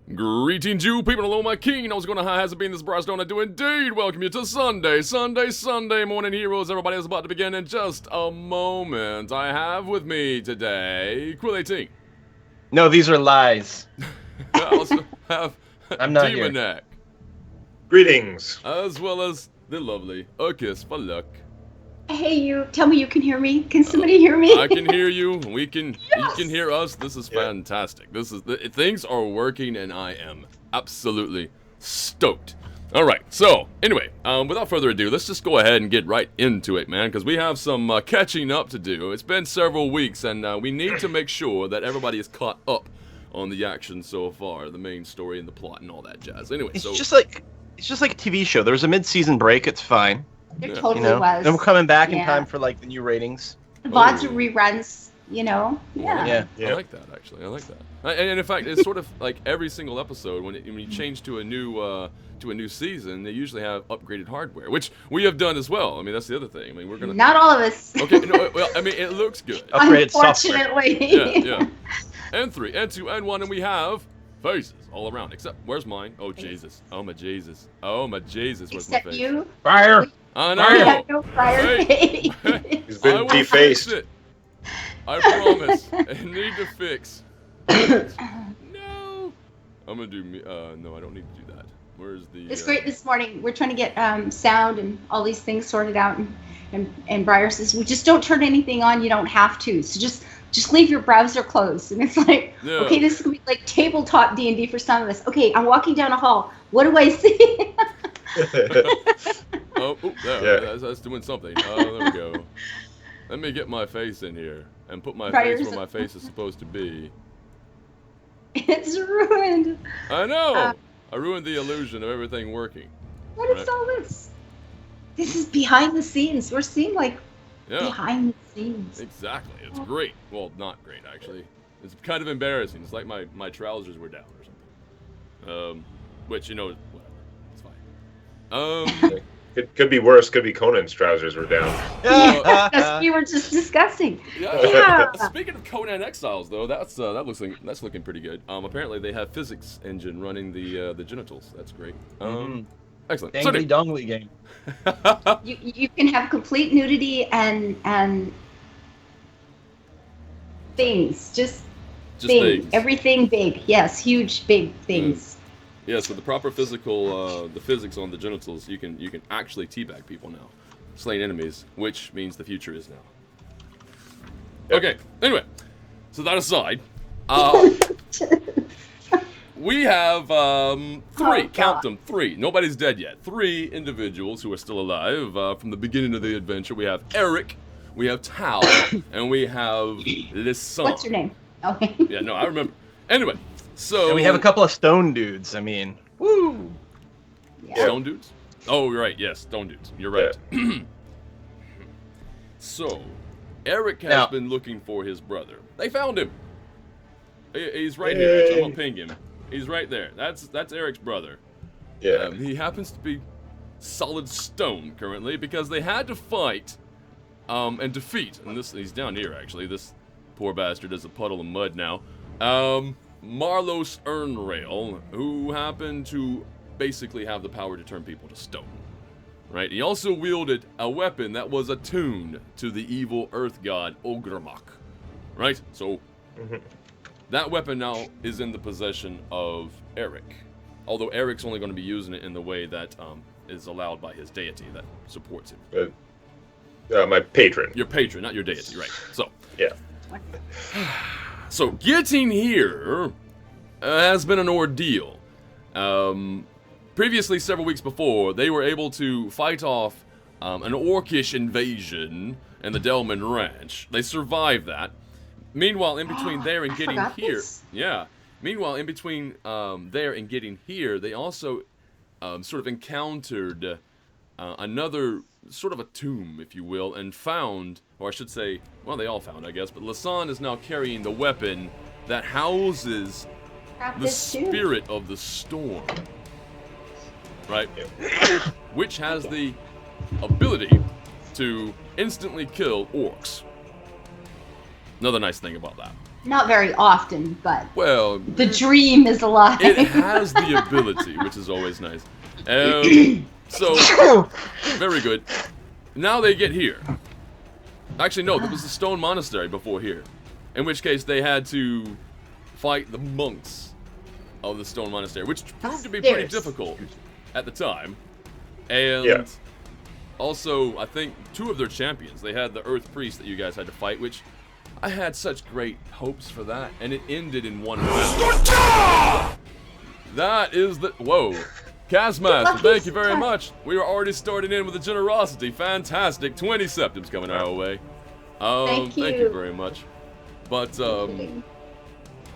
Greetings, you people, hello, my king. How's it going? How has it been? This is Briarstone. I do indeed welcome you to Sunday morning heroes. Everybody is about to begin in just a moment. I have with me today Quill 18. No, these are lies. I also have I'm not Demon here. Neck, Greetings. as well as the lovely A Kiss for Luck. Hey, you. Tell me you can hear me. Can somebody hear me? I can hear you. We can. Yes! You can hear us. This is fantastic. This is things are working, and I am absolutely stoked. All right. So anyway, without further ado, let's just go ahead and get right into it, man, because we have some catching up to do. It's been several weeks, and we need to make sure that everybody is caught up on the action so far, the main story and the plot and all that jazz. Anyway, It's so just like a TV show. There was a mid-season break. It's fine. There Yeah. totally You know, was. and we're coming back in Yeah. time for like the new ratings. The VODs are reruns, you know? Yeah. Yeah. I like that, actually. I like that. And in fact, it's sort of like every single episode when you change to a new season, they usually have upgraded hardware, which we have done as well. I mean, that's the other thing. I mean, we're gonna. Not all of us. Okay. No, well, I mean, it looks good. Upgraded software. Unfortunately. Yeah. And 3, and 2, and 1, and we have faces all around. Except, where's mine? Oh Jesus. Oh my Jesus. Oh my Jesus. Where's Except my face? you. Fire! I We know. have no prior Hey. face. He's I been will defaced. fix it. I promise. I need to fix. No. I'm gonna do me. No, I don't need to do that. Where's the? It's great this morning. We're trying to get sound and all these things sorted out, and Briar says, "We just don't turn anything on. You don't have to. So just leave your browser closed." And it's like, Yeah. okay, this is gonna be like tabletop D&D for some of us. Okay, I'm walking down a hall. What do I see? Oh, there. That's doing something. There we go. Let me get my face in here and put my face Briar's- where my face is supposed to be. It's ruined. I know. I ruined the illusion of everything working. What is all this? This is behind the scenes. We're seeing like Yeah. behind the scenes. Exactly. It's great. Well, not great actually. It's kind of embarrassing. It's like my trousers were down or something. Which whatever. It's fine. Could be worse. Could be Conan's trousers were down. That's what we were just discussing. Yeah. Speaking of Conan Exiles, though, that's looking pretty good. Apparently they have physics engine running the genitals. That's great. Excellent. So, Dangly dongly game. You can have complete nudity and things, just things. things. Everything big. Yes, huge big things. Yeah, so the proper physical, the physics on the genitals, you can actually teabag people now, slaying enemies, which means the future is now. Okay. Anyway, so that aside, we have 3. Count them, 3. Nobody's dead yet. 3 individuals who are still alive from the beginning of the adventure. We have Eric, we have Tao, and we have Lisson. What's your name? Okay. Yeah, no, I remember. Anyway, so And we have a couple of stone dudes. I mean, woo! Yeah. Stone dudes? Oh, you're right. Yes, stone dudes. You're right. So, Eric has Now- been looking for his brother. They found him. He's right here. Actually, I'm gonna ping him. He's right there. That's Eric's brother. Yeah. He happens to be solid stone currently because they had to fight and defeat. And he's down here actually. This poor bastard is a puddle of mud now. Marlos Ernrail, who happened to basically have the power to turn people to stone. Right? He also wielded a weapon that was attuned to the evil earth god Ogremok. Right? So that weapon now is in the possession of Eric. Although Eric's only going to be using it in the way that is allowed by his deity that supports him. My patron. Your patron, not your deity, right? So, Yeah. so getting here has been an ordeal. Previously, several weeks before, they were able to fight off an orcish invasion in the Delman Ranch. They survived that. Meanwhile, in between there and getting forgot here, this. Meanwhile, in between there and getting here, they also sort of encountered another sort of a tomb, if you will, and found, or I should say, well, they all found, I guess, but Lasan is now carrying the weapon that houses Grab the this too. spirit of the storm, right? Which has the ability to instantly kill orcs. Another nice thing about that. Not very often, but Well, the dream is alive. it has the ability, which is always nice. So, very good. Now they get here. Actually, no, there was the stone monastery before here. In which case, they had to fight the monks of the stone monastery, which proved to be pretty difficult at the time. And also, I think 2 of their champions, they had the Earth Priest that you guys had to fight, which I had such great hopes for that, and it ended in 1 round. That is the... Whoa. Kazmaster, thank you very much. We are already starting in with the generosity. Fantastic. 20 septims coming our way. Thank you very much. But,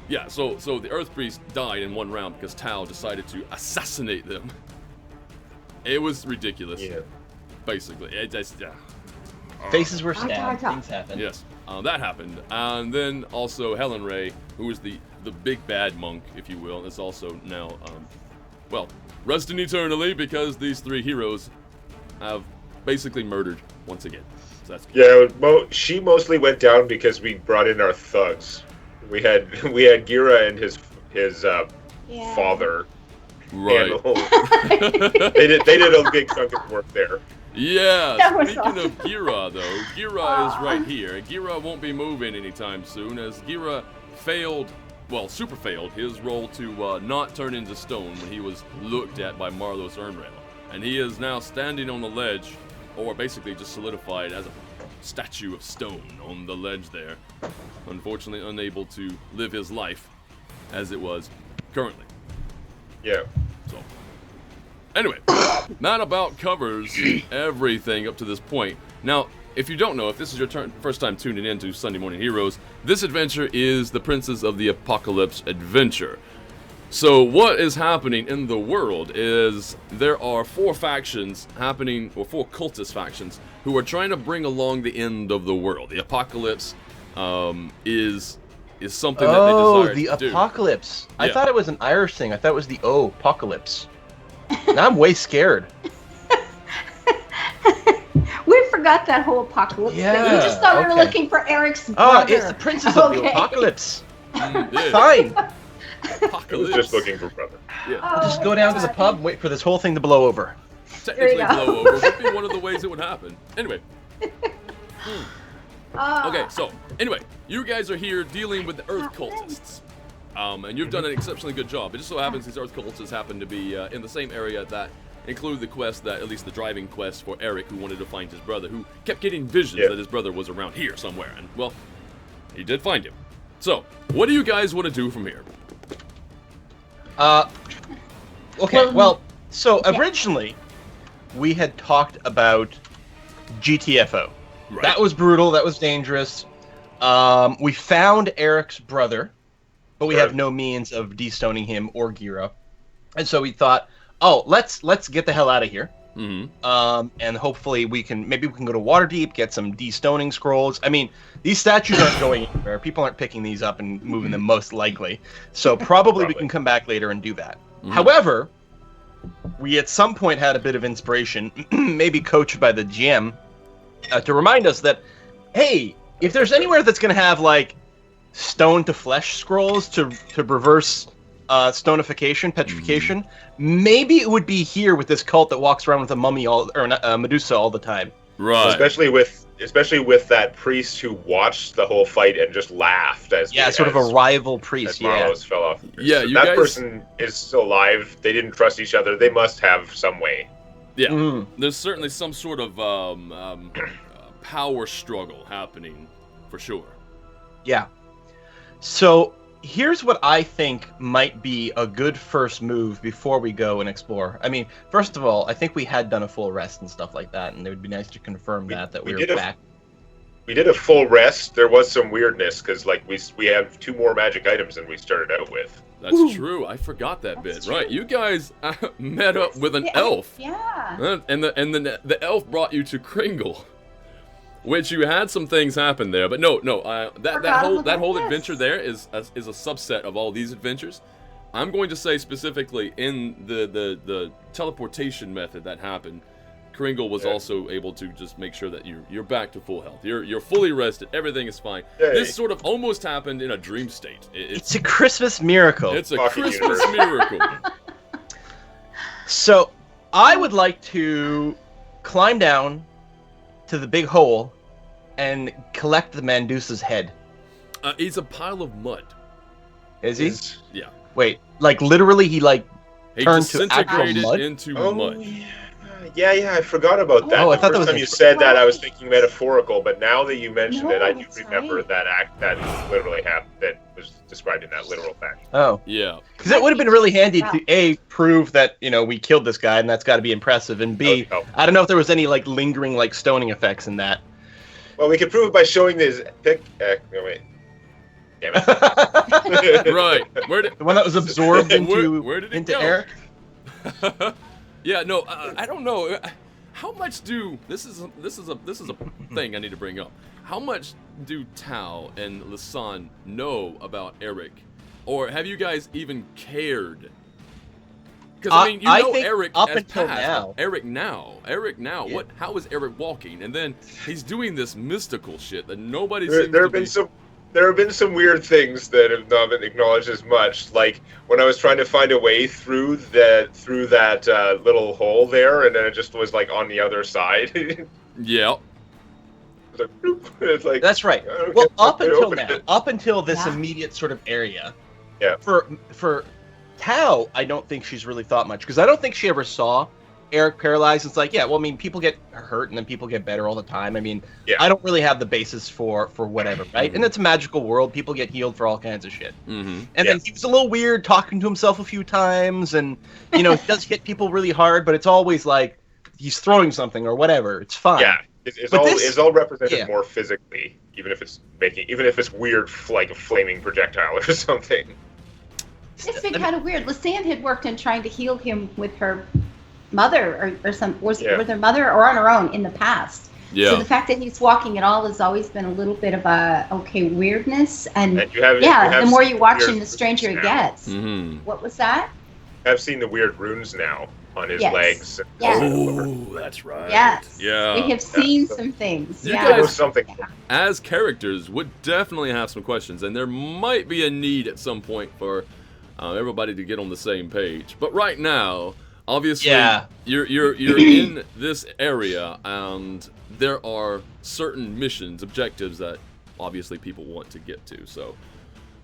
yeah, so the Earth Priest died in 1 round because Tao decided to assassinate them. It was ridiculous. Yeah. Basically. Faces were stabbed. Things happened. Yes. That happened. And then also Helen Ray, who is the big bad monk, if you will, is also now, well, resting eternally because these 3 heroes have basically murdered once again. So that's good. Yeah, she mostly went down because we brought in our thugs. We had Gira and his father. Right. They did a big chunk of work there. Yeah, speaking of Gira, though, Gira is right here. Gira won't be moving anytime soon, as Gira failed, well, super failed, his role to not turn into stone when he was looked at by Marlo's Urnrail. And he is now standing on the ledge, or basically just solidified as a statue of stone on the ledge there. Unfortunately unable to live his life as it was currently. Yeah. So, anyway, that about covers everything up to this point. Now, if you don't know, if this is your first time tuning in to Sunday Morning Heroes, this adventure is the Princes of the Apocalypse adventure. So what is happening in the world is there are 4 factions happening, or 4 cultist factions, who are trying to bring along the end of the world. The apocalypse is something that they desire to do. Oh, the apocalypse. I thought it was an Irish thing. I thought it was the apocalypse. Now I'm way scared. We forgot that whole apocalypse thing. We just thought we were looking for Eric's brother. Oh, it's the Princes of the Apocalypse. Yeah. Fine. I was just looking for brother. Yeah. I'll just go down to the pub and wait for this whole thing to blow over. Technically blow over would be one of the ways it would happen. Anyway. Okay, so, anyway, you guys are here dealing with the Earth Cultists. And you've done an exceptionally good job. It just so happens these Earth Cultists happen to be in the same area that included the quest that, at least the driving quest for Eric, who wanted to find his brother, who kept getting visions that his brother was around here somewhere. And, well, he did find him. So, what do you guys want to do from here? Okay, well, so originally, we had talked about GTFO. Right. That was brutal, that was dangerous. We found Eric's brother, but we have no means of destoning him or Gira. And so we thought, oh, let's get the hell out of here. Mm-hmm. And hopefully maybe we can go to Waterdeep, get some destoning scrolls. I mean, these statues aren't going anywhere. People aren't picking these up and moving them, most likely. So probably we can come back later and do that. Mm-hmm. However, we at some point had a bit of inspiration, maybe coached by the GM, to remind us that, hey, if there's anywhere that's going to have, like, stone to flesh scrolls to reverse stonification, petrification, maybe it would be here with this cult that walks around with a mummy Medusa all the time. Right. Especially with that priest who watched the whole fight and just laughed as sort of a rival priest. Marlos fell off. Yeah, so that person is still alive. They didn't trust each other. They must have some way. Yeah, there's certainly some sort of power struggle happening, for sure. Yeah. So here's what I think might be a good first move before we go and explore. I mean, first of all, I think we had done a full rest and stuff like that, and it would be nice to confirm that we were back. We did a full rest. There was some weirdness because, like, we have 2 more magic items than we started out with. That's true. I forgot that bit. True. Right, you guys met up with an elf. Yeah. And the elf brought you to Kringle, which you had some things happen there. But no, that whole adventure there is a subset of all these adventures. I'm going to say specifically in the teleportation method that happened. Kringle was also able to just make sure that you're back to full health. You're fully rested. Everything is fine. Yay. This sort of almost happened in a dream state. It's a Christmas miracle. It's a Fucking Christmas universe. miracle. So, I would like to climb down to the big hole and collect the Mandusa's head. He's a pile of mud. Is he? Yeah. Wait, like literally he like He turned to actual disintegrated mud? into Oh, mud. yeah, I forgot about that. Oh, I The thought that first was time a- you said that, I was Right. thinking metaphorical, but now that you mention it, I do that's remember right. that act that literally happened, that was described in that literal fashion. Oh. Yeah. Because it would have been really handy to A, prove that, we killed this guy, and that's got to be impressive, and B, That would help. I don't know if there was any, like, lingering, like, stoning effects in that. Well, we could prove it by showing this pic. No, wait. Damn it. Right. Where did The one that was absorbed into, where did it into go? Eric? Yeah, no, I don't know. How much do this is a thing I need to bring up. How much do Tao and Lisanne know about Eric, or have you guys even cared? Because I mean, you I know think Eric up as until past, now. but Eric now. Yeah. What? How is Eric walking? And then he's doing this mystical shit that nobody There, seems there to have been be. there have been some weird things that have not been acknowledged as much. Like when I was trying to find a way through that little hole there, and then it just was like on the other side. It Yeah. was like, bloop. It's like That's right. okay, Well, up I until opened now, it. up until this Yeah. immediate sort of area, Yeah. For Tao, I don't think she's really thought much, because I don't think she ever saw Eric paralyzed. It's like, yeah, well, I mean, people get hurt and then people get better all the time. I mean, Yeah. I don't really have the basis for whatever, right? And it's a magical world. People get healed for all kinds of shit. Mm-hmm. And then he was a little weird talking to himself a few times, and he does hit people really hard, but it's always like he's throwing something or whatever. It's fine. Yeah, it's But all this- it's all represented yeah. more physically, even if it's weird, like a flaming projectile or something. It's been kind of weird. Lisanne had worked in trying to heal him with her mother or some with her mother or on her own in the past. Yeah. So the fact that he's walking at all has always been a little bit of a weirdness. And And you have the more seen you watch weird him, the stranger it runes now. gets. Mm-hmm. What was that? I've seen the weird runes now on his Yes. legs. and Yes. Oh, that's right. Yes. Yeah. We have seen some things. You yeah. There was guys- something. As characters, would definitely have some questions, and there might be a need at some point for everybody to get on the same page. But right now, obviously, Yeah. you're in this area, and there are certain missions, objectives that obviously people want to get to. So,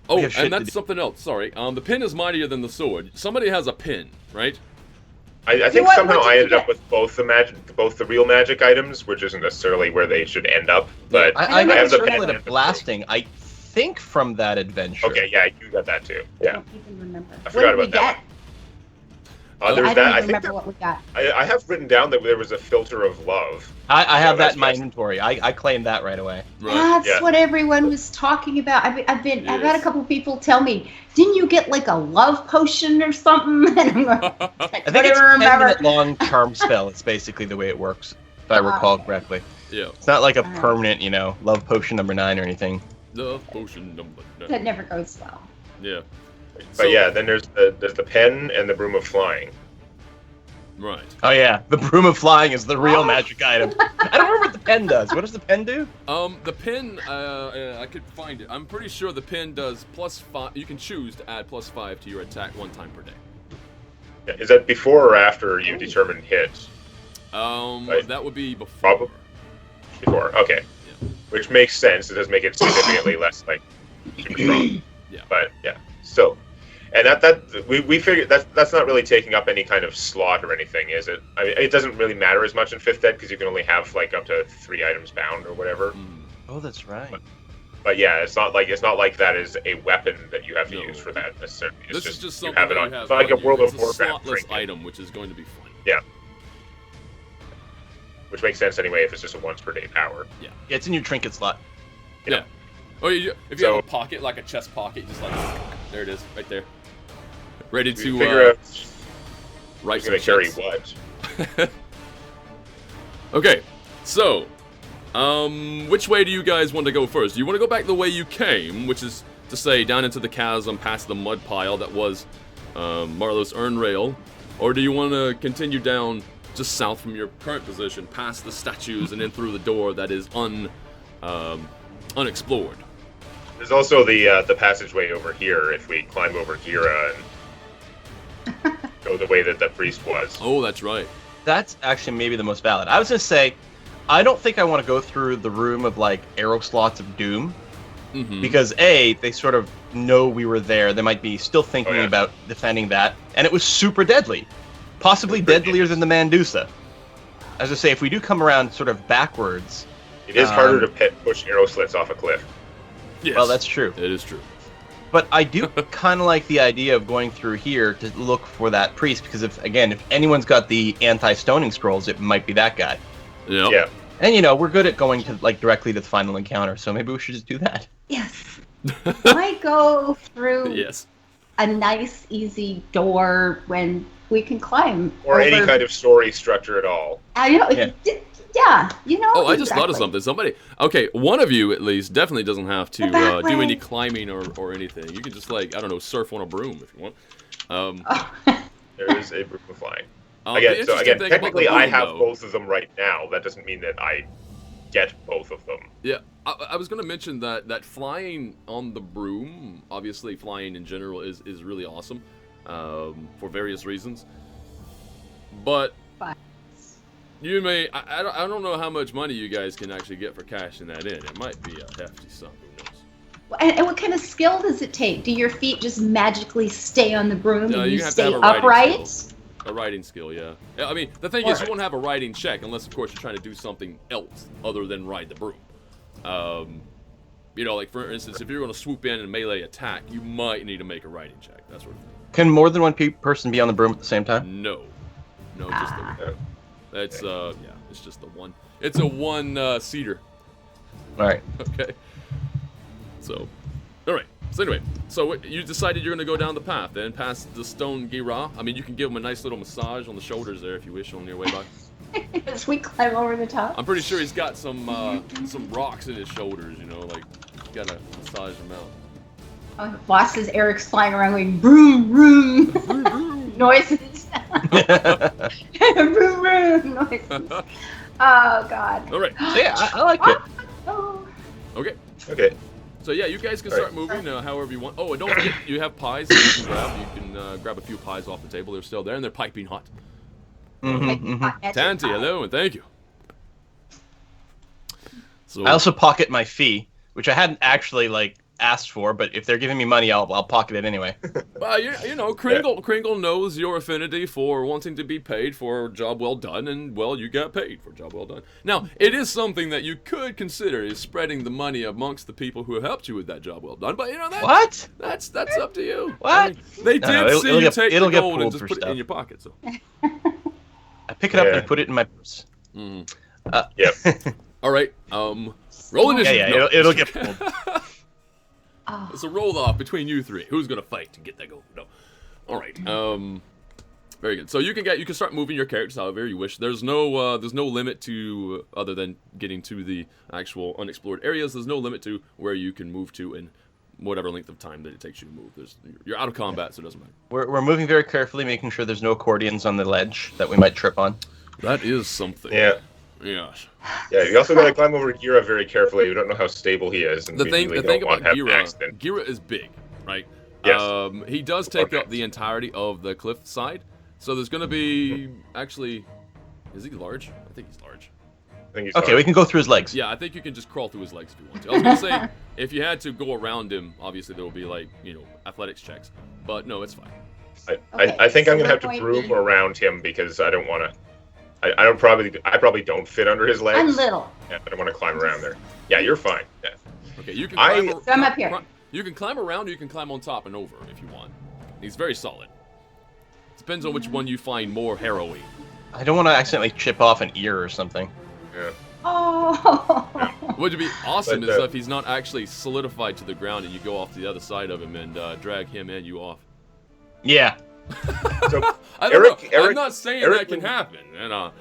oh, have shit and to that's do. something else. Sorry, the pin is mightier than the sword. Somebody has a pin, right? I think what- somehow what did I you ended up get? with both the real magic items, which isn't necessarily where they should end up. But I I got have the circlet pen of and the blasting. I think from that adventure. okay, yeah, you got that too. I Yeah, don't even remember. I forgot what did we about that get? there's I that. don't I even think remember what we got. I have written down that there was a filter of love. I have Yeah, that in my that's- inventory. I claimed that right away. Right. That's yeah. what everyone was talking about. I've had a Yes. couple people tell me, "Didn't you get like a love potion or something?" And I'm like, I I think don't it's even a remember. 10-minute long charm spell. It's basically the way it works, if I recall Okay. correctly. Yeah. It's not like a Alright. permanent, love potion number 9 or anything. The potion number 9. That never goes well. Yeah. But So- yeah, then there's the pen and the broom of flying. Right. Oh yeah, the broom of flying is the real Oh. magic item. I don't remember what the pen does. What does the pen do? The pin, I could find it. I'm pretty sure the pin does +5. You can choose to add +5 to your attack 1 time per day. Yeah, is that before or after you determine hit? Right. That would be before. Probably. Before, okay. Yeah. Which makes sense. It does make it significantly less like super strong. Yeah. But yeah, still. And we figured that's not really taking up any kind of slot or anything, is it? I mean, it doesn't really matter as much in 5th Ed because you can only have like up to 3 items bound or whatever. Mm. Oh, that's right. But yeah, it's not like that is a weapon that you have to No. use for that necessarily. It's This is just you something have it that on. you have It's not like a on you. World It's of a Warcraft slotless trinket, item, which is going to be fun. which makes sense anyway if it's just a once per day power. Yeah, it's in your trinket slot. Yeah. Or if you So- have a pocket, like a chest pocket, just like there it is, right there, ready We to figure out write who's some going to carry checks. what. Okay, so, which way do you guys want to go first? Do you want to go back the way you came, which is to say down into the chasm past the mud pile that was Marlo's urn rail, or do you want to continue down just south from your current position, past the statues, and in through the door that is unexplored. There's also the passageway over here if we climb over Gira and go the way that the priest was. Oh, that's right. That's actually maybe the most valid. I was gonna say, I don't think I want to go through the room of like arrow slots of doom, because A, they sort of know we were there. They might be still thinking about defending that, and it was super deadly, possibly deadlier than the Mandusa. As I say, if we do come around sort of backwards, it is harder to push arrow slits off a cliff. Yes. Well, that's true. It is true. But I do kind of like the idea of going through here to look for that priest, because if anyone's got the anti-stoning scrolls, it might be that guy. Yep. Yeah. And we're good at going to like directly to the final encounter, so maybe we should just do that. Yes. Why go through Yes. a nice, easy door when we can climb? Or over... any kind of story structure at all. Yeah, Oh, I just thought of something. Somebody, okay, one of you at least definitely doesn't have to do any climbing or anything. You can just surf on a broom if you want. There is a broom flying. The Again, interesting thing about technically the broom, I have though- both of them right now. That doesn't mean that I get both of them. Yeah, I was going to mention that flying on the broom, obviously flying in general is really awesome for various reasons. But you may, I don't know how much money you guys can actually get for cashing that in. It might be a hefty sum, who knows? And what kind of skill does it take? Do your feet just magically stay on the broom and you have to stay have a riding upright? skill. A riding skill, yeah. I mean, the thing is, you won't have a riding check unless, of course, you're trying to do something else other than ride the broom. Like, for instance, if you're going to swoop in and melee attack, you might need to make a riding check, that sort of thing. Can more than one person be on the broom at the same time? No, just the one. That's, it's just the one. It's a one-seater. All right. Okay. So, all right. So anyway, you decided you're going to go down the path, then past the stone Gira. I mean, you can give him a nice little massage on the shoulders there if you wish on your way by. As we climb over the top. I'm pretty sure he's got some rocks in his shoulders, you gotta massage them out. Oh, boss says Eric's flying around going broom, broom. Noises. Vroom, vroom, noises. Oh, God. All right. So yeah, I like it. Oh. Okay. Okay. So yeah, you guys can start moving however you want. Oh, and don't forget, you have pies that you can grab. You can grab a few pies off the table. They're still there, and they're piping hot. Tanti, hello, and thank you. So I also pocket my fee, which I hadn't actually asked for, but if they're giving me money, I'll pocket it anyway. Well, Kringle knows your affinity for wanting to be paid for a job well done, and you got paid for a job well done. Now, it is something that you could consider is spreading the money amongst the people who have helped you with that job well done. But What? That's up to you. What? I mean, they did see you take the gold and pulled just for put it stuff. in your pocket. So I pick it up and put it in my purse. Yep. all right, roll initiative. Yeah, No. it'll get pulled. Oh. It's a roll off between you three. Who's gonna fight to get that gold? No. All right. Very good. So you can start moving your characters however you wish. There's no limit to other than getting to the actual unexplored areas. There's no limit to where you can move to in whatever length of time that it takes you to move. You're out of combat, so it doesn't matter. We're moving very carefully, making sure there's no accordions on the ledge that we might trip on. That is something. Yeah. Yes. Yeah, you also gotta climb over Gira very carefully. We don't know how stable he is. And The we thing really about don't want to have an Gira accident. is big, right? Yes. He does take Okay. up the entirety of the cliff side, so there's gonna be actually. Is he large? I think he's large. I think he's Okay, fine. we can go through his legs. Yeah, I think you can just crawl through his legs if you want to. I was gonna say, if you had to go around him, obviously there will be athletics checks. But no, it's fine. I think I'm gonna have to we're going broom to- around him because I don't want to. I probably don't fit under his legs. I'm little. Yeah, I don't want to climb around there. Yeah, you're fine. Yeah. Okay, you can I- climb. So I'm up here. You can climb around, or you can climb on top and over if you want. He's very solid. Depends on which one you find more harrowing. I don't want to accidentally chip off an ear or something. Yeah. Oh. What would be awesome But, is if he's not actually solidified to the ground and you go off to the other side of him and drag him and you off. Yeah. So I don't know. I'm Eric- not saying Eric that can would- happen, and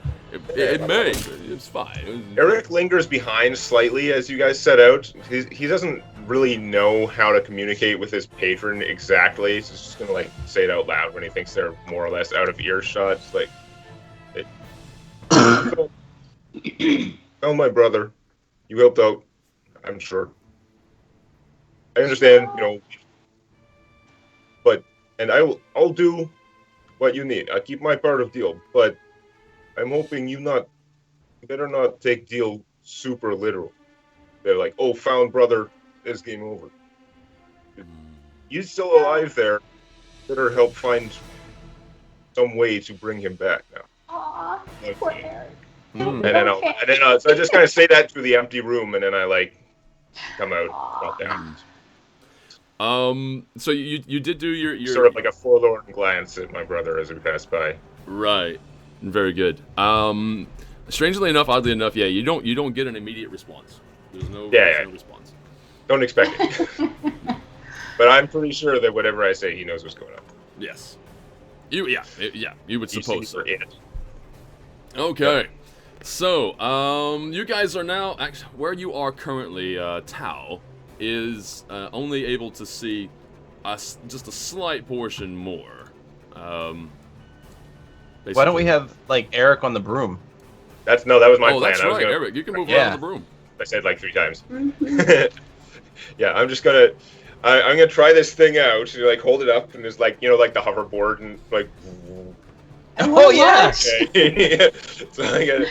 it may. It's fine. Eric lingers behind slightly as you guys set out. He doesn't really know how to communicate with his patron exactly. So he's just gonna say it out loud when he thinks they're more or less out of earshot. Tell my brother, you helped out. I'm sure. I understand, and I'll do what you need. I keep my part of deal, but I'm hoping you better not take deal super literal. They're like, oh, found brother, it's game over. If he's still alive there, better help find some way to bring him back now. Aw, poor Eric. And then so I just kind of say that through the empty room, and then I come out, drop down. So you did do your Sort of like a forlorn glance at my brother as we passed by. Right. Very good. Strangely enough, oddly enough, yeah, you don't get an immediate response. There's no response. Don't expect it. But I'm pretty sure that whatever I say, he knows what's going on. Yes. You would suppose so. It. Okay. So, you guys are now actually where you are currently. Tao is only able to see just a slight portion more. Why don't we have Eric on the broom? That was my plan. That's right, Eric. You can move around on the broom. I said 3 times. Yeah, I'm just gonna. I'm gonna try this thing out. And, hold it up, and there's the hoverboard and Oh yeah. Okay. So I gotta.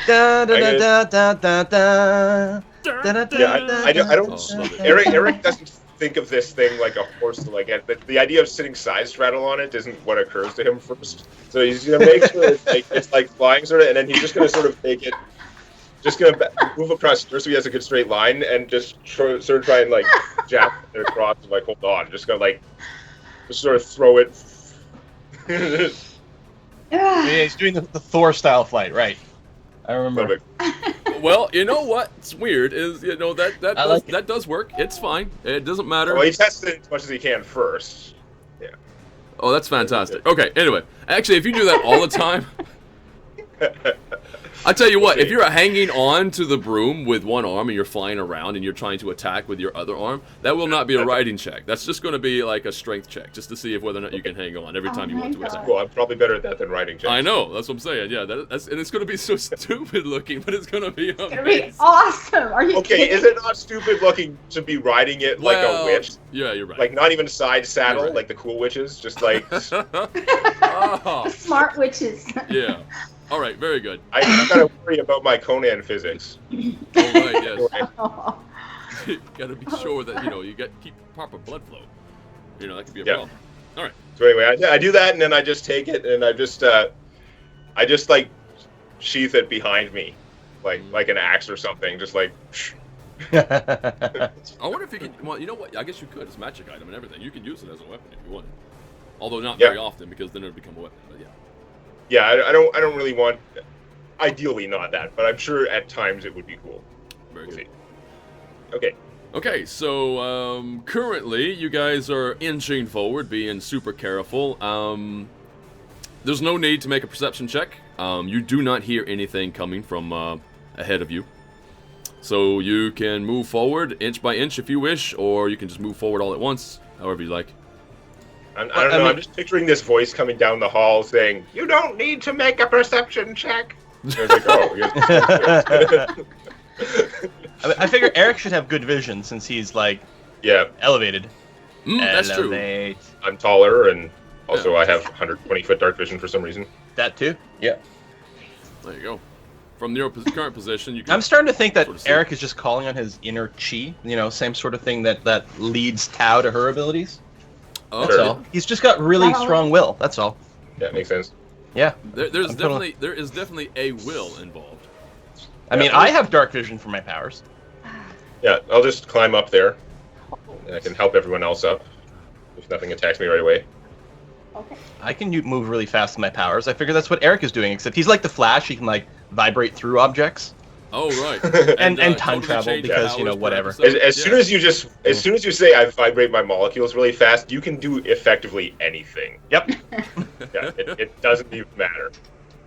I don't. Eric doesn't think of this thing like a horse. The idea of sitting side straddle on it isn't what occurs to him first. So he's gonna make sure it's flying sort of, and then he's just gonna sort of take it. Just gonna move across here so he has a good straight line, and just try and jab it across and hold on. Just gonna just sort of throw it. Yeah, he's doing the Thor style flight, right? I remember. Well, you know what's weird is that does work. It's fine. It doesn't matter. Well, he tests it as much as he can first. Yeah. Oh, that's fantastic. Okay. Anyway, actually, if you do that all the time. I tell you what, if you're hanging on to the broom with one arm and you're flying around and you're trying to attack with your other arm, that will not be a riding check. That's just going to be a strength check, just to see whether or not you can hang on every time you want to attack. Well, I'm probably better at that than riding checks. I know, that's what I'm saying. Yeah, and it's going to be so stupid looking, but it's going to be amazing. It's going to be awesome. Are you kidding? Is it not stupid looking to be riding it like a witch? Yeah, you're right. Not even side saddle, right. like the cool witches, just The smart witches. Yeah. All right, very good. I gotta worry about my Conan physics. All right, yes. You gotta be sure that you keep proper blood flow. That could be a problem. All right. So anyway, I do that, and then I just take it, and I just sheath it behind me, like an axe or something, just I wonder if you can. Well, you know what? I guess you could. It's a magic item and everything. You could use it as a weapon if you wanted. Although not very often, because then it would become a weapon. But yeah. Yeah, I don't really want. Ideally, not that, but I'm sure at times it would be cool. Very good. Okay. Okay, so currently you guys are inching forward, being super careful. There's no need to make a perception check. You do not hear anything coming from ahead of you. So you can move forward inch by inch if you wish, or you can just move forward all at once, however you like. I don't know. I'm just picturing this voice coming down the hall saying, "You don't need to make a perception check." And I was like, "Oh." I figure Eric should have good vision since he's elevated. That's true. I'm taller, and also I have 120-foot dark vision for some reason. That too. Yeah. There you go. From your current position, you can. I'm starting to think that sort of Eric is just calling on his inner chi. Same sort of thing that leads Tao to her abilities. Oh, that's all. He's just got really strong will. That's all. Yeah, makes sense. Yeah. There is definitely a will involved. I mean, I have dark vision for my powers. Yeah, I'll just climb up there, and I can help everyone else up if nothing attacks me right away. Okay. I can move really fast with my powers. I figure that's what Eric is doing, except he's like the Flash. He can vibrate through objects. Oh right. and time travel because whatever. As soon as you say I vibrate my molecules really fast, you can do effectively anything. Yep. Yeah, it doesn't even matter.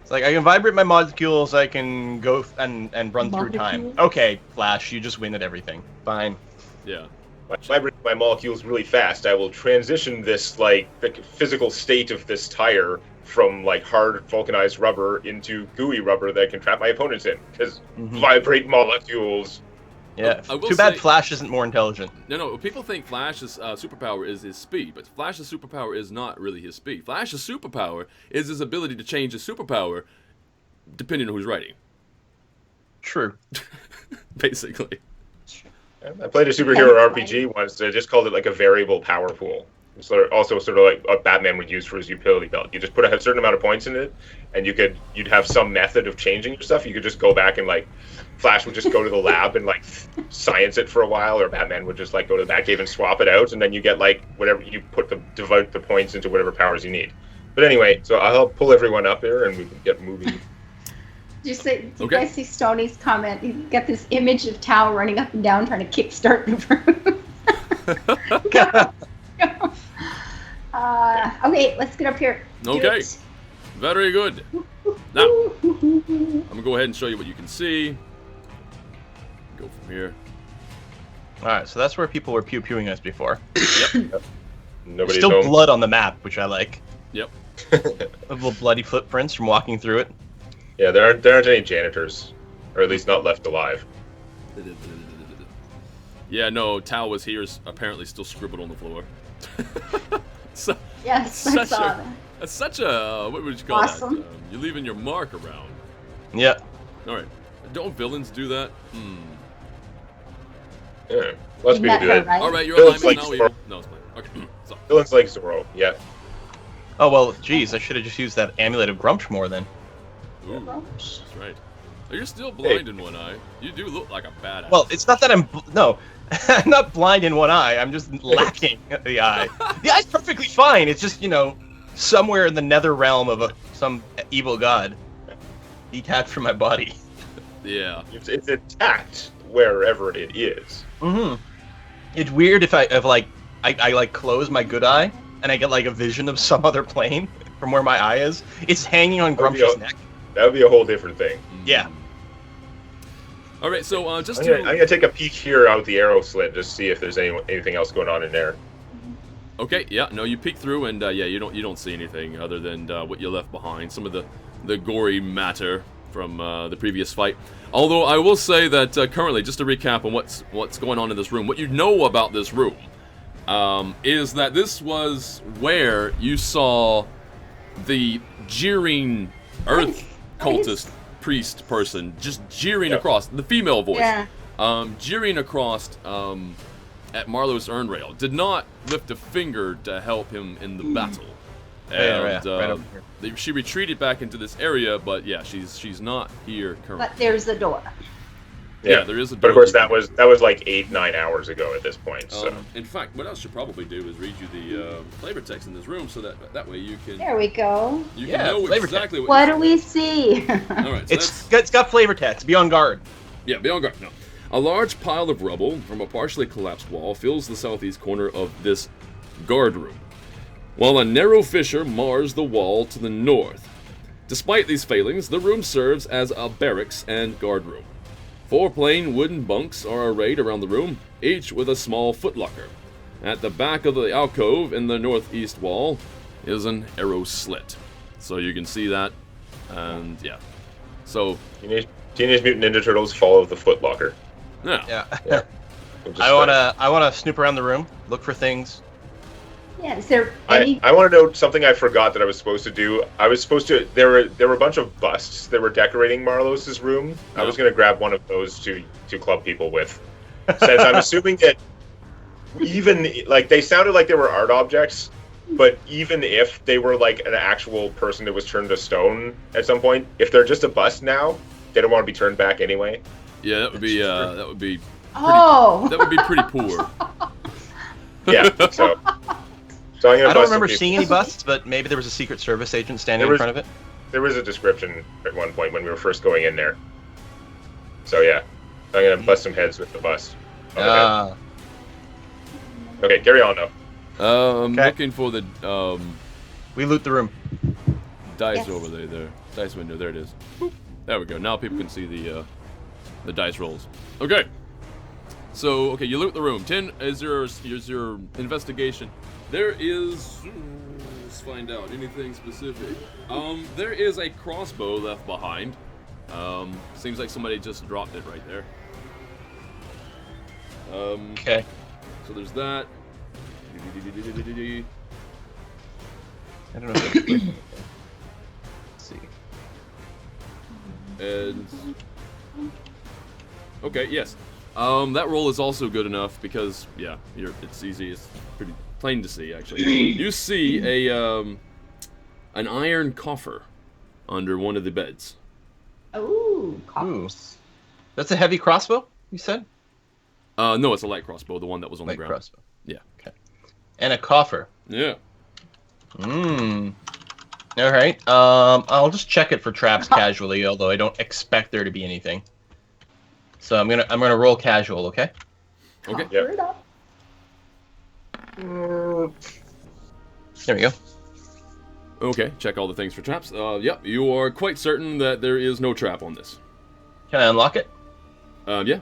It's I can vibrate my molecules. I can go and run through time. Okay, Flash, you just win at everything. Fine. Yeah. If I vibrate my molecules really fast, I will transition this the physical state of this tire from like hard vulcanized rubber into gooey rubber that can trap my opponents in because vibrate molecules. Yeah. I will Too bad say- Flash isn't more intelligent. No. People think Flash's superpower is his speed, but Flash's superpower is not really his speed. Flash's superpower is his ability to change his superpower depending on who's writing. True. Basically. I played a superhero RPG once. They just called it like a variable power pool. It's also sort of like what Batman would use for his utility belt. You just put a certain amount of points in it, and you'd have some method of changing your stuff. You could just go back and like Flash would just go to the lab and like science it for a while, or Batman would just like go to the Batcave and swap it out, and then you get like whatever you divide the points into whatever powers you need. But anyway, so I'll pull everyone up here and we can get moving. Do you guys see Stoney's comment? He's got this image of Tao running up and down trying to kickstart the room. Okay, let's get up here. Do Okay. it. Very good. Now, I'm gonna go ahead and show you what you can see. Go from here. All right, so that's where people were pew-pewing us before. Nobody's Still home. blood on the map, which I like. Yep. Little bloody footprints from walking through it. Yeah, there aren't any janitors, or at least not left alive. Yeah, no, Tao was here is apparently still scribbled on the floor. So, Yes, I such saw a- that. that's such a, what would you call Awesome. that? You're leaving your mark around. Yeah. Alright. Don't villains do that? Yeah, lots of You people met do her, that. right? Alright, you're Villains alignment like now. Zorro. No, it's fine. Okay, so. Villains like Zorro, yeah. Oh, well, geez, I should have just used that amulet of Grumsh more then. Ooh, that's right. Oh, you're still blind in one eye. You do look like a badass. Well, it's not that no, I'm not blind in one eye. I'm just lacking the eye. The eye's perfectly fine. It's just, somewhere in the nether realm of some evil god detached from my body. Yeah. It's intact wherever it is. Mm-hmm. It's weird if I close my good eye and I get like a vision of some other plane from where my eye is. It's hanging on Grumpsh's neck. That would be a whole different thing. Yeah. Alright, so just I'm to... gonna take a peek here out the arrow slit, just see if there's anything else going on in there. Okay, yeah, no, you peek through and yeah, you don't see anything other than what you left behind. Some of the gory matter from the previous fight. Although I will say that currently, just to recap on what's going on in this room, what you know about this room is that this was where you saw the jeering earth cultist priest person just jeering across, the female voice, jeering across at Marlowe's urn rail. Did not lift a finger to help him in the battle. And right over here. she retreated back into this area, but yeah, she's not here currently. But there's the door. Yeah, there is a But of door course, you that can- was like 8-9 hours ago at this point. So in fact, what else should probably do is read you the flavor text in this room, so that way you can There we go. you Yeah, can know flavor exactly what. What do we see? All right, so It's got flavor text. Be on guard. yeah, be on guard. No, a large pile of rubble from a partially collapsed wall fills the southeast corner of this guard room, while a narrow fissure mars the wall to the north. Despite these failings, the room serves as a barracks and guard room. 4 plain wooden bunks are arrayed around the room, each with a small footlocker. At the back of the alcove in the northeast wall is an arrow slit. So you can see that, and yeah. So, Teenage Mutant Ninja Turtles follow the footlocker. yeah. Yeah. We'll just, I wanna snoop around the room, look for things. Yeah, is there any? I want to note something I forgot that I was supposed to do. I was supposed to. There were a bunch of busts that were decorating Marlos's room. I was going to grab one of those to club people with, since I'm assuming that even like they sounded like they were art objects, but even if they were like an actual person that was turned to stone at some point, if they're just a bust now, they don't want to be turned back anyway. Yeah, that would be that would be Oh. that would be pretty poor. Yeah. So I'm gonna I don't bust some remember people. seeing any busts, but maybe there was a Secret Service agent standing There in was- front of it. There was a description at one point when we were first going in there. So yeah, I'm gonna bust some heads with the bust. Ah. Okay, carry on now. I'm Okay. looking for the We loot the room. dice Yes. over there. Dice window. There it is. Boop. There we go. Now people can see the dice rolls. Okay. So okay, you loot the room. 10 is your investigation. There is Let's find out anything specific. There is a crossbow left behind. Seems like somebody just dropped it right there. Okay. So there's that. I don't know. If let's see. And okay, yes. That roll is also good enough because yeah, it's easy. It's pretty plain to see actually. You see an iron coffer under one of the beds. Oh, coffers. That's a heavy crossbow, you said? No, it's a light crossbow, the one that was on the Light ground. crossbow. Yeah. Okay. And a coffer. Yeah. All right. I'll just check it for traps casually, although I don't expect there to be anything. So I'm gonna roll casual, okay? Okay. Coffer it up. There we go. Okay. Check all the things for traps. Yep. You are quite certain that there is no trap on this. Can I unlock it? Yeah.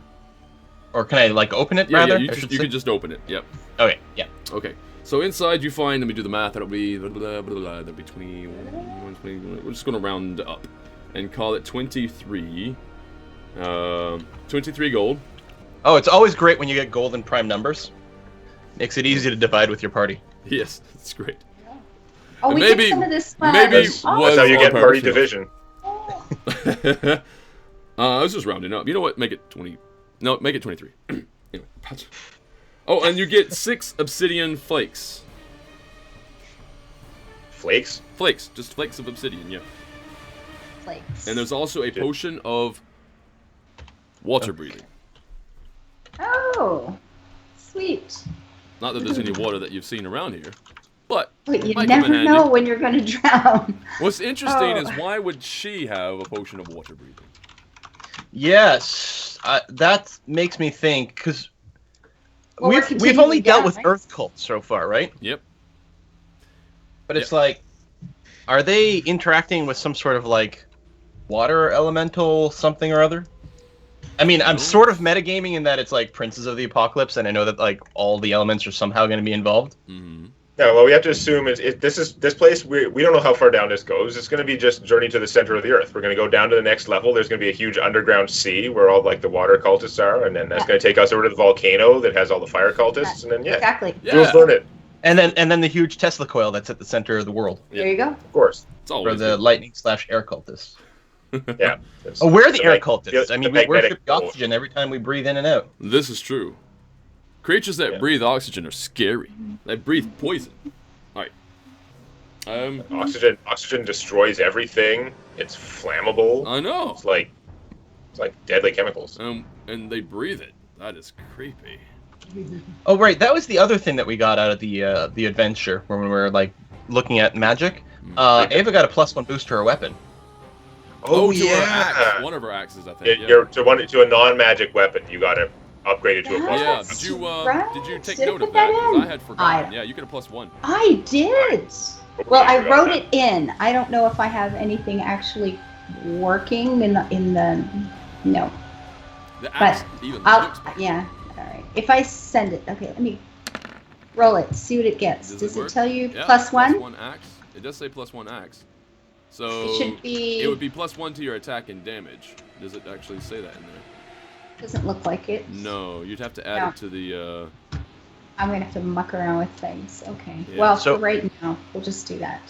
Or can I like open it Yeah. rather? You I should can say? just open it. Yep. Okay. Yeah. Okay. So inside you find, let me do the math, that'll be, that'll be 20, we're just going to round up and call it 23, 23 gold. Oh, it's always great when you get gold in prime numbers. Makes it easy to divide with your party. Yes, that's great. Oh, we Maybe- get some of this. maybe That's was how you on get party purpose, division. I was just rounding up. You know what? Make it 20. No, make it 23. Anyway. Oh, and you get 6 obsidian flakes. Flakes? Flakes, just flakes of obsidian, yeah. Flakes. And there's also a potion of water breathing. Oh, sweet. Not that there's any water that you've seen around here, but But you might come in never handy. know when you're going to drown. What's interesting Oh. is why would she have a potion of water breathing? Yes, that makes me think because Well, we're we've only continuing dealt down, with right? earth cults so far, right? Yep. But it's like, are they interacting with some sort of like water elemental something or other? I mean, I'm No. sort of metagaming in that it's like Princes of the Apocalypse, and I know that like all the elements are somehow going to be involved. Mm-hmm. No, what we have to assume is this place. We don't know how far down this goes. It's going to be just journey to the center of the earth. We're going to go down to the next level. There's going to be a huge underground sea where all like the water cultists are, and then that's Yeah. going to take us over to the volcano that has all the fire cultists, and then Exactly. we'll learn it. And then the huge Tesla coil that's at the center of the world, There you go. Of course. It's or always the good. lightning/air cultists. Yeah. Oh, we're the air mag- cultists. the I mean, we magnetic worship the pole. oxygen every time we breathe in and out. This is true. Creatures that Yeah. breathe oxygen are scary. They breathe poison. All right. Oxygen destroys everything. It's flammable. I know. It's like deadly chemicals. And they breathe it. That is creepy. Oh, right. That was the other thing that we got out of the adventure when we were like looking at magic. Ava got a +1 boost to her weapon. To her axe. One of her axes, I think. Yeah. You're to a non-magic weapon. You got to upgrade it to a Yeah. plus Yeah, one. did you Right. did you take Should've note of put that that? 'Cause in. I had forgotten. I- Yeah, you get a +1. I did. Well, I wrote it in. I don't know if I have anything actually working in the no. The axe even I'll looks better. yeah. All right. If I send it, okay. Let me roll it. See what it gets. Does it work? tell you Yeah, +1? +1 axe. It does say +1 axe. So It should be. it would be +1 to your attack and damage. Does it actually say that in there? Doesn't look like it. No, you'd have to add No. it to the. I'm gonna have to muck around with things. Okay. Yeah. Well, So- for right now, we'll just do that.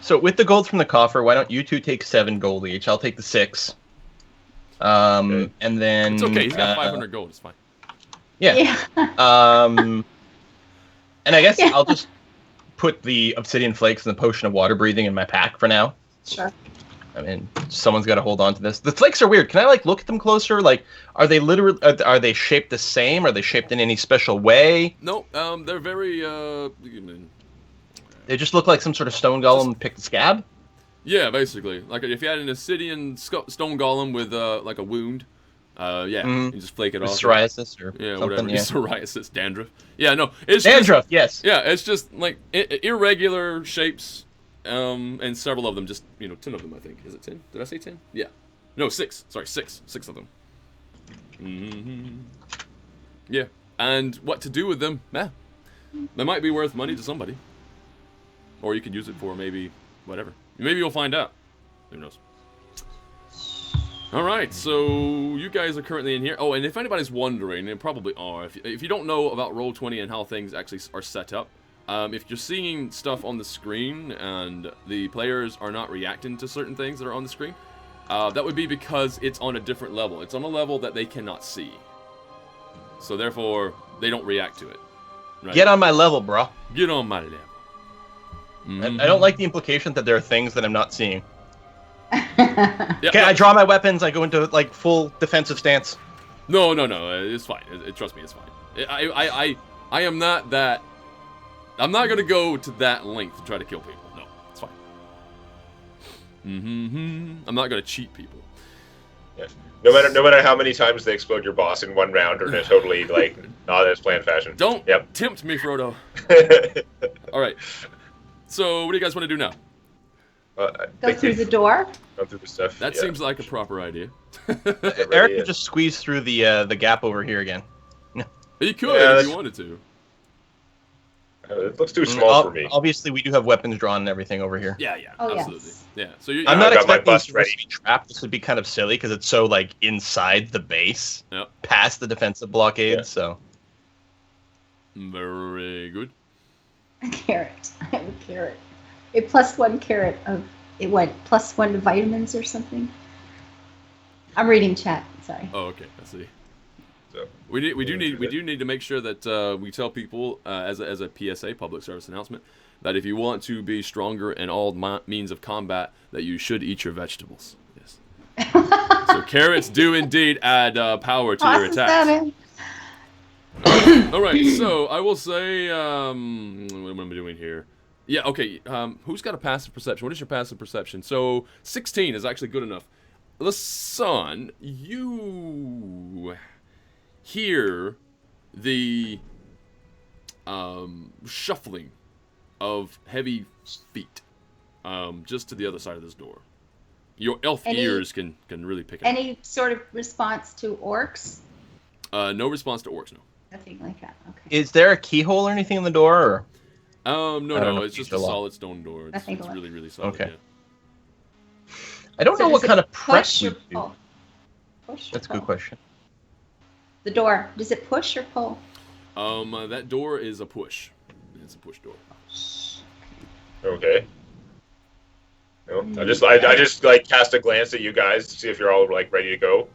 So with the gold from the coffer, why don't you two take 7 gold each? I'll take the 6. Okay. And then It's okay. He's got 500 gold. It's fine. Yeah. And I guess Yeah. I'll just put the obsidian flakes and the potion of water breathing in my pack for now. Sure. I mean, someone's got to hold on to this. The flakes are weird. Can I like look at them closer? Like, are they literally? Are they shaped the same? Are they shaped in any special way? No, they're very. They just look like some sort of stone golem picked scab. Yeah, basically. Like if you had an obsidian stone golem with like a wound, yeah, Mhm. you just flake it With off. psoriasis or Yeah, something. whatever. Yeah. Psoriasis, dandruff. Yeah, no, it's Dandruff, yes. Just, yeah, it's just like irregular shapes, and several of them. Just 10 of them, I think. Is it 10? Did I say 10? Yeah. No, 6. Sorry, 6. 6 of them. Yeah, and what to do with them? Yeah, they might be worth money to somebody. Or you could use it for maybe whatever. Maybe you'll find out. Who knows? Alright, so you guys are currently in here. Oh, and if anybody's wondering, and probably are, if you don't know about Roll20 and how things actually are set up, if you're seeing stuff on the screen and the players are not reacting to certain things that are on the screen, that would be because it's on a different level. It's on a level that they cannot see. So therefore, they don't react to it. Right? Get on my level, bro. Get on my level. Mm-hmm. I don't like the implication that there are things that I'm not seeing. Yeah, Okay, I draw my weapons. I go into like full defensive stance. No, it's fine. Trust me, it's fine. I am not that. I'm not gonna go to that length to try to kill people. No, it's fine. I'm not gonna cheat people. Yeah. No matter how many times they explode your boss in one round, or in a totally like not as planned fashion. Don't tempt me, Frodo. All right. So, what do you guys want to do now? Go through the door. Go through the stuff. That seems like a proper idea. Eric could just squeeze through the gap over here again. You could if you wanted to. It looks too small for me. Obviously, we do have weapons drawn and everything over here. Yeah, Oh, absolutely. yes. Yeah. So I'm not got my expecting bust this ready. to be trapped. This would be kind of silly because it's so like inside the base, Yep. past the defensive blockade. Yeah. So very good. A carrot. I have a carrot. A +1 carrot of it. What +1 to vitamins or something? I'm reading chat. Sorry. Oh, okay. I see. So, We do need to make sure that we tell people as a PSA, public service announcement, that if you want to be stronger in all means of combat, that you should eat your vegetables. Yes. So carrots do indeed add power to your attacks. All right. So I will say, what am I doing here? Yeah. Okay. Who's got a passive perception? What is your passive perception? So 16 is actually good enough. Lasan, you hear the shuffling of heavy feet just to the other side of this door. Your elf ears can really pick it up. Any sort of response to orcs? No response to orcs, no. Nothing like that. Okay. is there a keyhole or anything in the door? Or? No, I don't know it's if just you a feel solid stone door. It's Nothing really, really solid. Okay. Yeah. I don't know what does kind it of prep push we or do. pull? Push or That's a pull? good question. The door. Does it push or pull? That door is a push. It's a push door. okay. No, I just like cast a glance at you guys to see if you're all like ready to go.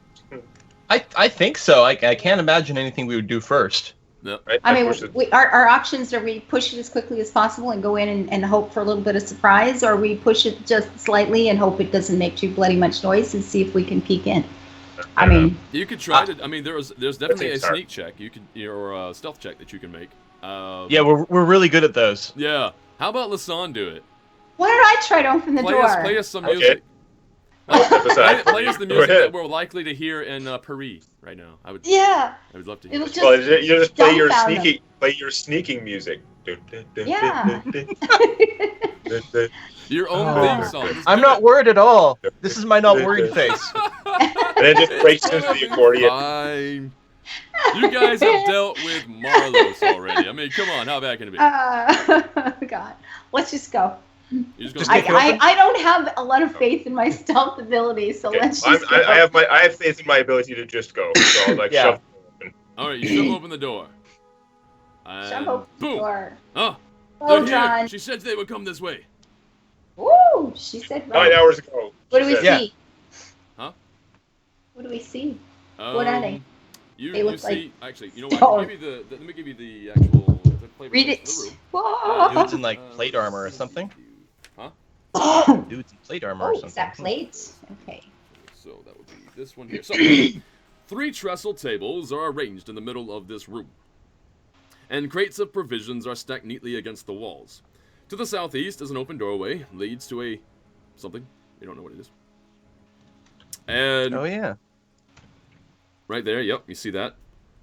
I think so. I can't imagine anything we would do first. No. I mean, push it. our options are we push it as quickly as possible and go in and hope for a little bit of surprise, or we push it just slightly and hope it doesn't make too bloody much noise and see if we can peek in. I mean, You could try to. I mean, there's definitely a seems hard. sneak check. You can or a stealth check that you can make. Yeah, we're really good at those. Yeah. How about Lasan do it? why don't I try to open the Play door? us some Okay. music. Play us the music Go ahead. that we're likely to hear in Paris right now. I would Yeah, love to hear. it'll it. just Well, you just play your dumbfound sneaking music. Yeah. Your own Oh. theme song. Just I'm do not it. worried at all. This is my not worried face. And it just breaks into the accordion. Fine. You guys have dealt with Marlos already. I mean, come on, how bad can it be? God, let's just go. You're just just gonna kick it open? I don't have a lot of faith in my stealth ability, so let's just go. I have faith in my ability to just go. So I'll like Yeah. shove. All right, you shove open the door. Shove And open the boom. door. Oh, Oh, they're here. John. She said they would come this way. Ooh, she said 9 right. hours ago. What do we she Yeah. see? Huh? What do we see? What are they? You, They you look see, like actually, you know what? stone. Let me give you the actual. The flavor Read of it. the room. Whoa. Dudes in like plate armor or something. Oh, Dudes in plate armor or is something. that plates? Okay. So that would be this one here. So, 3 trestle tables are arranged in the middle of this room, and crates of provisions are stacked neatly against the walls. To the southeast is an open doorway, leads to a something. You don't know what it is. And Oh yeah. right there, yep, you see that.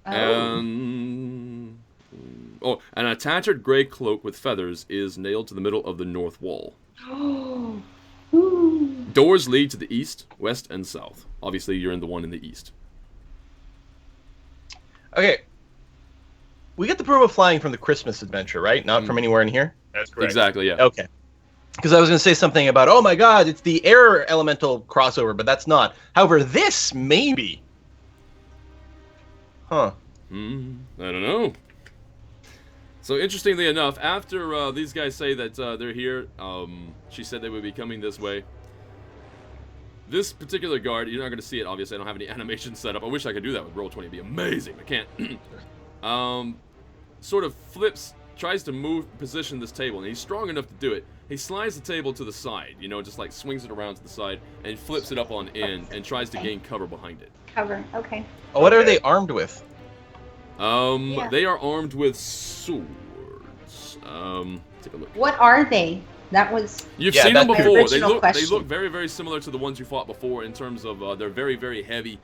Oh. And an tattered gray cloak with feathers is nailed to the middle of the north wall. Oh. Ooh. Doors lead to the east, west, and south. Obviously, you're in the one in the east. Okay. We get the proof of flying from the Christmas adventure, right? Not from anywhere in here. That's correct. Exactly, yeah. Okay. Because I was going to say something about, oh my god, it's the air elemental crossover, but that's not. However, this maybe. Huh. I don't know. So interestingly enough, after these guys say that they're here, she said they would be coming this way. This particular guard, you're not going to see it, obviously. I don't have any animation set up. I wish I could do that with Roll20. It'd be amazing. I can't. Sort of flips, tries to position this table, and he's strong enough to do it. He slides the table to the side, you know, just like swings it around to the side, and flips it up on end, and tries to gain cover behind it. Cover. Okay. Oh, what are they armed with? Yeah. They are armed with swords. Take a look. What are they? That was. You've Yeah, seen them that's the before. They original look question. very, very similar to the ones you fought before in terms of they're very, very heavy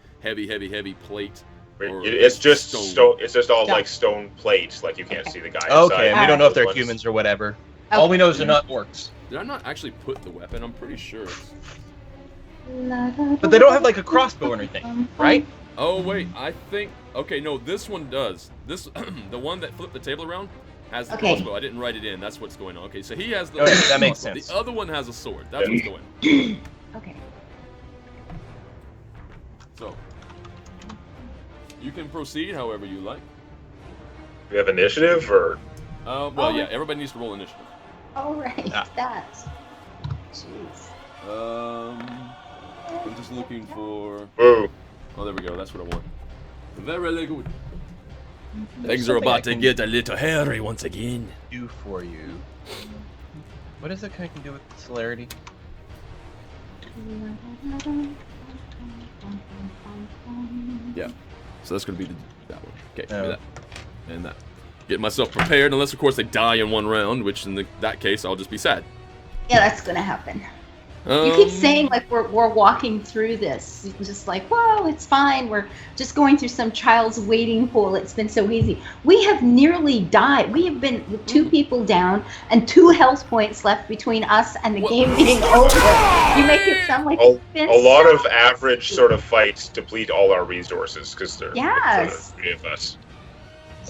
plate. or It's just stone. stone. It's just all Stone. like stone plates. Like you can't see the guy. Okay, and inside. we don't know if Those they're ones. humans or whatever. Okay. All we know is they're not orcs. Did I not actually put the weapon? I'm pretty sure. But they don't have like a crossbow or anything, right? Oh wait, I think. Okay, no, this one does. This the one that flipped the table around has the Okay. crossbow. I didn't write it in. That's what's going on. Okay, so he has the. Okay, that makes crossbow. sense. The other one has a sword. That's Yeah. what's going on. Okay. So you can proceed however you like. We have initiative, or Well, Oh. yeah, everybody needs to roll initiative. All right. Ah. That. Jeez. I'm just looking for. boo. Oh, there we go. That's what I want. Very good. Things are something I about to can- get a little hairy once again. Do for you. What is it I can do with celerity? Yeah. So that's gonna be that one. Okay, give me Oh. that. And that. Get myself prepared, unless of course they die in one round, which in that case I'll just be sad. Yeah, that's gonna happen. You keep saying like we're walking through this, just like, whoa, it's fine. We're just going through some child's wading pool. It's been so easy. We have nearly died. We have been with 2 people down and 2 health points left between us and the What? game being over. You make it sound like A, it's been a lot so of average sort of fights deplete all our resources because there's Yes. 3 of us.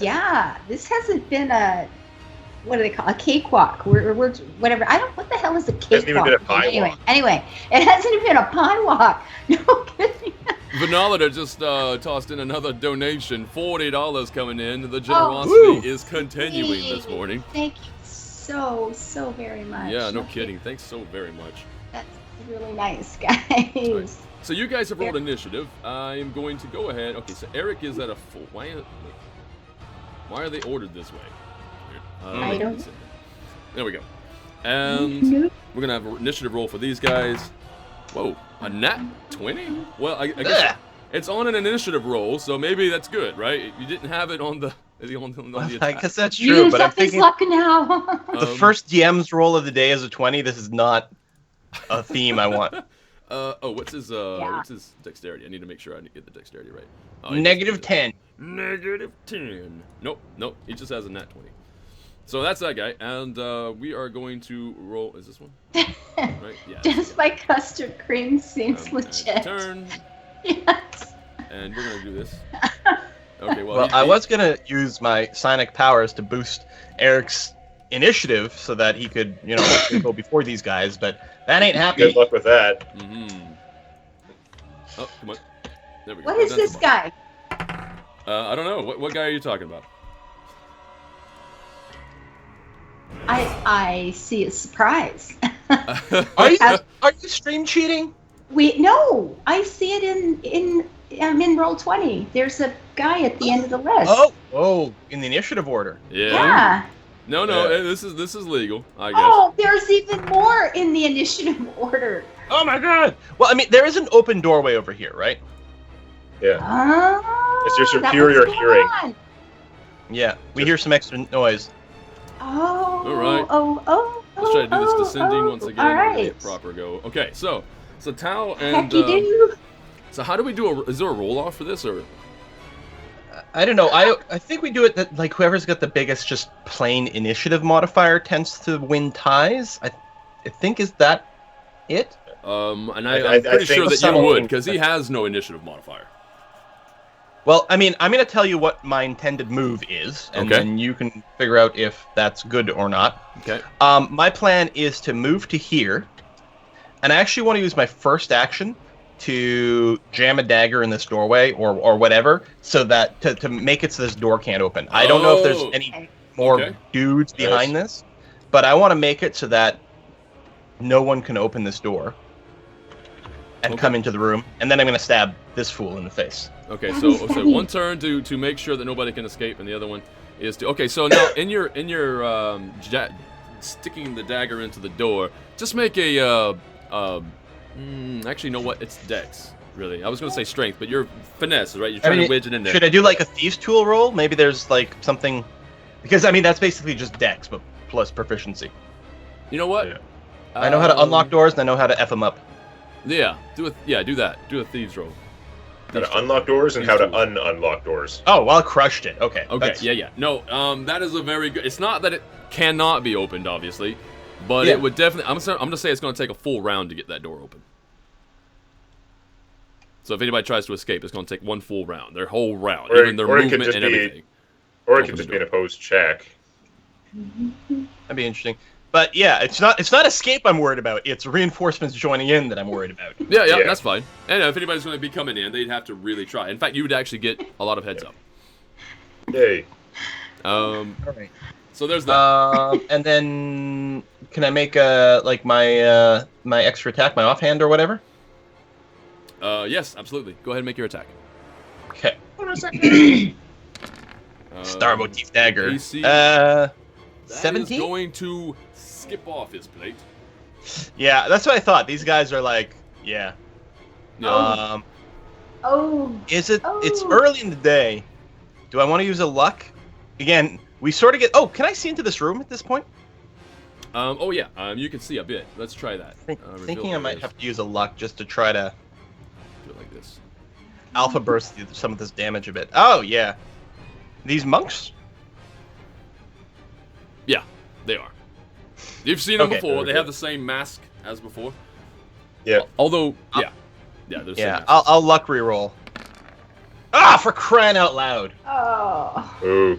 Yeah, this hasn't been a what do they call a cakewalk? We're whatever. I don't. What the hell is a cakewalk? Hasn't even been a pie walk. Anyway, it hasn't even been a pie walk. No kidding. Vanalita just tossed in another donation, $40 coming in. The generosity woo. is continuing this morning. Thank you so very much. Yeah, no Okay, kidding. Thanks so very much. That's really nice, guys. So you guys have rolled initiative. I am going to go ahead. Okay, so Eric is at a full. Why are they ordered this way? I don't- There we go. And we're gonna have an initiative roll for these guys. Whoa, a nat 20? Well, I guess Ugh. it's on an initiative roll, so maybe that's good, right? You didn't have it on the the I attack. guess that's You true, used but I'm up his thinking luck now. the first DM's roll of the day is a 20. This is not a theme I want. What's his dexterity? I need to make sure I get the dexterity right. Oh, Negative 10. Negative 10. Nope. He just has a nat 20. So that's that guy, and we are going to roll. Is this one? Right? Yeah. Just my custard cream seems legit. Turn, Yes. and we're gonna do this. Okay. Well, I was going to use my psionic powers to boost Eric's initiative so that he could, go before these guys, but that ain't Good happening. luck with that. Mm-hmm. Oh, come on. There we go. What is That's this the guy? button. I don't know. What guy are you talking about? I see a surprise. Are you stream cheating? No, I see it in roll 20. There's a guy at the end of the list. Oh, in the initiative order. Yeah. Yeah. No. Yeah. This is legal, I guess. Oh, there's even more in the initiative order. Oh my god! Well, I mean, there is an open doorway over here, right? Yeah. Oh, It's your that superior was going hearing. on. Yeah, we hear some extra noise. Oh. All right. Oh. Let's try to do this oh, descending oh, once again. All We're gonna right. get proper go. Okay, so Tao and Hecky do. so how do we do is there a roll off for this or? I don't know. I think we do it that like whoever's got the biggest just plain initiative modifier tends to win ties. I think is that it? And I I'm pretty think sure that you someone- would because he has no initiative modifier. Well, I mean, I'm going to tell you what my intended move is, and Okay. then you can figure out if that's good or not. Okay. My plan is to move to here, and I actually want to use my first action to jam a dagger in this doorway or whatever, so that to make it so this door can't open. I don't know if there's Oh. any more Okay. dudes behind this, but I want to make it so that no one can open this door and Okay. come into the room, and then I'm going to stab this fool in the face. Okay, so one turn to make sure that nobody can escape, and the other one is to. Okay, so now in your sticking the dagger into the door, just make a actually, you know what? It's Dex. Really, I was gonna say strength, but you're finesse, right? You're trying to wedge it in there. Should I do like a thieves tool roll? Maybe there's like something, because I mean that's basically just Dex, but plus proficiency. You know what? Yeah. I know how to unlock doors, and I know how to f them up. Yeah, do that. Do a thieves roll. How to unlock doors and how to unlock doors. Oh, well, I crushed it. Okay. Okay, that's- yeah. No, that is a very good. It's not that it cannot be opened, obviously, but Yeah. it would definitely. I'm gonna say it's gonna take a full round to get that door open. So if anybody tries to escape, it's gonna take one full round, their whole round, Or- even their or it could movement just and be- everything. Or it Open could the just be an door. opposed check. That'd be interesting. But yeah, it's not escape I'm worried about. It's reinforcements joining in that I'm worried about. Yeah, Yeah. that's fine. And if anybody's gonna be coming in, they'd have to really try. In fact, you would actually get a lot of heads up. Yay. All right. So there's that. And then can I make like my my extra attack, my offhand or whatever? Yes, absolutely. Go ahead and make your attack. Okay. Star Um, motif dagger. AC, that is 17? going to skip off his plate. Yeah, that's what I thought. These guys are like, yeah. Yeah. Oh, Is it? It's Oh. early in the day. Do I want to use a luck? Again, we sort of get. Oh, can I see into this room at this point? Oh yeah. You can see a bit. Let's try that. Reveal Thinking I might areas. have to use a luck just to try to Do it like this. alpha burst some of this damage a bit. Oh yeah, these monks. Yeah, they are. You've seen them Okay. before. They have the same mask as before. Yeah. Although, yeah, they're the same Yeah, mask. I'll luck reroll. Ah, for crying out loud! oh. Ooh.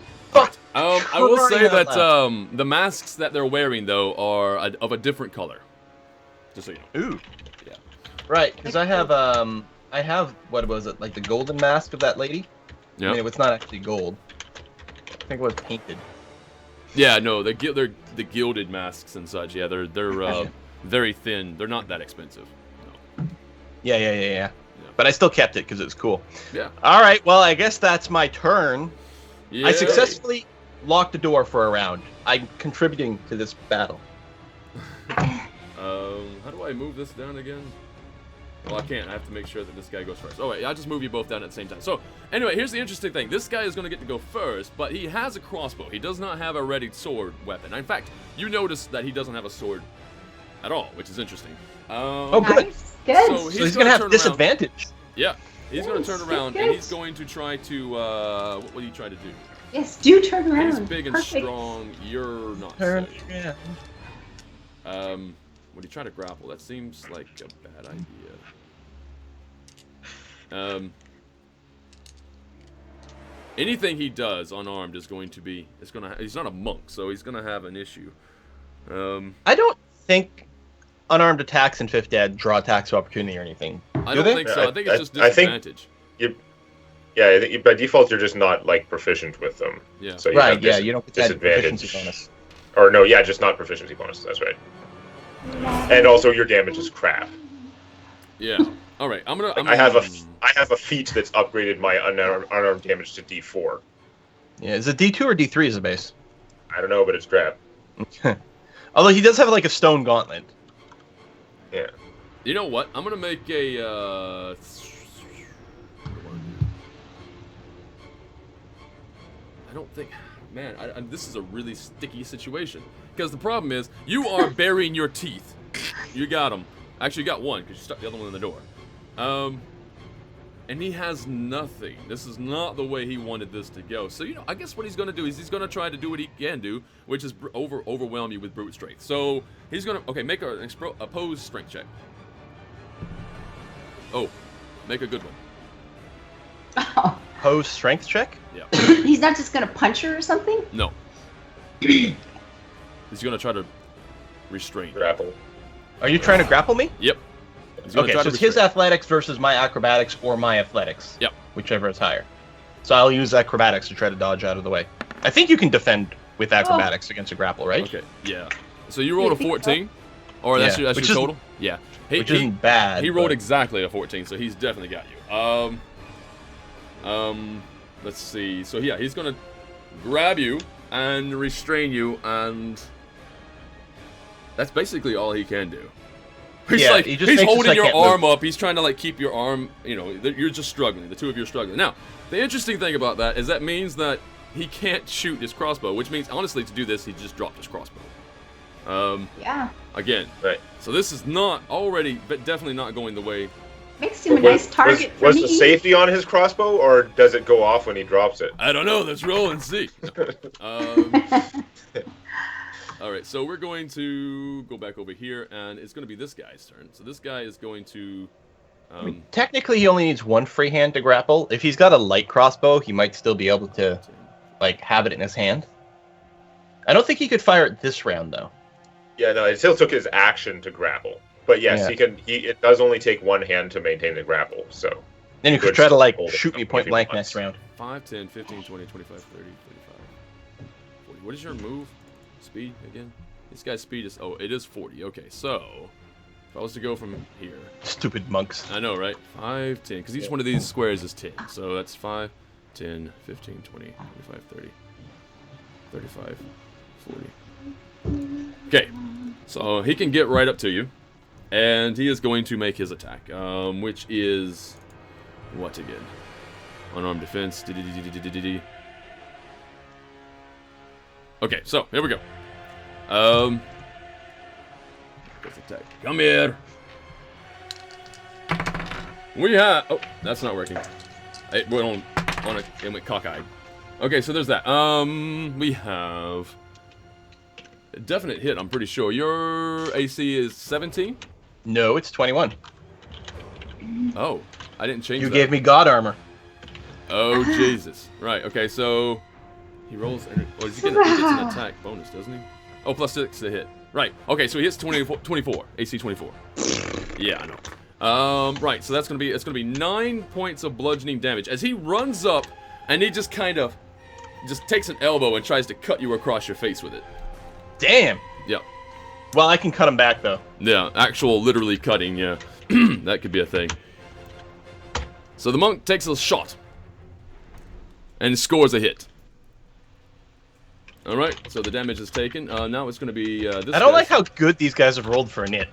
I will say Crying out that loud. the masks that they're wearing though are of a different color. Just so you know. Ooh. Yeah. Right, because I have what was it, like the golden mask of that lady? Yeah. I mean, it's not actually gold. I think it was painted. Yeah. No, they're the gilded masks and such. Yeah, they're very thin. They're not that expensive. No. Yeah. But I still kept it because it was cool. Yeah. All right, well, I guess that's my turn. Yeah. I successfully locked the door for a round. I'm contributing to this battle. How do I move this down again? Well, I can't. I have to make sure that this guy goes first. Oh, wait. I'll just move you both down at the same time. So, anyway, here's the interesting thing. This guy is going to get to go first, but he has a crossbow. He does not have a ready sword weapon. In fact, you notice that he doesn't have a sword at all, which is interesting. Oh, good. Nice. Good. So So he's he's gonna going to have turn disadvantage. Yeah. He's going to Yes, turn around, good. and he's going to try to, what will he try to do? Yes, do turn around. He's big and Perfect. strong. You're not Turn so. around. Would he try to grapple? That seems like a bad idea. Anything he does unarmed is going to be. He's not a monk, so he's gonna have an issue. I don't think unarmed attacks in 5th Ed draw attacks of opportunity or anything. I Do don't they? think so. I think it's just I think- disadvantage. Yeah, I think by default you're just not like proficient with them. Yeah. So you Right, have yeah, you don't get that disadvantage. proficiency bonus. Or no, yeah, just not proficiency bonus. That's right. And also your damage is crap. Yeah. All right. I'm gonna. I have a feat that's upgraded my unarmed damage to D4. Yeah, is it D2 or D3 as a base? I don't know, but it's crap. Although he does have like a stone gauntlet. Yeah. You know what? I'm gonna make a. I don't think. Man, this is a really sticky situation. Because the problem is, you are burying your teeth. You got them. Actually, you got one, because you stuck the other one in the door. And he has nothing. This is not the way he wanted this to go. So, I guess what he's going to do is he's going to try to do what he can do, which is overwhelm you with brute strength. So, he's going to, make an opposed strength check. Oh, make a good one. Oh, opposed strength check? Yeah. He's not just gonna punch her or something? No. He's gonna try to restrain. Grapple. Are you trying to grapple me? Yep. He's gonna Okay, try so to it's his restrain. athletics versus my acrobatics or my athletics. Yep. Whichever is higher. So I'll use acrobatics to try to dodge out of the way. I think you can defend with acrobatics against a grapple, right? Okay. Yeah. So you rolled a I think so. 14, or that's Yeah, your which total. Yeah. Which isn't bad. He rolled but- exactly a 14, so he's definitely got you. Let's see. So yeah, he's gonna grab you and restrain you, and that's basically all he can do. He's Yeah, like he just he's makes it so holding I your can't arm up. He's trying to like keep your arm. You know, you're just struggling. The two of you are struggling. Now, the interesting thing about that is that means that he can't shoot his crossbow, which means honestly to do this, he just dropped his crossbow. Yeah. Again. Right. So this is not already, but definitely not going the way. Makes him a nice target for Was me. the safety on his crossbow, or does it go off when he drops it? I don't know. Let's roll and see. All right, so we're going to go back over here, and it's going to be this guy's turn. So this guy is going to. Technically, he only needs one free hand to grapple. If he's got a light crossbow, he might still be able to, like, have it in his hand. I don't think he could fire it this round, though. Yeah, no, it still took his action to grapple. But yes, Yeah. he can. It does only take one hand to maintain the grapple. So Then you could Good try to, like, hold it shoot me if point he blank wants. next round. 5, 10, 15, 20, 25, 30, 35, 40. What is your move? Speed again? This guy's speed is. Oh, it is 40. Okay, so. If I was to go from here. Stupid monks. I know, right? 5, 10. Because each one of these squares is 10. So that's 5, 10, 15, 20, 25, 30, 35, 40. Okay. So he can get right up to you. And he is going to make his attack. Which is. What again? Unarmed defense. Okay, so here we go. Let's attack. Come here. We have. Oh, that's not working. It went on a. It went cockeyed. Okay, so there's that. We have a definite hit. I'm pretty sure your AC is 17. No, it's 21. Oh, I didn't change. You that. gave me god armor. Oh Jesus! Right. Okay. So he rolls. Oh, he gets an attack bonus, doesn't he? Oh, plus 6 to hit. Right. Okay. So he hits 24. AC 24. Yeah, I know. Right. So that's gonna be. It's gonna be 9 points of bludgeoning damage as he runs up and he just kind of just takes an elbow and tries to cut you across your face with it. Damn. Yeah. Well, I can cut him back, though. Yeah. Actual, literally cutting. Yeah. That could be a thing. So the monk takes a shot and scores a hit. All right, so the damage is taken. Now it's going to be this. I don't like guy's- how good these guys have rolled for a nit.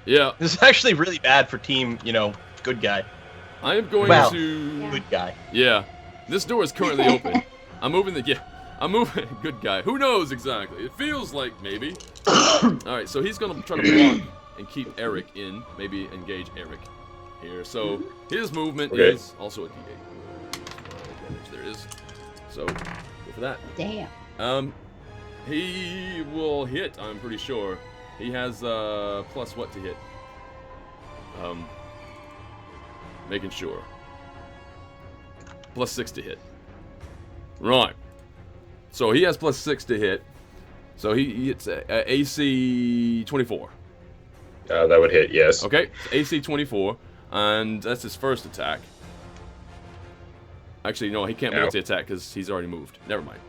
Yeah, This is actually really bad for team, good guy. I am going Well. to. Good guy. Yeah, this door is currently open. I'm moving the. Yeah, I'm moving. Good guy. Who knows exactly? It feels like maybe. All right, so he's going to try to block and keep Eric in. Maybe engage Eric here. So his movement Okay. is also a D8. Damage there is. So go for that. Damn. He will hit, I'm pretty sure. He has, plus what to hit? Making sure. Plus 6 to hit. Right. So he has plus 6 to hit. So he hits AC 24. that would hit. Yes. Okay, AC 24. And that's his first attack. Actually, no, he can't Ow. multi-attack because he's already moved. Never mind.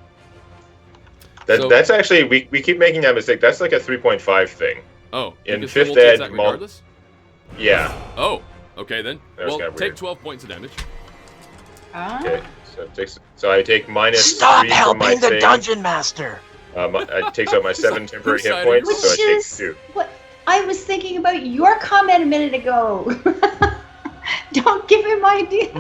So- That's actually we keep making that mistake. That's like a 3.5 thing. Oh, In you can still fifth multi-attack ed, regardless? Yeah. Oh, okay then. That was Well, kinda take weird. 12 points of damage. Okay. So I take minus Stop 3 from helping my the thing. dungeon master! It takes out my 7 temporary hit Who's points, Which so I take is 2. what I was thinking about your comment a minute ago. Don't give him ideas.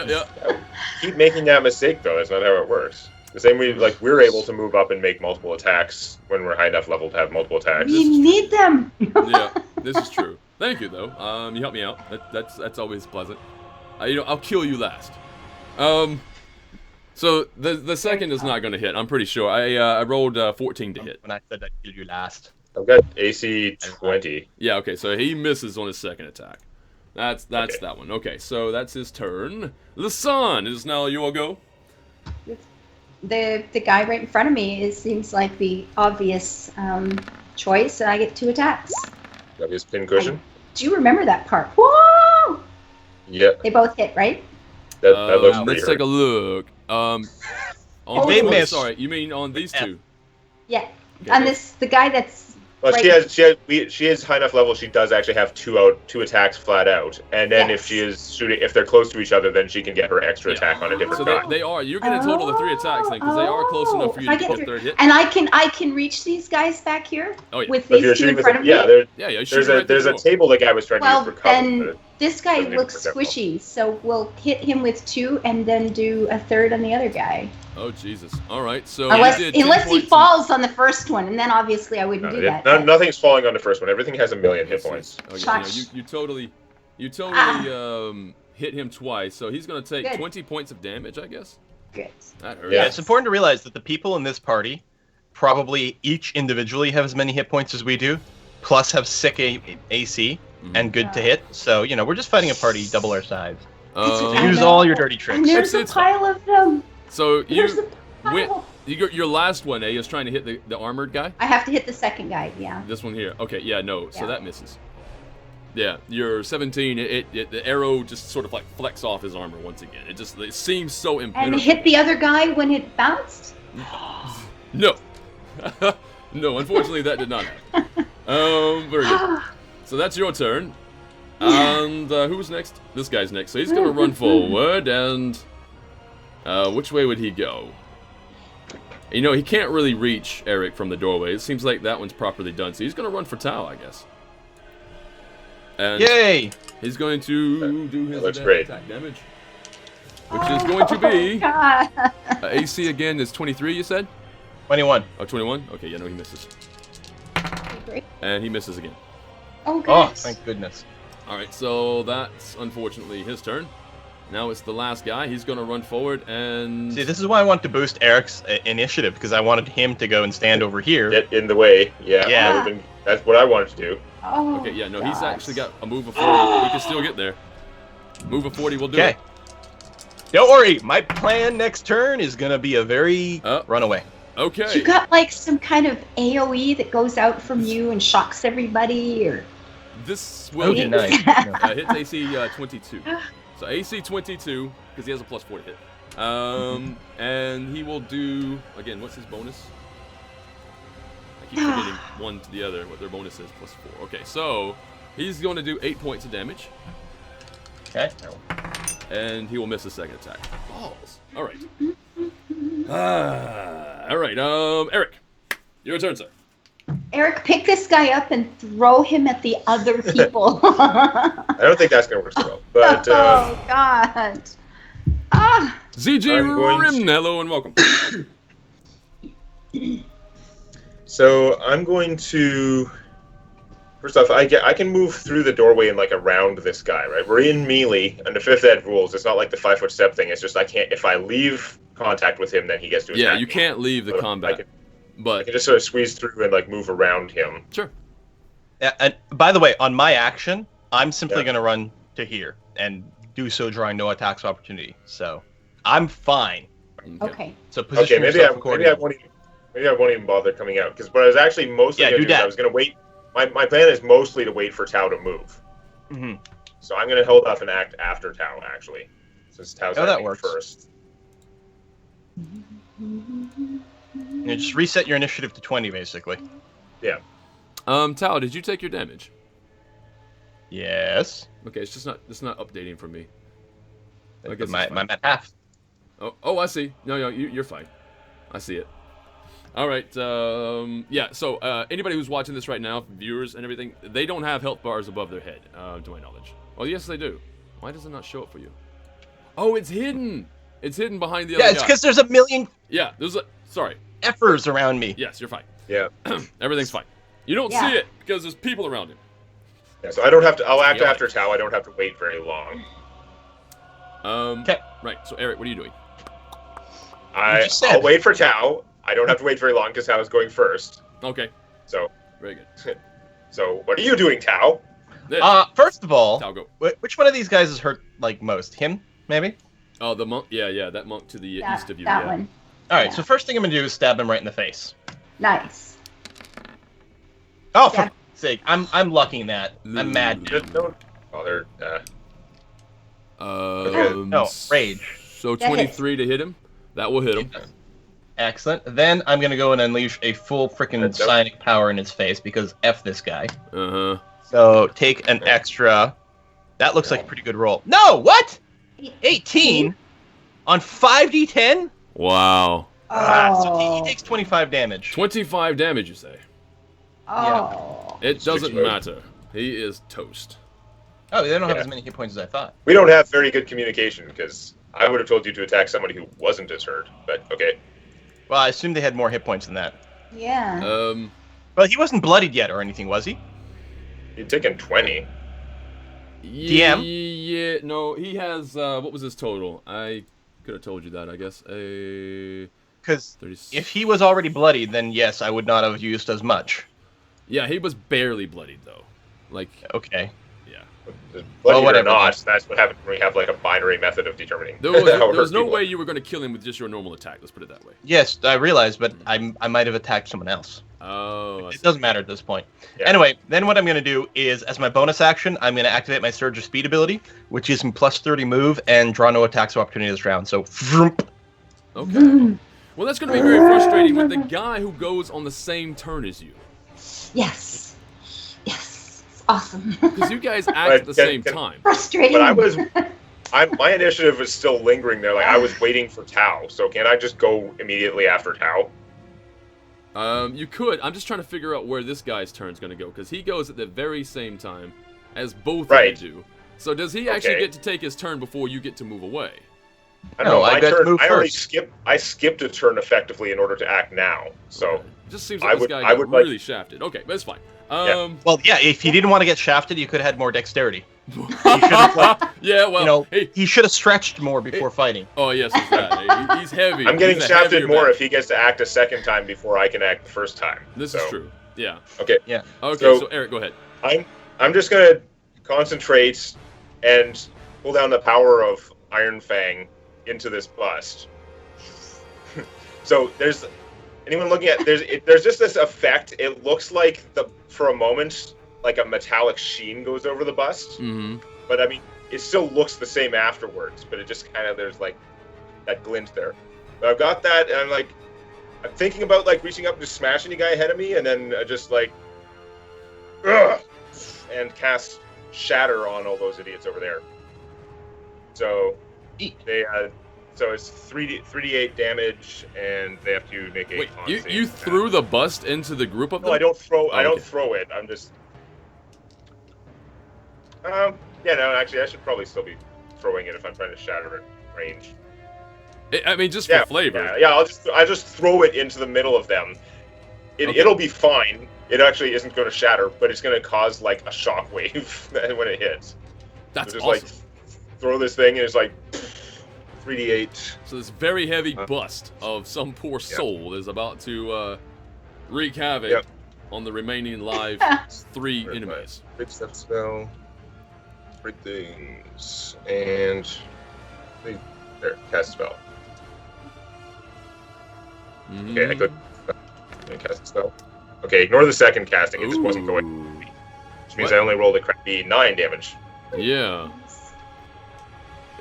Yeah. Keep making that mistake though. That's not how it works. The same way, like we're able to move up and make multiple attacks when we're high enough level to have multiple attacks. We need them. Yeah, this is true. Thank you though. You helped me out. That's always pleasant. I'll kill you last. So the second is not going to hit. I'm pretty sure. I rolled 14 to hit. When I said I'd kill you last. I've got AC 20. Yeah. Okay. So he misses on his second attack. That's Okay. that one. Okay, so that's his turn. The sun is now your go. The guy right in front of me seems like the obvious choice, and I get 2 attacks. Obvious pincushion. Do you remember that part? Whoa! Yeah, They both hit, right? that looks pretty Let's take a look. On They which one? miss. Sorry, you mean on these two? Yeah. Okay. And the guy that's Well, right. she is high enough level. She does actually have 2 attacks flat out, and then if Yes. she is shooting, if they're close to each other, then she can get her extra Yeah. attack on a different So guy. they are. You're getting a total of 3 attacks then, because they are close enough for you I to get get three. third hit. And I can reach these guys back here Oh yeah. with But if you're these 2 shooting in with front a, of me. yeah, Yeah, yeah. there's a table the guy was trying to Well, use for cover. then but this guy doesn't even looks protect well. squishy, so we'll hit him with 2 and then do a third on the other guy. Oh Jesus. All right. So Unless you did 10 he points falls on the first one, and then obviously I wouldn't do that. but- nothing's falling on the first one. Everything has a million hit Let's see. points. Okay, Shush. you totally hit him twice, so he's gonna take Good. 20 points of damage, I guess. Good. That hurts. Yeah, Yeah. it's important to realize that the people in this party probably each individually have as many hit points as we do, plus have sick AC Mhm. and good to hit. So, we're just fighting a party double our size. Um, I Use know. all your dirty And tricks. there's a It's pile of them. so There's you a went. pile. Your last one, is trying to hit the armored guy. I have to hit the second guy. Yeah. This one here. Okay, yeah, no. So Yeah. that misses. Yeah, you're 17. The arrow just sort of like flecks off his armor once again. It seems so And impenetrable. it hit the other guy when it bounced. No. No, unfortunately that did not happen. Very good. So that's your turn. And who's next? This guy's next. So he's gonna run forward and which way would he go? He can't really reach Eric from the doorway. It seems like that one's properly done. So he's gonna run for Tau, I guess. And Yay! he's going to do his looks great. attack damage. Which is going to be God. AC again is 23, you said? 21. Oh, 21? Okay, yeah, no, he misses. Great. And he misses again. Oh, good. Oh, thank goodness. Alright, so that's unfortunately his turn. Now it's the last guy. He's going to run forward and... See, this is why I want to boost Eric's initiative, because I wanted him to go and stand over here. Get in the way. Yeah. Yeah. that would've been- that's what I wanted to do. Oh, Okay, yeah, no, he's God. actually got a move of 40. He can still get there. Move of 40 will do Okay. it. Don't worry, my plan next turn is going to be a very runaway. Okay. You got like some kind of AOE that goes out from you and shocks everybody, or This Oh, will yeah, hit. nice. Yeah. Hits AC 22. So AC 22, because he has a plus 4 to hit. And he will do, again, what's his bonus? I keep forgetting one to the other, what their bonus is, plus 4. Okay, so he's going to do 8 points of damage, Okay. and he will miss his second attack. Balls. All right. All right, Eric, your turn, sir. Eric, pick this guy up and throw him at the other people. I don't think that's gonna work so well. But Oh God. Ah. ZG I'm going to- Rim, hello and welcome. so I'm going to. First off, I can move through the doorway and like around this guy, right? We're in melee, and the 5th ed rules. It's not like the 5-foot step thing. It's just I can't. If I leave contact with him, then he gets to attack Yeah, you me. can't leave the So combat, I but can just sort of squeeze through and like move around him. sure. And by the way, on my action, I'm simply Yeah. going to run to here and do so drawing no attacks of opportunity. So I'm fine. Okay. So position Okay, maybe yourself I accordingly. won't even bother coming out because what I was actually mostly Yeah, gonna do do is that. I was gonna wait. My plan is mostly to wait for Tau to move. Mhm. So I'm gonna hold off and act after Tau actually, since Tau's Oh, that acting works. first. You just reset your initiative to 20, basically. Tao, did you take your damage? Yes. Okay, it's not updating for me. I guess it's I'm fine. at half. Oh, I see. No, you're fine. I see it. All right. Yeah. So anybody who's watching this right now, viewers and everything, they don't have health bars above their head, to my knowledge. Oh, yes, they do. Why does it not show up for you? Oh, it's hidden. It's hidden behind the Yeah, other it's guy. because there's a million Yeah. Sorry. effers around me. Yes, you're fine. Yeah. Everything's fine. You don't Yeah. see it because there's people around him. Yeah. So I don't have to. I'll act Yeah. after Tau. I don't have to wait very long. Okay. Right. So Eric, what are you doing? just said. I'll wait for Tau. I don't have to wait very long because Tau is going first. Okay. So Very good. so what are you doing, Tau? First of all, Tao, go. which one of these guys is hurt like most? Him, maybe? Oh, the monk. Yeah, that monk to the east of you. That Yeah. one. All right. Yeah. So first thing I'm gonna do is stab him right in the face. Nice. Oh, for Yeah. fuck's sake! I'm lucking that. I'm mad. Just don't bother. No, rage. So That 23 to hit him. That will hit him. Excellent. Then I'm gonna go and unleash a full freaking That's dope. psionic power in his face because F this guy. Uh huh. So take an extra. That looks like a pretty good roll. No, what? 18 on 5d10. Wow. So he Oh. takes 25 damage. 25 damage, you say? Oh. It doesn't Six matter. He is toast. Oh, they don't have Yeah. as many hit points as I thought. We don't have very good communication because I would have told you to attack somebody who wasn't as hurt. But okay. Well, I assume they had more hit points than that. Yeah. Well, he wasn't bloodied yet or anything, was he? You'd taken 20. DM? Yeah, no, he has, what was his total? I could have told you that, I guess. Because 30... if he was already bloodied, then yes, I would not have used as much. Yeah, he was barely bloodied, though. Like, Okay. yeah. Bloody or whatever, not, that's what happens when we have like a binary method of determining. There was, how there hurt was no people. way you were going to kill him with just your normal attack, let's put it that way. Yes, I realize, but I might have attacked someone else. Oh, I It see. doesn't matter at this point. Yeah. Anyway, then what I'm going to do is, as my bonus action, I'm going to activate my Surge of Speed ability, which is plus 30 move and draw no attacks of opportunity this round. So, vroom. Okay. Well, that's going to be very frustrating with the guy who goes on the same turn as you. Yes. Yes. It's awesome. Because you guys act Right, at the same can- time. Frustrating. But my initiative was still lingering there. Like I was waiting for Tao. So can I just go immediately after Tao? You could. I'm just trying to figure out where this guy's turn's going to go, because he goes at the very same time as both Right. of you do. So does he actually Okay. get to take his turn before you get to move away? I don't No, know. I My got to turn. move I already first. skipped a turn effectively in order to act now. So Okay. Just seems I like this would- guy I got would like- really shafted. Okay, that's fine. Well, yeah, if he didn't want to get shafted, you could have had more dexterity. Yeah, well, You know, hey, he should have stretched more before fighting. oh yes, it's that. Hey, he's heavy. I'm getting He's a shafted heavier more man. if he gets to act a second time before I can act the first time. This So, is true. Yeah. Okay. Yeah. Okay, So- so Eric, go ahead. I'm just gonna concentrate and pull down the power of Iron Fang into this bust. So there's anyone looking at there's just this effect. It looks like for a moment like a metallic sheen goes over the bust, Mm-hmm. but I mean it still looks the same afterwards. But it just kind of there's like that glint there. But I've got that, and I'm thinking about like reaching up and just smashing the guy ahead of me, and then just like, ugh, and cast Shatter on all those idiots over there. So Eat. they so it's 3d8 damage, and they have to make a Wait, con you save. threw the bust into the group of them? No, I don't throw. I don't okay. throw it. I'm just. Yeah, no, actually, I should probably still be throwing it if I'm trying to shatter it range. I mean, just Yeah, for flavor. Yeah, I just throw it into the middle of them. Okay. It'll be fine. It actually isn't going to shatter, but it's going to cause like a shockwave when it hits. That's so just awesome. like throw this thing and it's like 3d8. So this very heavy bust of some poor soul is about to wreak havoc Yep. on the remaining live 3 Where's my- enemies. Big step spell. 3 things and there cast spell. Okay, I could cast a spell. Okay, ignore the second casting. It just wasn't going, Ooh. which means What? I only rolled a crappy 9 damage. Yeah.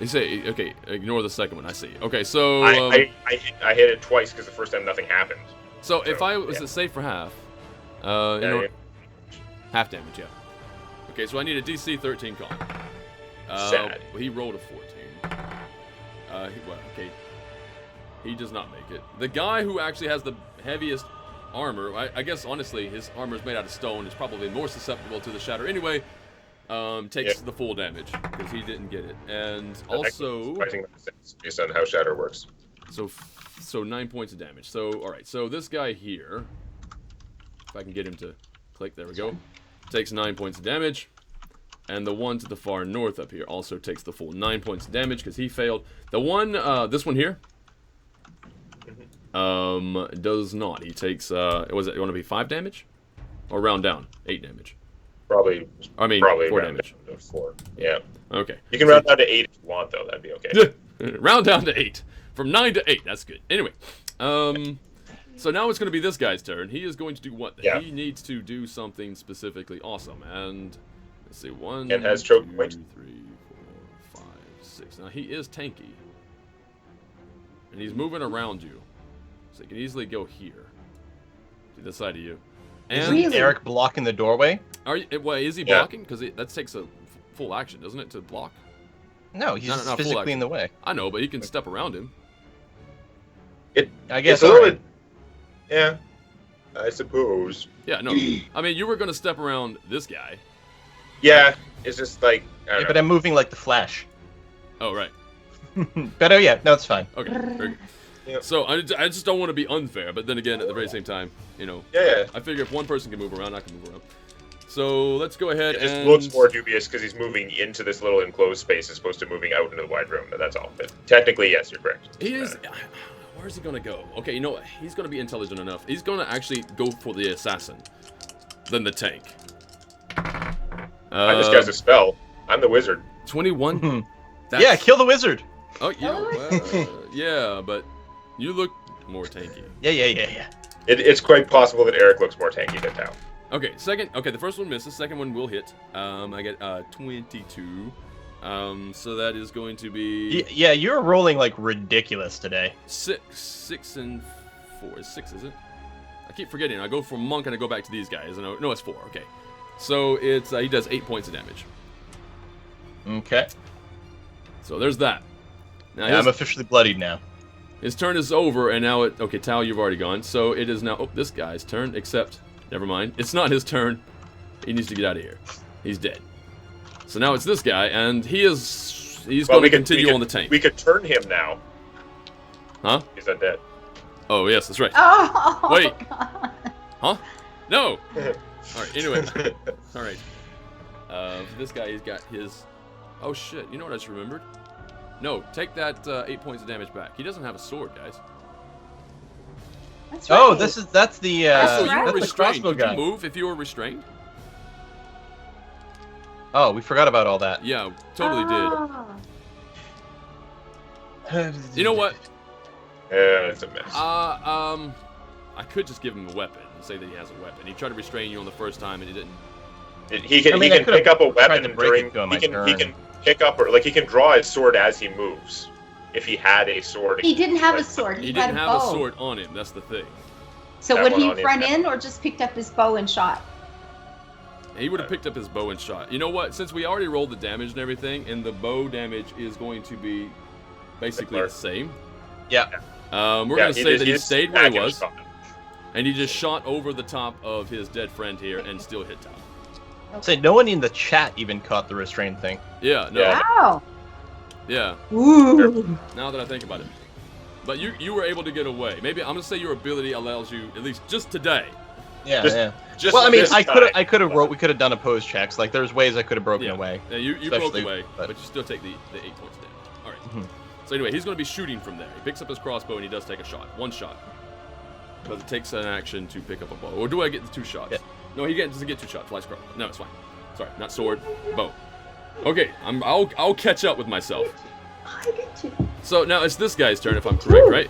You say, okay, ignore the second one. I see. Okay, so I hit it twice because the first time nothing happened. so if so, I was yeah. to save for half, you Yeah, know, yeah. half damage, yeah. Okay, so I need a DC 13 con. Sad. Well, he rolled a 14. Okay. He does not make it. The guy who actually has the heaviest armor, I guess honestly, his armor is made out of stone. Is probably more susceptible to the shatter anyway. Takes the full damage because he didn't get it, and also I think that's based on how Shatter works. so 9 points of damage. So all right, so this guy here, if I can get him to click, there we go, takes 9 points of damage, and the one to the far north up here also takes the full 9 points of damage because he failed. The one, this one here, does not. He takes was it want to be 5 damage, or round down 8 damage. Probably. I mean, Probably 4 round damage. down to 4. Yeah. Okay. You can round down to 8 if you want, though. That'd be okay. Round down to 8. From 9 to 8. That's good. Anyway, so now it's going to be this guy's turn. He is going to do what? Yeah. He needs to do something specifically awesome. And let's see, 1, And has choke 2, point. 3, 4, 5, 6. Now he is tanky, and he's moving around you, so he can easily go here to this side of you. And Isn't Really? Eric blocking the doorway? are you, well, is he Yeah. blocking? Because that takes a full action, doesn't it, to block? No, he's No, full physically action. in the way. I know, but he can step around him. I guess. It's a little alright. bit. Yeah. I suppose. Yeah, no. I mean, you were going to step around this guy. Yeah. It's just like. I don't Yeah, know. but I'm moving like the Flash. Oh, right. But oh yeah, no, it's fine. Okay. Very good. Yep. So I just don't want to be unfair, but then again, at the very same time, you know, Yeah. I figure if one person can move around, I can move around. So let's go ahead It just and looks more dubious because he's moving into this little enclosed space as opposed to moving out into the wide room. But that's all. But technically, yes, you're correct. he is. Where's he gonna go? Okay, you know what? He's gonna be intelligent enough. He's gonna actually go for the assassin, than the tank. I disguised a spell. I'm the wizard. 21. Yeah, kill the wizard. Oh, yeah. Yeah, but you look more tanky. Yeah. It's quite possible that Eric looks more tanky than Tao. Okay, second. Okay, the first one misses. Second one will hit. I get 22. So that is going to be Yeah, you're rolling like ridiculous today. 6 and 4. Is 6, is it? I keep forgetting. I go from monk and I go back to these guys. No, it's 4. Okay, so it's he does 8 points of damage. Okay. So there's that. Now Yeah, his, I'm officially bloodied now. his turn is over, and now it. Okay, Tao, you've already gone. So it is now this guy's turn. Except, never mind. It's not his turn. He needs to get out of here. He's dead. So now it's this guy, and he's Well, going to continue on the tank. We could turn him now. Huh? He's undead. Oh yes, that's right. Oh, Wait. God. Huh? No. All right. Anyway. All right. For this guy, he's got his. Oh shit! You know what I just remembered? No, take that 8 points of damage back. He doesn't have a sword, guys. That's Oh, right. that's the So you were that's the restrained. crossbow Could you guy. move if you were restrained? Oh, we forgot about all that. Yeah, totally Oh. did. You know what? Yeah, it's a mess. I could just give him a weapon and say that he has a weapon. He tried to restrain you on the first time and he didn't. He can I mean, he I can could've pick up a tried weapon to break during it to him, he my can turn. pick up or like he can draw his sword as he moves. If he had a sword. He didn't have a But- sword. He He, didn't had have a bow. a sword on him. That's the thing. So That would one he on him, run yeah. in or just picked up his bow and shot? He would have picked up his bow and shot. You know what? Since we already rolled the damage and everything, and the bow damage is going to be basically the same. Yeah. We're Yeah, going to say that he just stayed where he back and was, shot. and he just shot over the top of his dead friend here and still hit Tom. Say no one in the chat even caught the restraint thing. Yeah, no, Yeah. Wow. yeah. Ooh. Now that I think about it, but you were able to get away. Maybe I'm gonna say your ability allows you, at least just today. Yeah, Just- yeah. Just Well, I mean, this I time. could have we could have done opposed checks. Like there's ways I could have broken Yeah. away. Yeah, you broke Especially- away, but- but you still take the 8 points of damage. All right. Mhm. So anyway, he's gonna be shooting from there. He picks up his crossbow and he does take a shot, one shot. But it takes an action to pick up a bow. Or do I get the 2 shots? Yeah. No, doesn't get 2 shots. Flies crossbow. No, it's fine. Sorry, not sword, bow. Okay, I'll catch up with myself. I get you. So now it's this guy's turn, if I'm correct, right?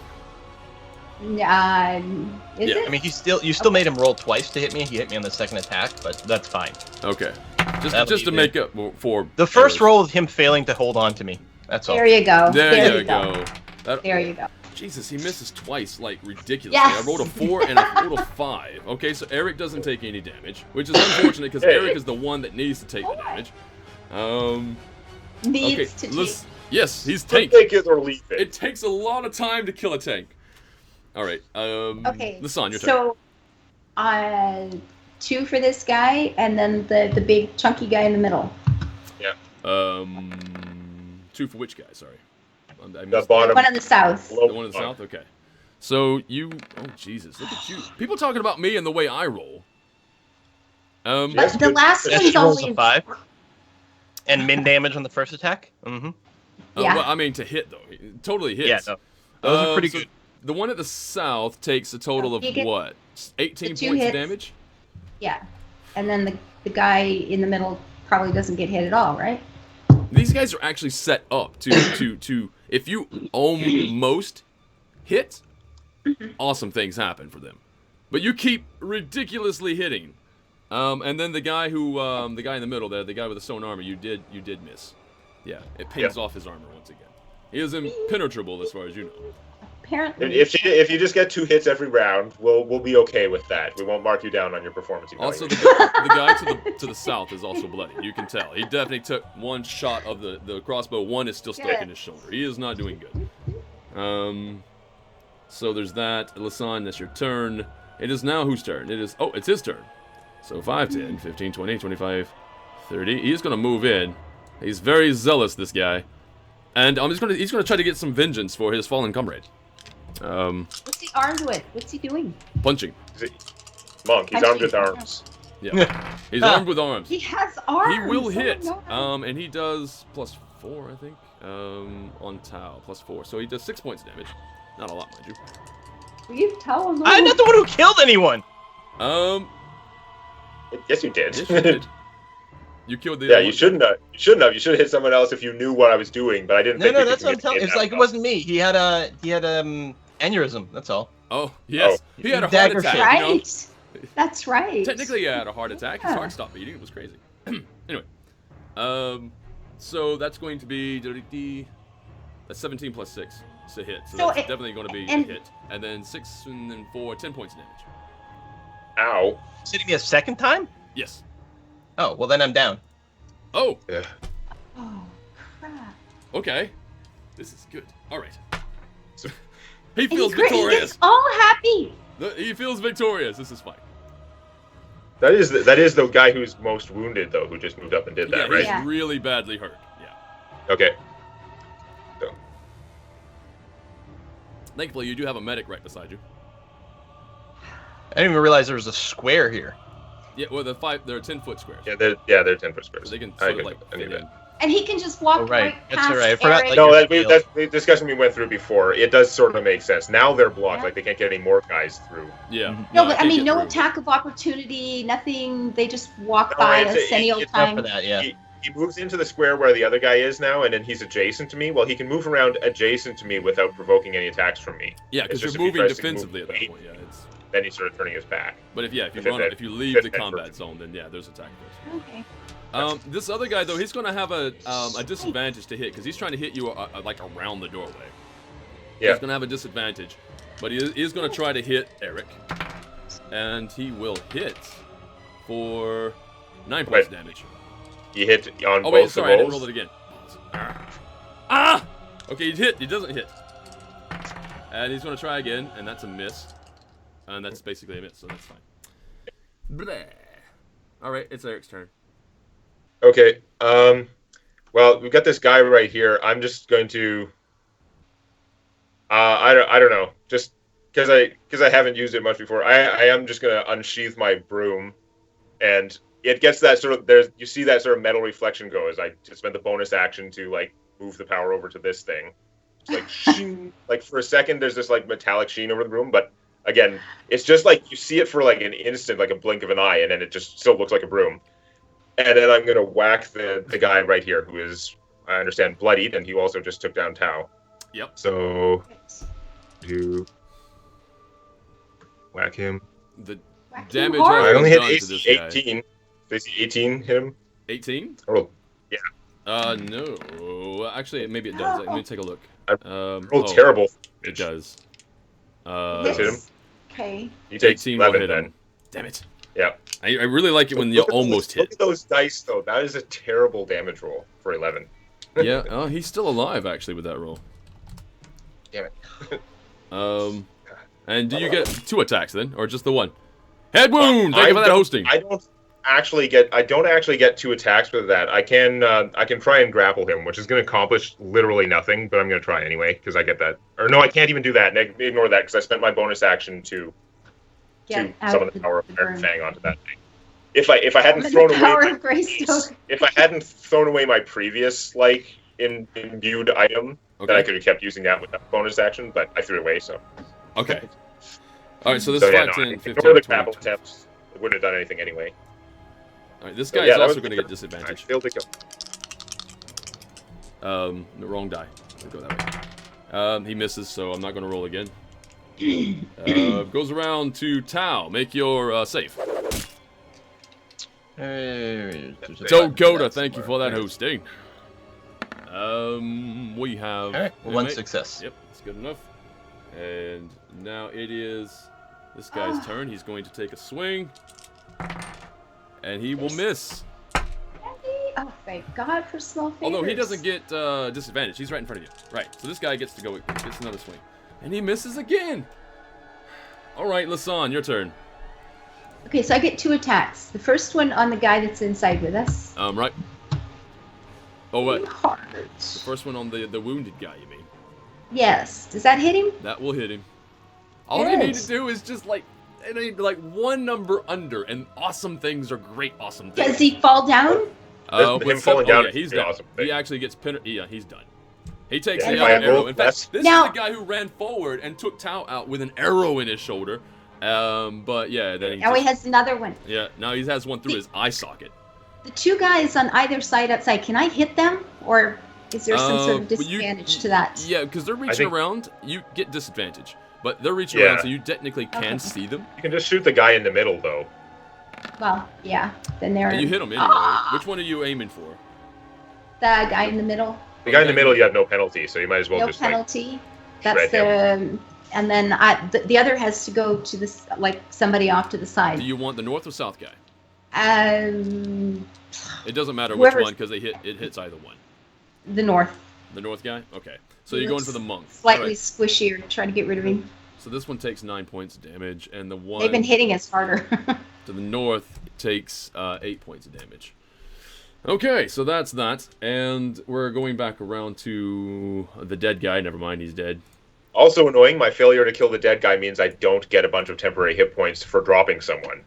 Is Yeah, it? I mean, you still made him roll twice to hit me. He hit me on the second attack, but that's fine. Okay. That'll Just to be make up for The first errors. roll of him failing to hold on to me. That's all. There you go. There you go. That- There you go. Jesus, he misses twice, like, ridiculously. Yes. I rolled a 4 and I rolled a 5. Okay, so Eric doesn't take any damage, which is unfortunate because Hey. Eric is the one that needs to take the damage. Needs Okay, to let's... Yes, he's We'll tank. take it or leave it. It takes a lot of time to kill a tank. All right, Okay. Lasan, your turn. So, 2 for this guy, and then the big chunky guy in the middle. 2 for which guy? Sorry. I The missed bottom. One on the south. low the one in the bottom. south? Okay. So you... Oh, Jesus, look at you. People talking about me and the way I roll. But Yes, the good. last Yes, one's she rolls only a 5. And min damage on the first attack. Mm-hmm. Yeah. Well, I mean, to hit, though. It totally hits. Yeah, no. Those are pretty so good. The one at the south takes a total of You get what? 18 the 2 points of hits. damage? Yeah, and then the guy in the middle probably doesn't get hit at all, right? These guys are actually set up to if you almost hit, awesome things happen for them. But you keep ridiculously hitting. And then the guy in the middle there, the guy with the stone armor, you did miss. Yeah, it pings off his armor once again. He is impenetrable as far as you know. Apparently. If you just get 2 hits every round, we'll be okay with that. We won't mark you down on your performance Also, evaluation. the guy to the south is also bloody. You can tell. He definitely took one shot of the crossbow. One is still stuck in his shoulder. He is not doing good. So there's that. Lasan, that's your turn. It is now whose turn? It's his turn. So 5, 10, 15, 20, 25, 30. He's going to move in. He's very zealous, this guy. And he's going to try to get some vengeance for his fallen comrade. What's he armed with? What's he doing? Punching. Monk, he's armed with arms. Yeah. He's armed with arms. He has arms. He will hit. Oh, And he does +4, I think. On Tau, +4. So he does 6 points damage. Not a lot, mind you. Will you tell him? I'm not the one who killed anyone. Yes, you did. Yes, you did. You killed the Yeah, other you one. shouldn't have. You shouldn't have. You should have hit someone else if you knew what I was doing, but I didn't. No, think we that's could what I'm telling you. hit It's like it that wasn't me. He had aneurysm. That's all. Oh, yes. Oh. He had a heart Dagger attack. shot. You know? Right. That's right. Technically, he had a heart attack. His Yeah. heart stopped beating. It was crazy. Anyway. So that's going to be... That's 17 plus 6. It's a hit. So that's definitely going to be a hit. And then 6 and then 4, 10 points of damage. Ow. Is hitting me a second time? Yes. Oh, well then I'm down. Oh, Yeah. Oh crap. okay. This is good. All right. He And feels he victorious. gets all happy. He feels victorious. This is fine. That is the guy who's most wounded though, who just moved up and did that, Yeah, right? he's Yeah. really badly hurt. Yeah. Okay. Thankfully, you do have a medic right beside you. I didn't even realize there was a square here. Yeah, well, there are 10-foot squares. Yeah, they're 10-foot squares. So they can I sort of like knew fit that. in. And he can just walk Oh, right. right That's past all right. I forgot, Eric. like, No, your that's the discussion we went through before. It does sort of make sense. Now they're blocked, Yeah. like they can't get any more guys through. Yeah. Mhm. No, but I can't mean, get no through. attack of opportunity, nothing. They just walk No, by it's- us any old it's Not time. for that, yeah. He moves into the square where the other guy is now, and then he's adjacent to me. Well, he can move around adjacent to me without provoking any attacks from me. Yeah, because It's you're just if he moving tries to defensively move at that away, point. Yeah, it's. Then he's sort of turning his back. But if you If it- leave if the it- combat zone, then yeah, there's attack force. Okay. This other guy though, he's gonna have a disadvantage to hit because he's trying to hit you like around the doorway. Yeah. He's gonna have a disadvantage, but he is gonna try to hit Eric, and he will hit for 9 points of damage. He hit on Oh both wait, sorry, I the didn't roll rolls. it again. Ah! Okay, he hit. He doesn't hit, and he's gonna try again, and that's a miss, and that's basically a miss, so that's fine. Bleh. All right, it's Eric's turn. Okay. Well, we've got this guy right here. I'm just going to. I don't know. Just because I haven't used it much before. I am just gonna unsheath my broom, and it gets that sort of you see that sort of metal reflection go as I just spent the bonus action to like move the power over to this thing. It's like shing, like for a second there's this like metallic sheen over the room, but again, it's just like you see it for like an instant, like a blink of an eye, and then it just still looks like a broom. And then I'm gonna whack the guy right here who is, I understand, bloodied, and he also just took down Tau. Yep. So you whack him. The Whack him damage hard. I already only hit done to this AC guy. 18. Does 18 hit him? 18? Oh, No. Actually, maybe it does. Let me take a look. I Oh, terrible. It does. Hit him. Okay. You take 18 will 11 hit then. him. Damn it. Yeah. I really like it when you Look at almost Look hit. at those dice, though. That is a terrible damage roll for 11. Yeah, he's still alive, actually, with that roll. Damn it. And do you get 2 attacks, then? Or just the 1? Head wound! Thank you for that hosting. I don't actually get 2 attacks with that. I can try and grapple him, which is going to accomplish literally nothing, but I'm going to try anyway because I get that. Or no, I can't even do that. Ignore that because I spent my bonus action to Get summon out the power of the Iron room. Fang onto that thing. If I hadn't The thrown power away of Greystone. if I hadn't thrown away my previous like imbued item, then I Okay. could have kept using that with that bonus action, but I threw it away. So Okay. Alright, so this so is yeah, 5, no, 10, 15, ignore the 20. grapple attempts. It wouldn't have done anything anyway. Alright, this guy is also going to get I disadvantage. failed to go. The wrong die. We'll go that way. He misses, so I'm not going to roll again. Goes around to Tau. Make your save. Gota, thank you for that hosting. We have Alright, one success. Yep, that's good enough. And now it is this guy's turn. He's going to take a swing. And he will miss. Oh, thank God for small favors. Although he doesn't get disadvantage. He's right in front of you. Right, so this guy gets to go, gets another swing. And he misses again. Alright, Lasan, your turn. Okay, so I get 2 attacks. The first one on the guy that's inside with us. Right. Oh, what? Hard. The first one on the wounded guy, you mean? Yes. Does that hit him? That will hit him. All you need to do is just like one number under, and awesome things are great awesome things. Does he fall down? Him falling down yeah, he's is the done. awesome thing. He actually gets pinned. Yeah, he's done. He takes And the if I arrow. roll In fact, less- this Now- is the guy who ran forward and took Tao out with an arrow in his shoulder. But yeah, then Now he has another one. yeah, now he has one through his eye socket. The 2 guys on either side outside, can I hit them? Or is there some sort of Well, disadvantage to that? Yeah, because they're reaching think- around. You get disadvantage, but they're reaching Yeah. around, so you technically can Okay. see them. You can just shoot the guy in the middle, though. Well, yeah. Then they're And you hit them anyway. Which one are you aiming for? the guy in the middle. The guy in the middle, you have no penalty, so you might as well No just penalty. That's shred the. And then the other has to go to this, like somebody off to the Do side. you want the north or south guy? Um, It doesn't matter which Whoever's- one because it hits either one. the north. The north guy? Okay. So you're going for the monk. Slightly Alright. squishier, trying to get rid of him. So this one takes 9 points of damage, and the one They've been hitting us harder. to the north takes 8 points of damage. Okay, so that's that. And we're going back around to the dead guy. Never mind, he's dead. Also annoying, my failure to kill the dead guy means I don't get a bunch of temporary hit points for dropping someone.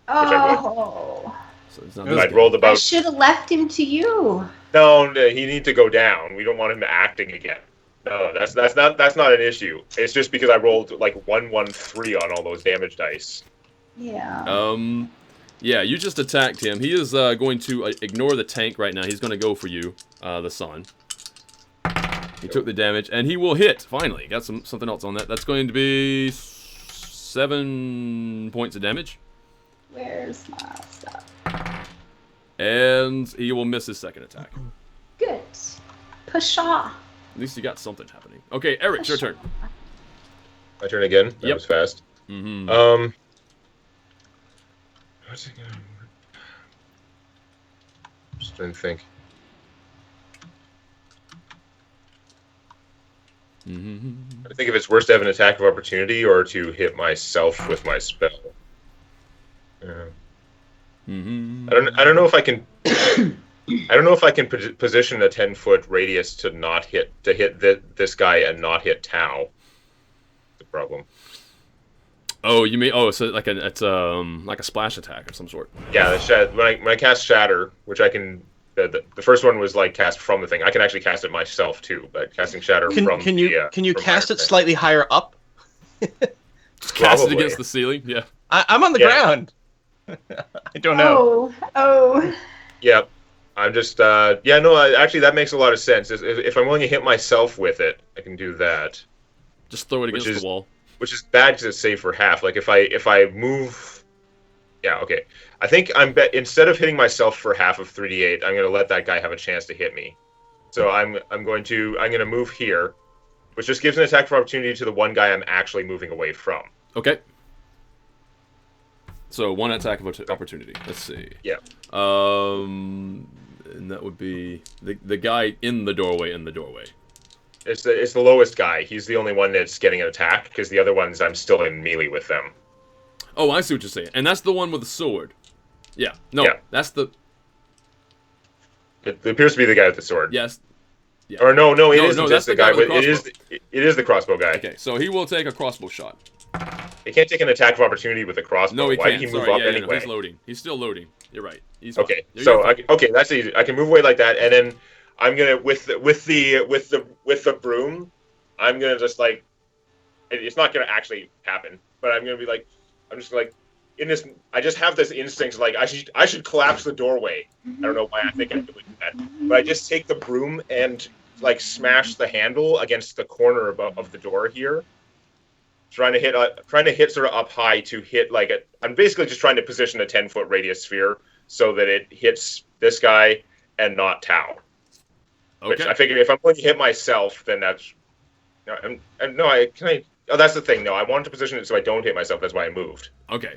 I would. Oh, So it's not And this I'd guy. rolled I about... should have left him to you. No, he needs to go down. We don't want him acting again. No, that's not an issue. It's just because I rolled like 1-1-3 on all those damage dice. Yeah. Yeah, you just attacked him. He is going to ignore the tank right now. He's going to go for you, the sun. He took the damage, and he will hit, finally. Got something else on that. That's going to be 7 points of damage. Where's my stuff? And he will miss his second attack. Good. Pshaw. At least you got something happening. Okay, Eric, your turn. My turn again? That Yep. was fast. Mm-hmm. What's it gonna... Just trying to think. I think if it's worse to have an attack of opportunity or to hit myself with my spell. Mm-hmm. I don't know if I can. I don't know if I can position a 10-foot radius to not hit this guy and not hit Tau. The problem. Oh, you mean so like it's like a splash attack of some sort. Yeah, when I cast Shatter, which I can. The first one was like cast from the thing. I can actually cast it myself too, but casting Shatter Can you from cast my it thing. slightly higher up? Just cast it Probably. against the ceiling. Yeah. I'm on the Yeah. ground. I don't know. Oh. Yeah, I'm just actually that makes a lot of sense. If I'm willing to hit myself with it, I can do that. Just throw it Which against is- the wall. Which is bad because it's safe for half. Like if I move, yeah, okay. I think instead of hitting myself for half of 3d8, I'm gonna let that guy have a chance to hit me. So I'm gonna move here, which just gives an attack of opportunity to the one guy I'm actually moving away from. Okay. So one attack of opportunity. Let's see. Yeah. And that would be the guy in the doorway. It's the lowest guy. He's the only one that's getting an attack because the other ones I'm still in melee with them. Oh, I see what you're saying. And that's the one with the sword. Yeah. No, Yeah. that's the... It appears to be the guy with the sword. Yes. Or no, it isn't no, just that's the the guy guy. with But the it is the crossbow guy. Okay, so he will take a crossbow shot. He can't take an attack of opportunity with a crossbow. No, he Why can't. did he move Sorry, up yeah, anyway? no, he's loading. He's still loading. You're right. He's fine. Okay, You're so fine. okay, that's easy. I can move away like that, and then I'm gonna with the broom, I'm gonna just like it's not gonna actually happen, but I'm gonna be like I'm just like I just have this instinct like I should collapse the doorway. I don't know why I think I'm doing that, but I just take the broom and like smash the handle against the corner of the door here, trying to hit sort of up high to hit like I'm basically just trying to position a 10-foot radius sphere so that it hits this guy and not Tau. Okay. Which I figure if I'm going to hit myself, then that's that's the thing. No, I wanted to position it so I don't hit myself. That's why I moved. Okay.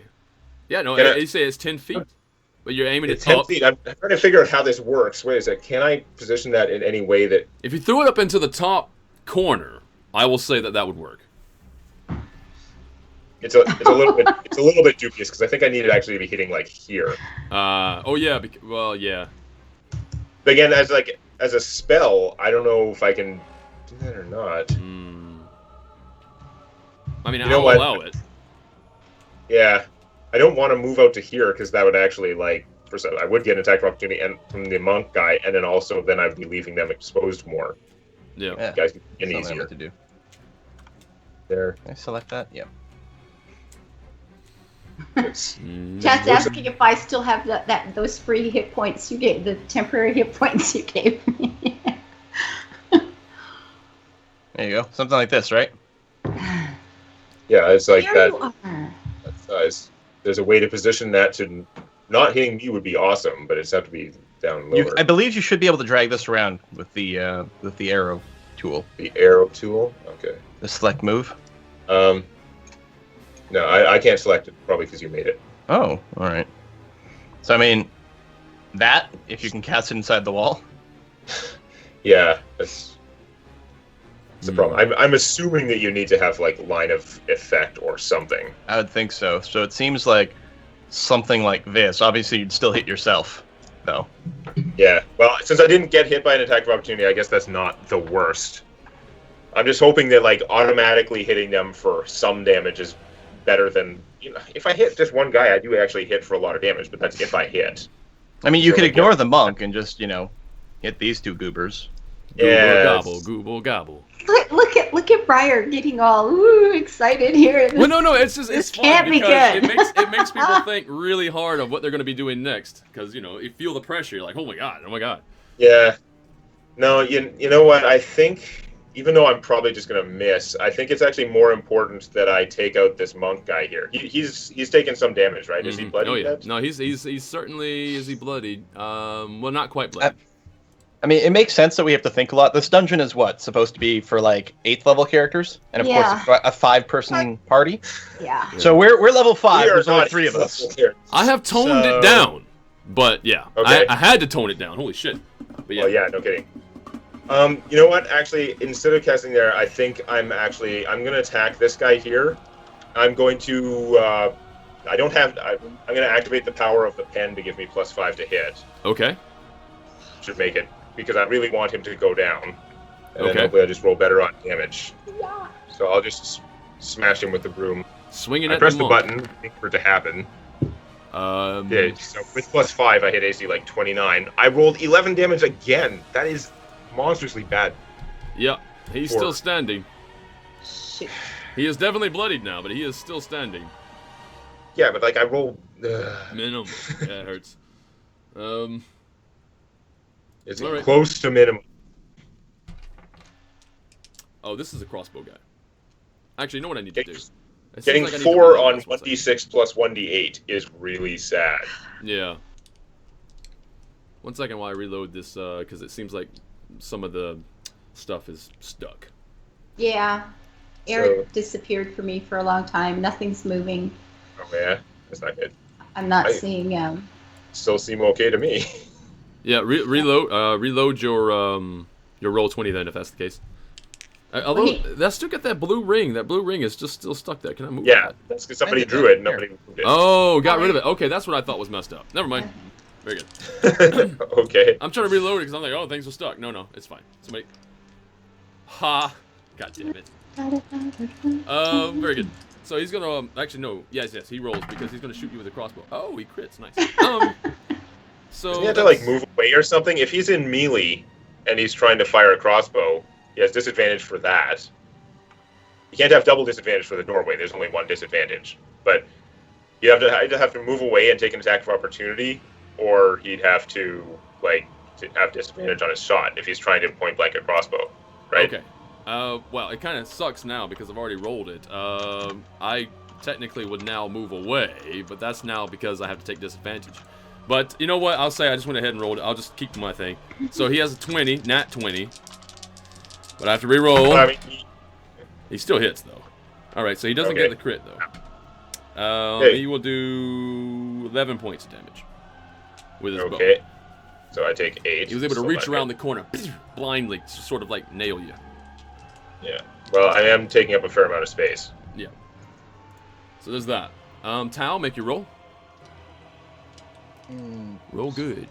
Yeah, no, Can I- you say it's 10 feet, but you're aiming It's it 10 up. feet. I'm trying to figure out how this works. Wait a sec. Can I position that in any way that... If you threw it up into the top corner, I will say that would work. It's a little bit dubious because I think I need it actually to be hitting like here. Oh yeah, well yeah. But again, as a spell, I don't know if I can do that or not. I mean, You know I'll what? allow it. Yeah, I don't want to move out to here because that would actually like I would get an attack of opportunity and from the monk guy, and then also then I'd be leaving them exposed more. Yeah. Yeah. You guys can get Something I easier meant to do. there. Can I select that? Yeah. Chat's asking if I still have those free hit points you gave, the temporary hit points you gave me. There you go. Something like this, right? Yeah, it's like There you that are. size. There's a way to position that to not hitting me would be awesome, but it's have to be down lower. I believe you should be able to drag this around with the arrow tool. The arrow tool. Okay. The select move. No, I can't select it probably because you made it. Oh, all right. So I mean, that if you can cast it inside the wall. Yeah, that's the problem. I'm assuming that you need to have like line of effect or something. I would think so. So it seems like something like this. Obviously, you'd still hit yourself, though. Yeah. Well, since I didn't get hit by an attack of opportunity, I guess that's not the worst. I'm just hoping that like automatically hitting them for some damage is better than if I hit just one guy, I do actually hit for a lot of damage, but that's if I hit. I mean, you So, could like, ignor yeah. the monk and just hit these two goobers. Yeah. Google gobble. Look at Briar getting all excited here. Well, no, it's just This it's fun can't be because good. it makes people think really hard of what they're going to be doing next because you feel the pressure. You're like, oh my god. Yeah. No, you know what? I think even though I'm probably just gonna miss, I think it's actually more important that I take out this monk guy here. He's taken some damage, right? Is he bloodied Oh yeah. yet? No, he's certainly is he bloodied? Well, not quite bloodied. I mean, it makes sense that we have to think a lot. This dungeon is supposed to be for like 8th level characters, and of course, it's a 5-person party. Yeah. So we're level 5. We are There's only not 3 of us. here. I have toned it down, but yeah, Okay. I had to tone it down. Holy shit! But yeah, Well, yeah, no kidding. You know what? Actually, instead of casting there, I think I'm gonna attack this guy here. I'm going to. I'm gonna activate the power of the pen to give me +5 to hit. Okay. Should make it because I really want him to go down, and Okay. then hopefully I just roll better on damage. Yeah. So I'll just smash him with the broom. Swinging I at press the the monk. button for it to happen. Yeah, so with +5, I hit AC like 29. I rolled 11 damage again. That is monstrously bad. Yeah, he's Four. still standing. Shoot. He is definitely bloodied now, but he is still standing. Yeah, but like I rolled. Minimum. Yeah, it hurts. It's All right. close to minimum. Oh, this is a crossbow guy. Actually, you know what I need to do? It seems Getting like I need to 4 reload on this one second. 1d6 plus 1d8 is really sad. Yeah. 1 second while I reload this, because it seems like some of the stuff is stuck. Yeah. Eric disappeared for me for a long time. Nothing's moving. Oh yeah, that's not good. I'm not seeing Still seem okay to me. Yeah, reload your roll 20 then, if that's the case. Although that's still got that blue ring. That blue ring is just still stuck there. Can I move Yeah, that? that's because somebody drew it and nobody moved it. Oh, got rid of it. Okay, that's what I thought was messed up. Never mind. Very good. Okay. I'm trying to reload it because I'm like, oh, things are stuck. No, it's fine. Somebody. Ha! God damn it. Very good. So he's gonna actually no. Yes, he rolls because he's gonna shoot you with a crossbow. Oh, he crits. Nice. So Doesn't he have to like move away or something? If he's in melee and he's trying to fire a crossbow, he has disadvantage for that. You can't have double disadvantage for the doorway. There's only one disadvantage. But You either have to move away and take an attack of opportunity, or he'd have to have disadvantage on his shot if he's trying to point blank a crossbow, right? Okay. Well, it kind of sucks now because I've already rolled it. I technically would now move away, but that's now because I have to take disadvantage. But you know what? I'll say I just went ahead and rolled it. I'll just keep my thing. So he has a 20, nat 20. But I have to re-roll. Well, I mean, He still hits, though. Alright, so he doesn't get the crit, though. Hey. He will do 11 points of damage with his bow. okay. So I take 8. He was able to so reach that around hit. the corner, blindly, sort of like nail you. Yeah. Well, I am taking up a fair amount of space. Yeah. So there's that. Tao, make your roll. Roll good.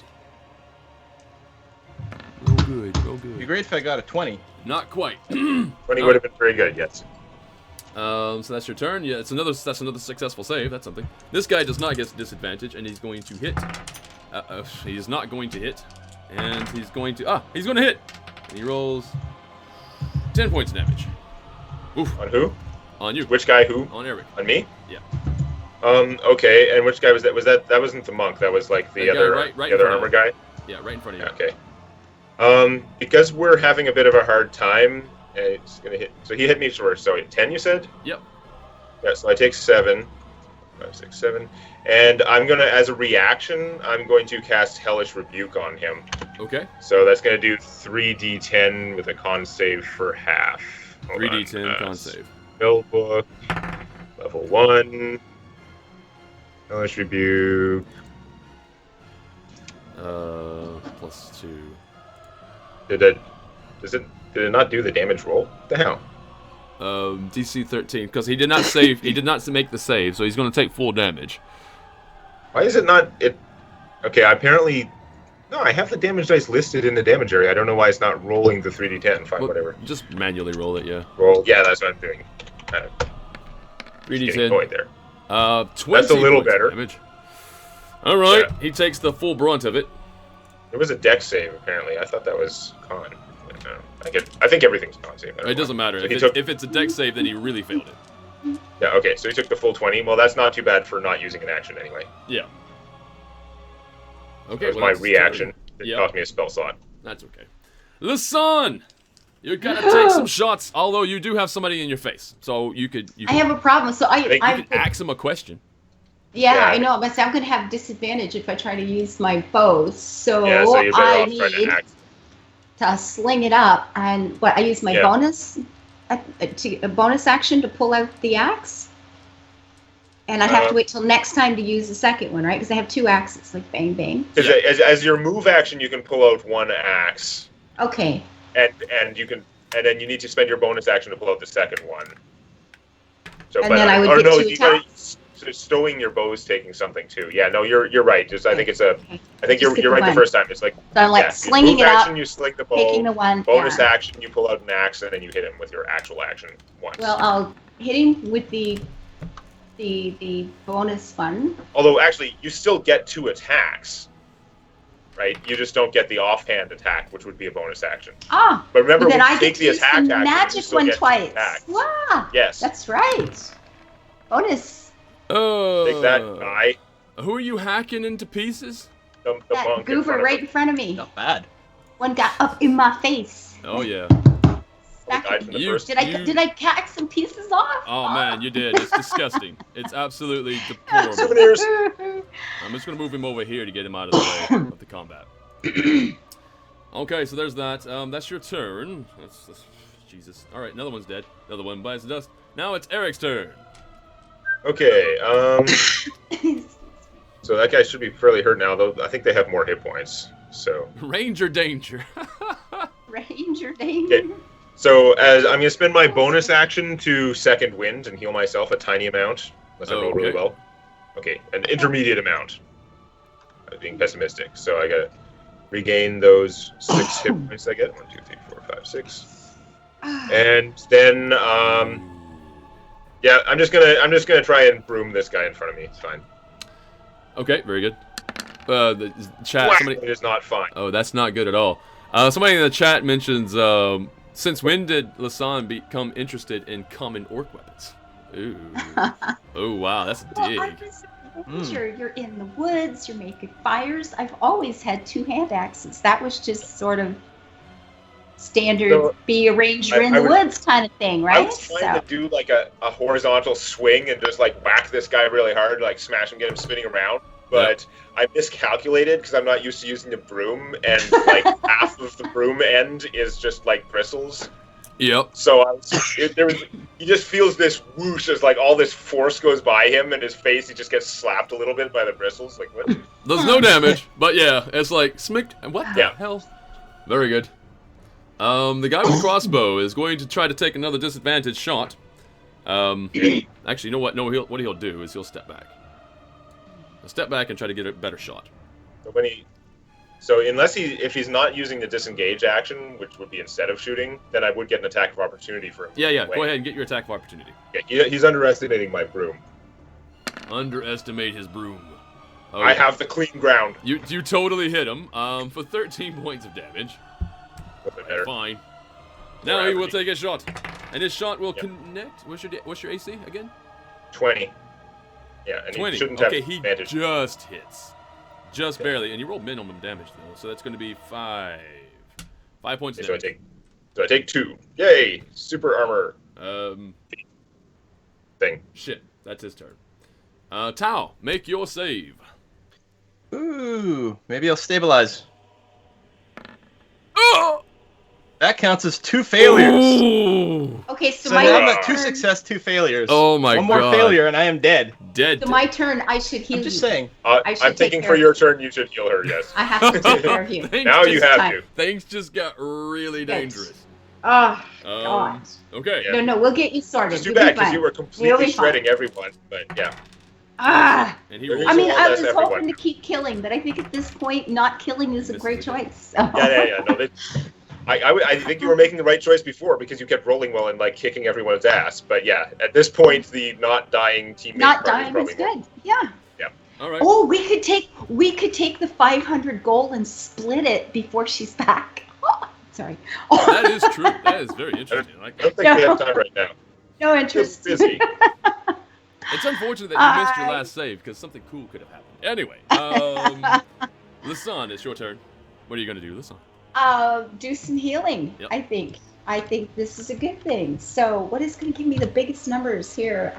Roll good, roll It'd be good. great if I got a 20. Not quite. 20 would have been very good, yes. So that's your turn. Yeah, that's another successful save. That's something. This guy does not get disadvantage, and he's going to hit. He is not going to hit, and he's going to. He's going to hit. And he rolls 10 points of damage. Oof. On who? On you. Which guy? Who? On Eric. On me? Yeah. Okay. And which guy was that? That wasn't the monk. That was like the That guy other right the in other front armor of guy. Yeah, right in front of you. Okay. Because we're having a bit of a hard time, it's gonna hit. So he hit me for 10. You said? Yep. Yeah. So I take 7. 5, 6, 7. And I'm gonna, as a reaction, I'm going to cast Hellish Rebuke on him. Okay. So that's gonna do 3d10 with a con save for half. Hold 3d10 on. con save. Spell book, level 1. Hellish Rebuke. +2. Did it not do the damage roll? What the hell? DC 13, because he did not save. He did not make the save, so he's going to take full damage. Why is it not it? Okay, apparently. No, I have the damage dice listed in the damage area. I don't know why it's not rolling the 3d10. Fine, Well, whatever. Just manually roll it, yeah. Roll. Yeah, that's what I'm doing. 3d10. Going there. 20 That's a little points of better. damage. All right, Yeah. he takes the full brunt of it. It was a dex save apparently. I thought that was con. No, I think everything's con save. It doesn't matter. So If it's a dex save, then he really failed it. Yeah. Okay. So he took the full 20. Well, that's not too bad for not using an action anyway. Yeah. Okay. That was well, my that's his reaction. turn. It Yep. cost me a spell slot. That's okay. Lasan, you're gonna take some shots. Although you do have somebody in your face, so you could. I have a problem. So think You I could ask him a question. yeah, Yeah. I know, but I'm going to have disadvantage if I try to use my bows. So, Yeah. So you're better I off trying need to act. to sling it up, and I use my Yeah. bonus a bonus action to pull out the axe, and I'd have to wait till next time to use the second one, right? Because I have 2 axes, like bang bang. Because as your move action, you can pull out 1 axe, Okay. and you can, and then you need to spend your bonus action to pull out the second one. So, And then I would get 2 you gotta- attacks. so stowing your bow is taking something too. Yeah, no, you're right. Just I think it's a. Okay. I think Just get you're the right the one. first time. It's like So I'm like yeah, slinging move it action, up, you sling the picking the bow. one. Bonus yeah. action, you pull out an axe, and then you hit him with your actual action once. Well, I'll hit him with the bonus one. Although actually, you still get 2 attacks, right? You just don't get the offhand attack, which would be a bonus action. Ah, But remember, but then when I you get take to the use attack the action, you magic still one get 2 twice. attacks. Wow. Yes. That's right. Bonus. Take that, guy. Who are you hacking into pieces? The That monk in goober front of right him. in front of me. Not bad. One got up in my face. Oh yeah. Smack Died it. from the You- first. Did I hack some pieces off? Oh man, you did. It's disgusting. It's absolutely deplorable. Souvenirs. I'm just gonna move him over here to get him out of the way of the combat. Okay, so there's that. That's your turn. That's Jesus. All right, another one's dead. Another one bites the dust. Now it's Eric's turn. Okay. So that guy should be fairly hurt now, though. I think they have more hit points. So. Ranger danger. Ranger danger. Okay. So as I'm gonna spend my bonus action to second wind and heal myself a tiny amount, unless I roll really Okay. well. Okay, an intermediate amount. I was being pessimistic, so I gotta regain those 6 hit points I get. 1, 2, 3, 4, 5, 6. And then yeah, I'm just gonna try and broom this guy in front of me. It's fine. Okay, very good. The chat. Whack! Somebody. It is not fine. Oh, that's not good at all. Somebody in the chat mentions, since when did Lasan become interested in common orc weapons? Ooh. Oh, wow, that's a Well, dig. I'm just you're in the woods, you're making fires. I've always had 2 hand axes. That was just sort of standard So, be a ranger in I the would- woods kind of thing, I right? was trying to do like a horizontal swing and just like whack this guy really hard, like smash him, get him spinning around. But I miscalculated because I'm not used to using the broom, and like half of the broom end is just like bristles. Yep. So he just feels this whoosh as like all this force goes by him, and his face he just gets slapped a little bit by the bristles. Like what? There's no damage, but yeah, it's like smicked. What the Yeah. hell? Very good. The guy with crossbow is going to try to take another disadvantage shot. Actually, you know what? No, what he'll do is he'll step back. He'll step back and try to get a better shot. So if he's not using the disengage action, which would be instead of shooting, then I would get an attack of opportunity for him. Yeah. Go ahead and get your attack of opportunity. Yeah, he's underestimating my broom. Underestimate his broom. Oh, I have the clean ground. You totally hit him. For 13 points of damage. A bit better. Fine. Now he will Gravity. take a shot, and his shot will connect. What's your AC again? 20. Yeah, and 20. he shouldn't Okay, have he advantage. just hits. Just Okay. barely. And you rolled minimum damage, though, so that's going to be 5. 5 points of So I damage. take 2. Yay! Super armor thing. Shit. That's his turn. Tao, make your save. Ooh, maybe I'll stabilize. Oh! That counts as 2 failures. Ooh. Okay, so, So my now I'm at 2 turn. success, 2 failures. Oh my One more God. failure and I am dead. Dead. So my turn, I should heal I'm just you. saying. I should I'm take thinking care for of your it. turn, you should heal her, yes. I have to take care of you. Things Now you just- have time. to. Things just got really dangerous. Oh, God. Okay. Yeah. No, we'll get you sorted. It's too You'll be bad because fine. you were You'll completely be shredding everyone, but yeah. Ah. And he There rolls. is I mean, all I less was everyone. hoping to keep killing, but I think at this point, not killing is a This great is okay. choice. So. Yeah. No, I think you were making the right choice before because you kept rolling well and like kicking everyone's ass. But yeah, at this point, the not dying teammate Not part dying is is probably good. Yeah. All right. Oh, we could take the 500 gold and split it before she's back. Sorry. That is true. That is very interesting. I like I don't that. think we have time right now. No Just interest. busy. It's unfortunate that you missed your I- last save because something cool could have happened. Anyway, Lisanne, it's your turn. What are you going to do, Lisanne? Do some healing. Yep. I think this is a good thing. So, what is going to give me the biggest numbers here?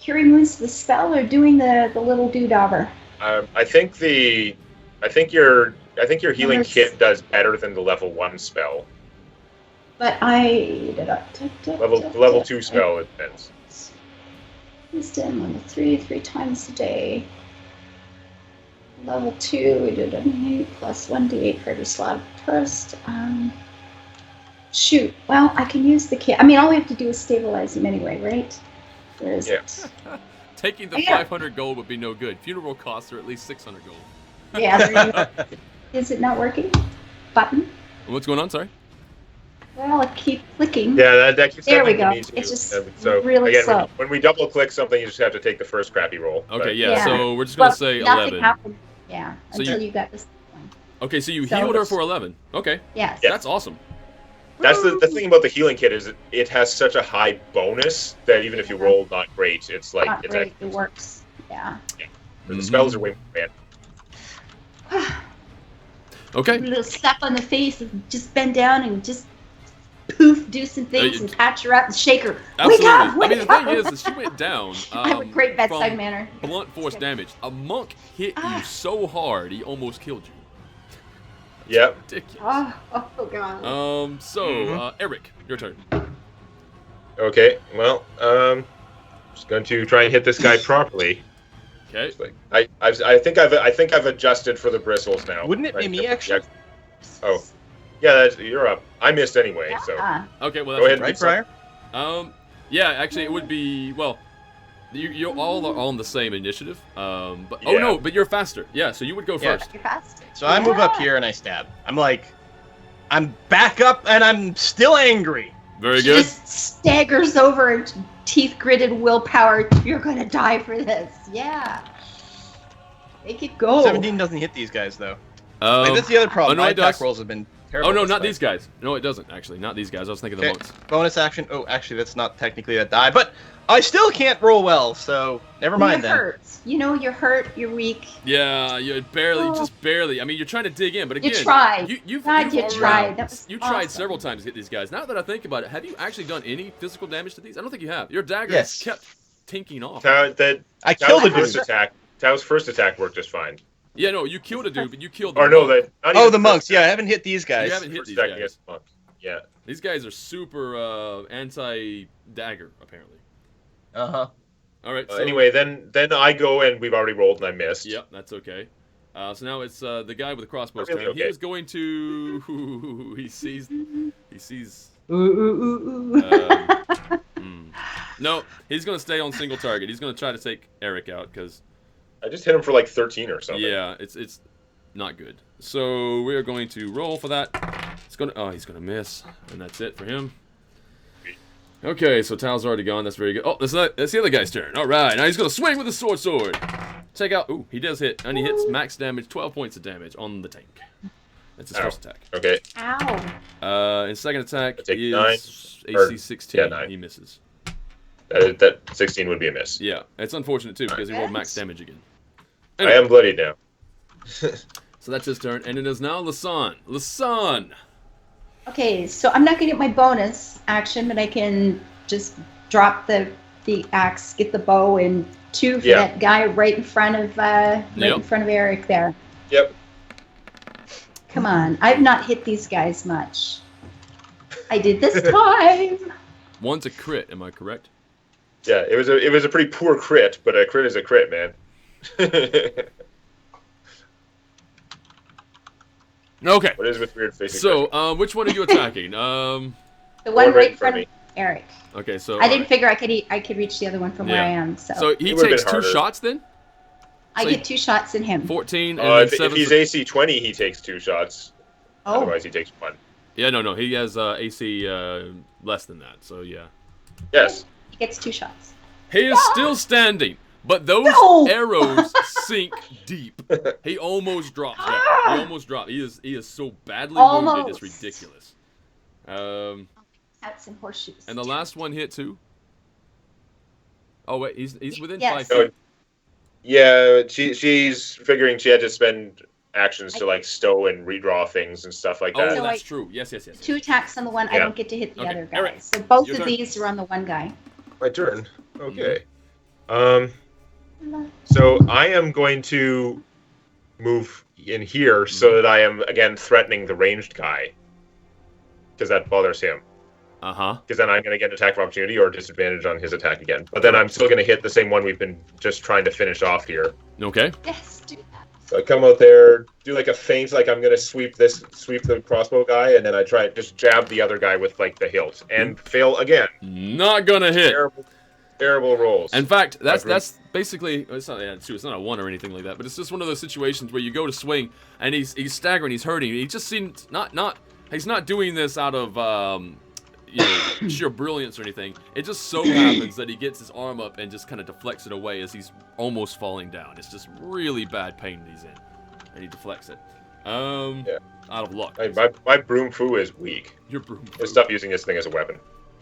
Curing wounds to the spell or doing the little doodobber? I think your healing Numbers. kit does better than the level 1 spell. But I Level 2 spell it depends. Wisdom, level 3 times a day. Level 2, we did an 8 plus 1d8 for every slot first. Shoot. Well, I can use the kit. I mean, all we have to do is stabilize him anyway, right? Where is it? Taking the Yeah. 500 gold would be no good. Funeral costs are at least 600 gold. Yeah, there you go. Is it not working? Button? What's going on? Sorry. Well, I keep clicking. Yeah, that keeps There we happening to go. me too. It's just so really again, slow. when we double click something, you just have to take the first crappy roll. Okay, But- yeah, Yeah. so we're just going to say nothing 11. happened. Yeah, So until you- you got this one. Okay, so you So healed her it's- for 11. Okay, Yes. Yeah. that's awesome. That's the thing about the healing kit is it has such a high bonus that even if you roll not great, it's like Not it's great. actually, It works. Yeah. the spells are way more bad. Okay. A little slap on the face and just bend down and just poof, do some things and patch her up and shake her. Absolutely. Wake up! Wake I mean, the up! thing is that she went down. I have a great bedside from manner. Blunt force damage. A monk hit you Ah. so hard he almost killed you. Yep. Ridiculous. Oh god. Eric, your turn. Okay. Well, just going to try and hit this guy properly. Okay. It's like, I think I've adjusted for the bristles now. Wouldn't it be Right? me, actually? Oh, yeah. You're up. I missed anyway. So Yeah. Okay. Well, Go that's ahead. Right, Briar? Yeah. Actually, it would be well. You all are on the same initiative. But oh Yeah. no, but you're faster. Yeah. So you would go Yeah. first. You're fast. So I move up Yeah. here and I stab. I'm back up and I'm still angry. Very She good. just staggers over and teeth gritted willpower. You're gonna die for this. Yeah. Make it go. 17 doesn't hit these guys though. That's the other problem. no, My it does. attack rolls have been Oh no, not these guys. No, it doesn't actually. Not these guys. I was thinking the monks. Bonus action. Oh, actually, that's not technically a die, but I still can't roll well, so never mind You're then. hurt. You know, you're hurt. You're weak. Yeah, you just barely. I mean, you're trying to dig in, but again, You tried. You've God, you already- tried. That was You tried awesome. several times to hit these guys. Now that I think about it, have you actually done any physical damage to these? I don't think you have. Your dagger Yes. kept tinking off. I killed a first dude. attack. Tao's first attack worked just fine. Yeah, no, you killed a dude, but you killed. Or the no, monk. not Oh, even the first monks. Yeah, I attack. haven't hit these guys. You haven't hit First these attack guys. against the monks. Yeah. These guys are super anti-dagger, apparently. Uh-huh. All right. So, Anyway, then I go and we've already rolled and I missed. Yep, that's okay. So now it's the guy with the crossbow's Really turn. He okay. is going to. He sees. Ooh, ooh, ooh, ooh. No, he's going to stay on single target. He's going to try to take Eric out because. I just hit him for like 13 or something. Yeah, it's not good. So we're going to roll for that. He's gonna miss, and that's it for him. Okay, so Tal's already gone. That's very good. Oh, that's the other guy's turn. All right, now he's gonna swing with his sword. Take out. Ooh, he does hit, and he hits max damage, 12 points of damage on the tank. That's his first attack. Okay. Ow. His second attack take is 9, AC 16. yeah, 9. He misses. That 16 would be a miss. Yeah, it's unfortunate too because he rolled max damage again. I am bloodied now. So that's his turn, and it is now Lasan. Lasan. Okay, so I'm not gonna get my bonus action, but I can just drop the axe, get the bow, and 2 for that guy right in front of Eric there. Yep. Come on, I've not hit these guys much. I did this time. One's a crit. Am I correct? Yeah, it was a pretty poor crit, but a crit is a crit, man. Okay. What is with weird facing? So, which one are you attacking? The one right in front of Eric. Okay, so I didn't figure I could reach the other one from where I am. So he It would've takes been 2 harder. shots then? I get 2 shots in him. 14 and then if 7. he's AC 20, he takes 2 shots. Oh, Otherwise, he takes 1. Yeah, no, he has AC less than that. So yeah. Yes. he gets 2 shots. He is still standing, but those No! arrows sink deep. He almost drops. Yeah, he almost dropped. He is so badly wounded. It's Almost. ridiculous. Hats and horseshoes. And the last one hit too. Oh wait, he's within Yes. 5 feet. Yeah, she's figuring she had to spend actions to like stow and redraw things and stuff like Oh, that. So that's I- true. Yes. 2 attacks on the one. I Yeah. don't get to hit the Okay, other guy. Eric, So both your of turn. these are on the one guy. My turn. Okay. So I am going to move in here so that I am again threatening the ranged guy, because that bothers him. Because then I'm going to get an attack of opportunity or disadvantage on his attack again. But then I'm still going to hit the same one we've been just trying to finish off here. Okay. Yes, do that. So I come out there, do like a feint, like I'm going to sweep the crossbow guy, and then I try just jab the other guy with like the hilt and fail again. Not gonna hit. Terrible rolls. In fact, that's basically it's not a 1 or anything like that, but it's just one of those situations where you go to swing and he's staggering, he's hurting. He just seems he's not doing this out of sheer brilliance or anything. It just so happens that he gets his arm up and just kind of deflects it away as he's almost falling down. It's just really bad pain that he's in, and he deflects it. Out of luck. My broom foo is weak. Your broom. Let's stop using this thing as a weapon.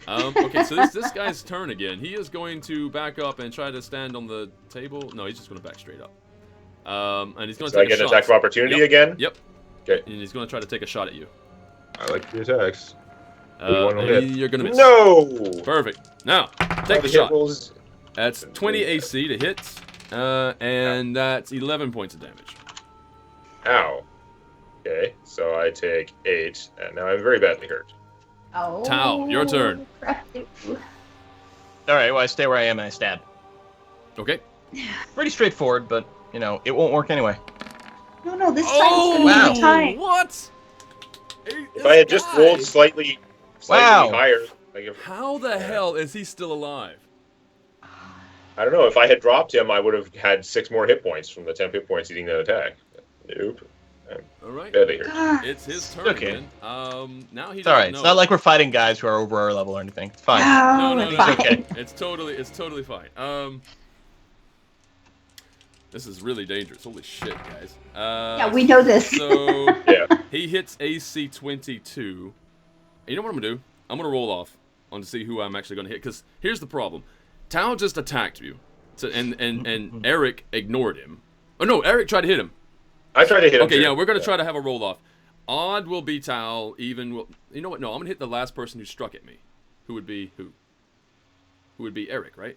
Okay, so this guy's turn again. He is going to back up and try to stand on the table. No, he's just going to back straight up. And he's going to So I take a get an shot. attack of opportunity Yep. again? Yep. Okay. And he's going to try to take a shot at you. I like the attacks. And you're going to miss. No! Perfect. Now, take the hit shot. rolls. That's 20 AC to hit, and that's 11 points of damage. Ow. Okay, so I take 8, and now I'm very badly hurt. Oh. Tao, your turn. crap. All right, well, I stay where I am and I stab. Okay. Pretty straightforward, but, it won't work anyway. No, this time's gonna be the time. What? If I had just rolled slightly Wow. higher, like How the hell is he still alive? I don't know, if I had dropped him, I would have had 6 more hit points from the 10 hit points eating that attack. Nope. All right. Badly hurt. God. It's his turn Okay. again. Now he It's all right. doesn't know. It's not like we're fighting guys who are over our level or anything. It's fine. No, it's no. fine. Okay. It's totally fine. This is really dangerous. Holy shit, guys. Yeah, we know this. So Yeah. He hits AC 22. And you know what I'm gonna do? I'm gonna roll off on to see who I'm actually gonna hit. Because here's the problem: Tao just attacked you, and Eric ignored him. Oh no, Eric tried to hit him. I tried to hit him. Okay, too. yeah, we're gonna try to have a roll off. Odd will be Tao. Even will. You know what? No, I'm gonna hit the last person who struck at me. Who would be who? Who would be Eric, right?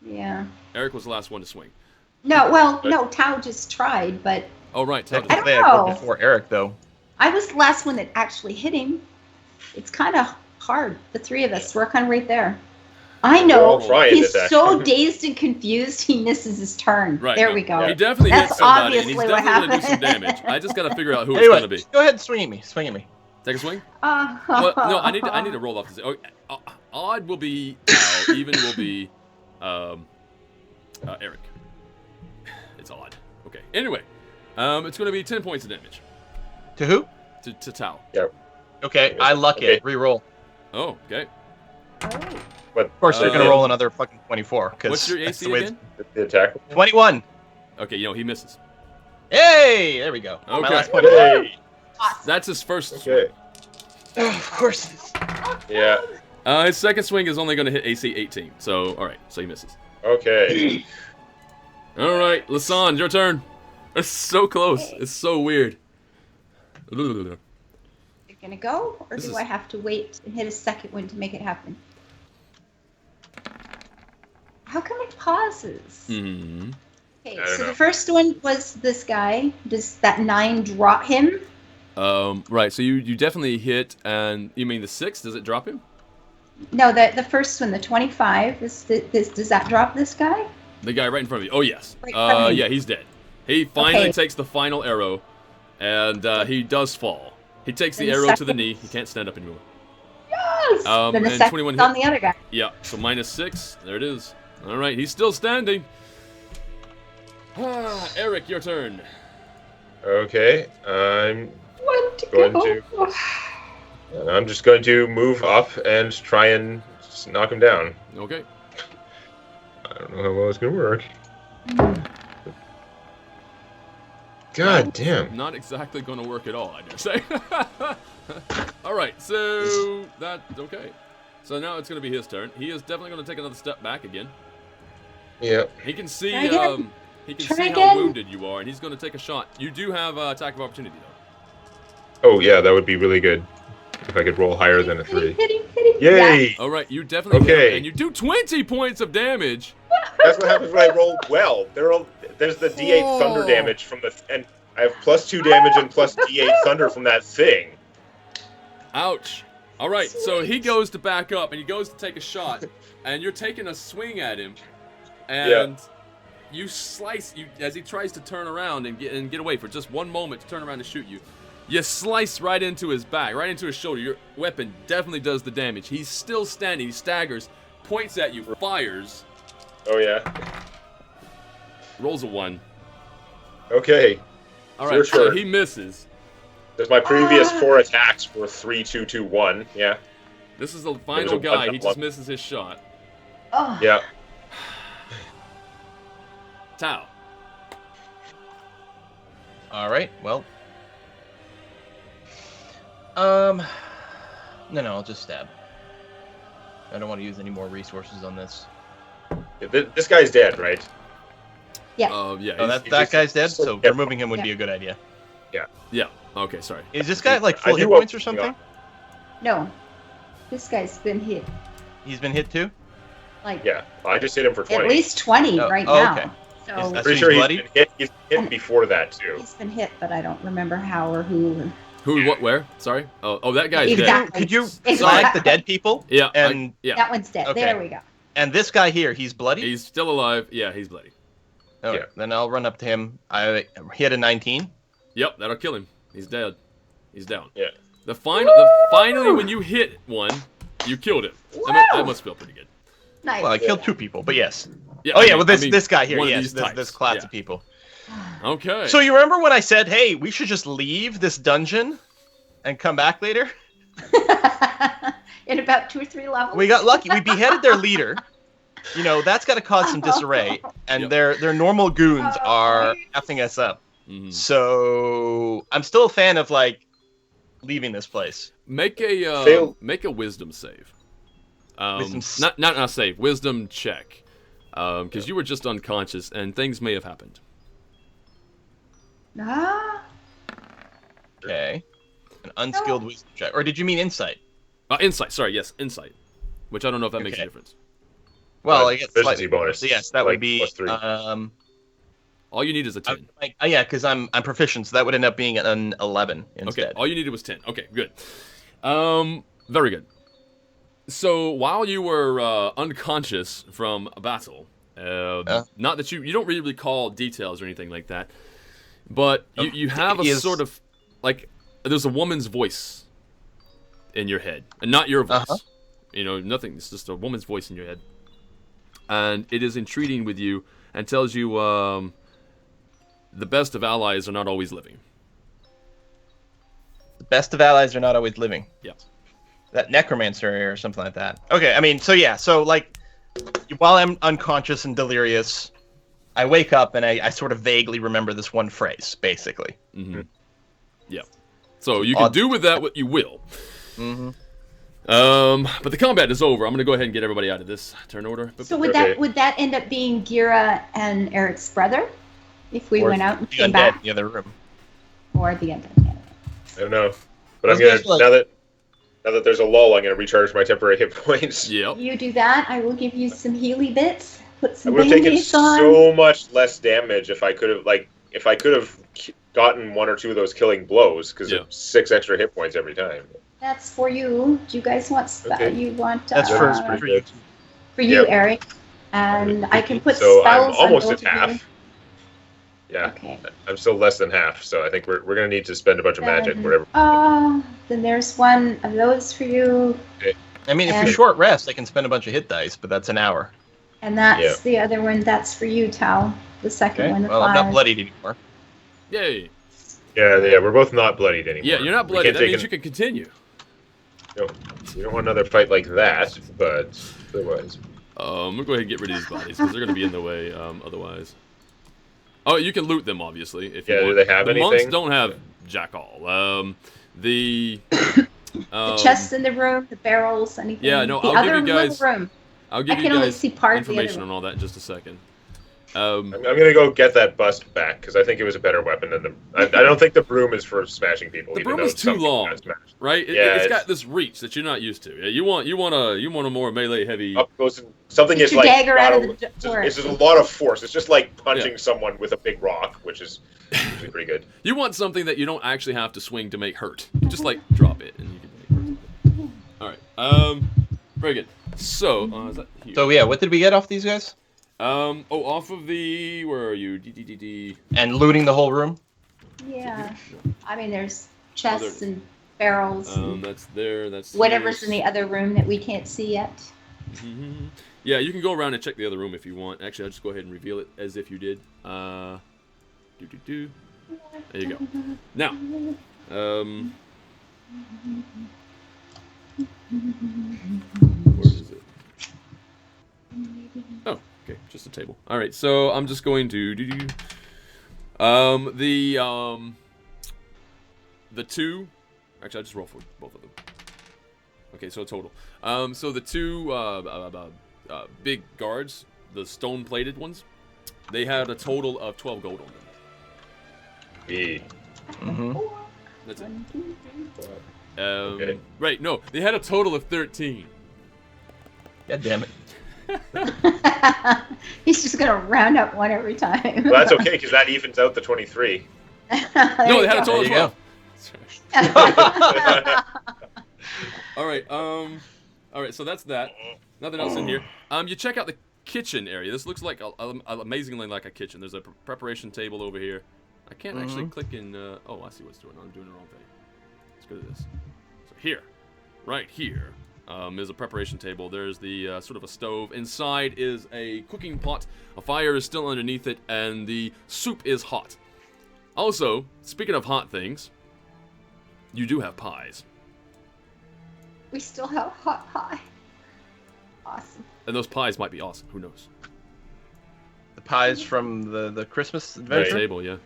Yeah. Eric was the last one to swing. No, well, no, Tao just tried, but Oh right, Tao. Technically, don't I go know. before Eric, though. I was the last one that actually hit him. It's kind of hard. The three of us, we're kind of right there. I We're know. all trying He's this, so actually. dazed and confused, he misses his turn. Right. There no, we go. He definitely hit That's somebody, and he's obviously what definitely gonna do some happened. damage. I just gotta figure out who it's Anyway, gonna be. go ahead and swing at me. Swing at me. Take a swing. Oh. Well, no, I need to roll off this. Oh, odd will be Tao. Even will be Eric. It's odd. Okay. Anyway, it's gonna be 10 points of damage To who? to Tao. Okay, I luck it. Reroll. Oh, okay. But Of course, you're gonna roll another fucking 24. What's your AC again? the attack. 21. Okay, he misses. Hey, there we go. My Okay. last point. Hey. That's his first Okay. Oh, of course it is. Yeah. swing. His second swing is only gonna hit AC 18. So, all right, so he misses. Okay. All right, Lasan, your turn. It's so close. It's so weird. You're gonna go, or This do is- I have to wait and hit a second one to make it happen? How come it pauses? Hmm. Okay, I don't so know. the first one was this guy. Does that 9 drop him? Right. So you definitely hit, and you mean the 6? Does it drop him? No, the first one, the 25. Does that drop this guy? The guy right in front of you. Oh yes. Right in front of me. Yeah, he's dead. He finally Okay. takes the final arrow, and he does fall. He takes the And the arrow to the second- knee. He can't stand up anymore. Yes. Um, Then the and second 21 on the other guy. Yeah. So -6. There it is. All right. He's still standing. Eric, your turn. Okay. I'm One to Going go. I'm just going to move up and try and knock him down. Okay. I don't know how well it's gonna work. God damn. Not exactly going to work at all, I dare say. All right. So that's okay. So now it's going to be his turn. He is definitely going to take another step back again. Yeah. He can see. Try again. He can Try see how again. wounded you are, and he's going to take a shot. You do have attack of opportunity, though. Oh yeah, that would be really good if I could roll higher than a 3. Hit him. Yay! All right, you definitely hit Okay. him, and you do 20 points of damage. That's what happens when I roll well. There's the D8 thunder Oh. damage from the, and I have +2 damage and plus D8 thunder from that thing. Ouch. All right, so he goes to back up, and he goes to take a shot, and you're taking a swing at him, and you slice as he tries to turn around and get away for just one moment to turn around and shoot you. You slice right into his back, right into his shoulder. Your weapon definitely does the damage. He's still standing. He staggers, points at you, fires, Oh yeah. rolls a 1. Okay. All Your right, so turn. he misses. There's my previous 4 attacks were 3, 2, 2, 1. Yeah. This is the was final a guy. He one. just misses his shot. Oh. Yeah. Tao. All right. Well. No, I'll just stab. I don't want to use any more resources on this. This guy's dead, right? Yeah. Oh, he's that just- guy's dead. So Yeah. removing him would be a good idea. Yeah. Okay. Sorry. Is this guy like I full do hit want- points or something? No. This guy's been hit. He's been hit too. Like Yeah. I just hit him for 20. at least 20 Oh, right oh, now. okay. So Is that- Pretty He's sure bloody? he's been hit. He's been hit before that too. he's been hit, but I don't remember how or who. Who? What? Where? Sorry. Oh, that guy's dead. Exactly. Could you Exactly. select the dead people? Yeah. And yeah. That one's dead. Okay. There we go. and this guy here, he's bloody. He's still alive. Yeah, he's bloody. Okay, Yeah. then I'll run up to him. I hit a 19. Yep, that'll kill him. He's dead. He's down. Yeah. Finally, when you hit one, you killed him. That must feel pretty good. Nice. Well, I killed 2 people, but yes. Yeah. Oh I yeah, mean- well this I mean, this guy here, one of yes, these this types. class Yeah. of people. Okay. So you remember when I said, "Hey, we should just leave this dungeon and come back later"? In about 2 or 3 levels. We got lucky. We beheaded their leader. You know, that's got to cause some disarray, and Yep. their normal goons are effing us up. Mhm. So I'm still a fan of like leaving this place. Make a Fail. make a wisdom save. Wisdom Not save. Wisdom check. Because you were just unconscious and things may have happened. Ah, Okay. An unskilled wisdom check. Or did you mean insight? Insight. Sorry, yes, insight. Which I don't know if that makes a Okay. difference. Well, I guess Efficiency slightly. bonus. So yes, that like, would be +3. All you need is a 10. yeah, because I'm proficient, so that would end up being an 11 instead. Okay, all you needed was 10. Okay, good. Very good. So while you were unconscious from a battle, not that you don't really recall details or anything like that, but you have a sort of like there's a woman's voice in your head, and not your voice. You know, nothing. It's just a woman's voice in your head, and it is entreating with you and tells you the best of allies are not always living. The best of allies are not always living. Yeah. That necromancer or something like that. Okay, I mean, so yeah, so like, while I'm unconscious and delirious, I wake up and I sort of vaguely remember this one phrase, basically. Mm-hmm. Yeah. So you can do with that what you will. Mm-hmm. But the combat is over. I'm gonna go ahead and get everybody out of this turn order. so would that end up being Gira and Eric's brother, if we Or went out and the came undead back, in the other room. or the undead? Yeah. I don't know, but I'm Those guys gonna are like- now that there's a lull, I'm gonna recharge my temporary hit points. Yep. You do that. I will give you some Healy bits. Put I some would have taken band-aids on. so much less damage if I could have gotten one or two of those killing blows because Yeah. it's 6 extra hit points every time. That's for you. Do you guys want? Okay. You want? That's That's for pretty you. good. For you, Yep. Eric. And I can put So spells I'm almost on at both of you. half. Yeah, Okay. I'm still less than half, so I think we're gonna need to spend a bunch of magic, Then- whatever. Then there's one of those for you, I mean, if And- you short rest, I can spend a bunch of hit dice, but that's an hour. and that's Yeah. the other one. That's for you, Tal. The second Okay. one, the Well, I'm 5. not bloodied anymore. Yay. Yeah, we're both not bloodied anymore. Yeah, you're not We bloody. can't That take means you can continue. We don't want another fight like that, but otherwise. We'll go ahead and get rid of these bodies because they're gonna be in the way. Otherwise. Oh, you can loot them obviously if you Yeah, want. do they have the monks anything? don't have jack all. The The chests in the room, the barrels, anything. Yeah, no, the I'll give other you guys- little room. I'll I give can you only guys see part of the information other on one. all that in just a second. I'm gonna go get that bust back because I think it was a better weapon than the. I don't think the broom is for smashing people. The even broom though is too some people long. can smash. Right? Yeah, it's it's- got this reach that you're not used to. Yeah, you want a more melee heavy. Up goes something Get is your like dagger out of got the it's door. just a lot of force. It's just like punching someone with a big rock, which is usually pretty good. You want something that you don't actually have to swing to make hurt. You just like drop it and you can make hurt. All right. Very good. So, is that here? So yeah, what did we get off these guys? off of the where are you? D. And looting the whole room? Yeah. I mean, there's chests there it and barrels. and That's there. That's whatever's here. Mm-hmm. in the other room that we can't see yet. Yeah, you can go around and check the other room if you want. Actually, I'll just go ahead and reveal it as if you did. There you go. Now, where is it? Oh, okay, just a table. All right, so I'm just going to the two. Actually, I just roll for both of them. Okay, so a total. So the two big guards, the stone-plated ones, they had a total of 12 gold on them. Yeah. Mm-hmm. That's it. 1, 2, 3, 4. Okay. Right, no, they had a total of 13. God damn it. He's just gonna round up one every time. Well, that's okay because that evens out the 23. No, they had a total of There you 12. All right, so that's that. Nothing else in here. You check out the kitchen area. This looks like amazingly like a kitchen. There's a preparation table over here. I can't actually click in. Oh, I see what's doing. I'm doing the wrong thing. Let's go to this. So here, right here, is a preparation table. There's the sort of a stove. Inside is a cooking pot. A fire is still underneath it, and the soup is hot. Also, speaking of hot things, you do have pies. We still have hot pie. Awesome. And those pies might be awesome. Who knows? The pies from the Christmas Right. adventure? Table, yeah.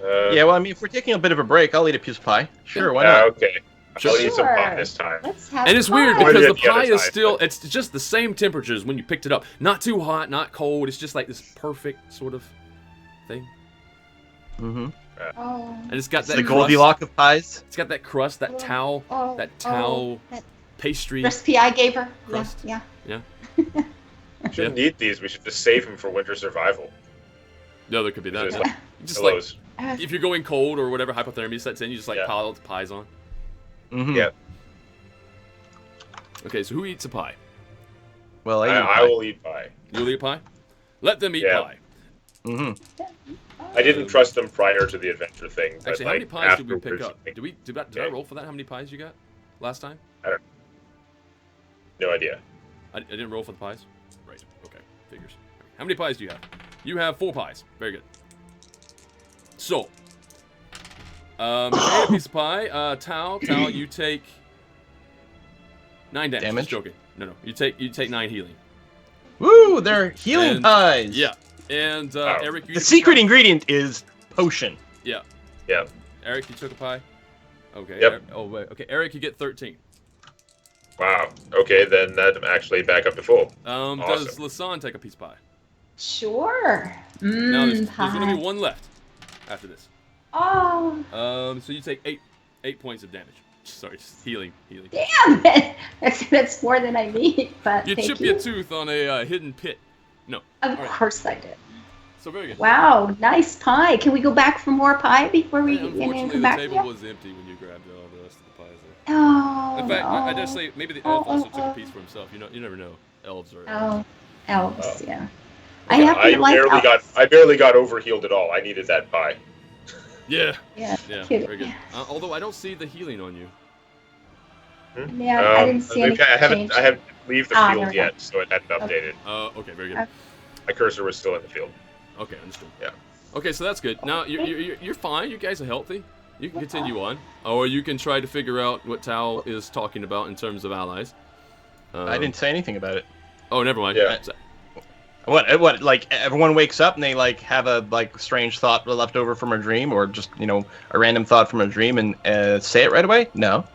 Yeah, well, I mean, if we're taking a bit of a break, I'll eat a piece of pie. Sure, why not? Okay. I'll eat some pie this time. Let's have And it's pie. weird Or because the the other pie is side, still, but- it's just the same temperature as when you picked it up. Not too hot, not cold. It's just like this perfect sort of thing. Mm-hmm. Oh. And it's got It's that the crust. Goldilocks of pies. It's got that crust, that towel, that towel that pastry. recipe I gave her. Crust. Yeah. Yeah. We shouldn't eat these. We should just save them for winter survival. No, there could be that. Just too. like Just like, pillows. if you're going cold or whatever, hypothermia sets in, you just like Yeah. pile the pies on. Mm-hmm. Yeah. Okay, so who eats a pie? Well, I eat I pie. will eat pie. You'll eat a pie? Let them eat Yeah. pie. Mm-hmm. I didn't trust them prior to the adventure thing. But Actually, how like, many pies did we pick afterwards, up? Did I roll for that? How many pies you got last time? No idea. I didn't roll for the pies? Right. Okay. Figures. How many pies do you have? You have 4 pies. Very good. So, if you eat a piece of pie, Tao, you take 9 damage. Damage? Just joking. No. You take 9 healing. Woo! They're healing And- pies. Yeah. And Eric, you The eat a secret pie? ingredient is potion. Yeah. Yeah. Eric, you took a pie. Okay. Yep. Oh wait. Okay. Eric, you get 13. Wow. Okay, then I'm actually back up to full. Does Awesome. Lasan take a piece of pie? Sure. Now there's Pie. gonna be 1 left after this. Oh, So you take 8 points of damage. Sorry, just healing. damn it. That's more than I need, but You thank chip you. your tooth on a hidden pit. No. Of Alright. course I did. So very good. Wow, nice pie. Can we go back for more pie before we Unfortunately, come the back? table Yeah? was empty when you grabbed all the rest of the pies there. Oh, In fact, I no. just say maybe the elf also took a piece for himself. You never know. Elves are. Oh, elves, yeah. Yeah, I happen to like elves. I barely got overhealed at all. I needed that pie. Yeah. Yeah, Yeah. kidding. Very good. Although I don't see the healing on you. Yeah, I didn't see any I haven't change. leave the Ah, field there we go. yet, so it hadn't updated. Okay. Very good. Okay. My cursor was still in the field. Okay, understood. Yeah. Okay, so that's good. Now you're fine. You guys are healthy. You can continue on, or you can try to figure out what Tao is talking about in terms of allies. I didn't say anything about it. Oh, never mind. Yeah. What? Like everyone wakes up and they like have a like strange thought left over from a dream, or just a random thought from a dream and say it right away? No.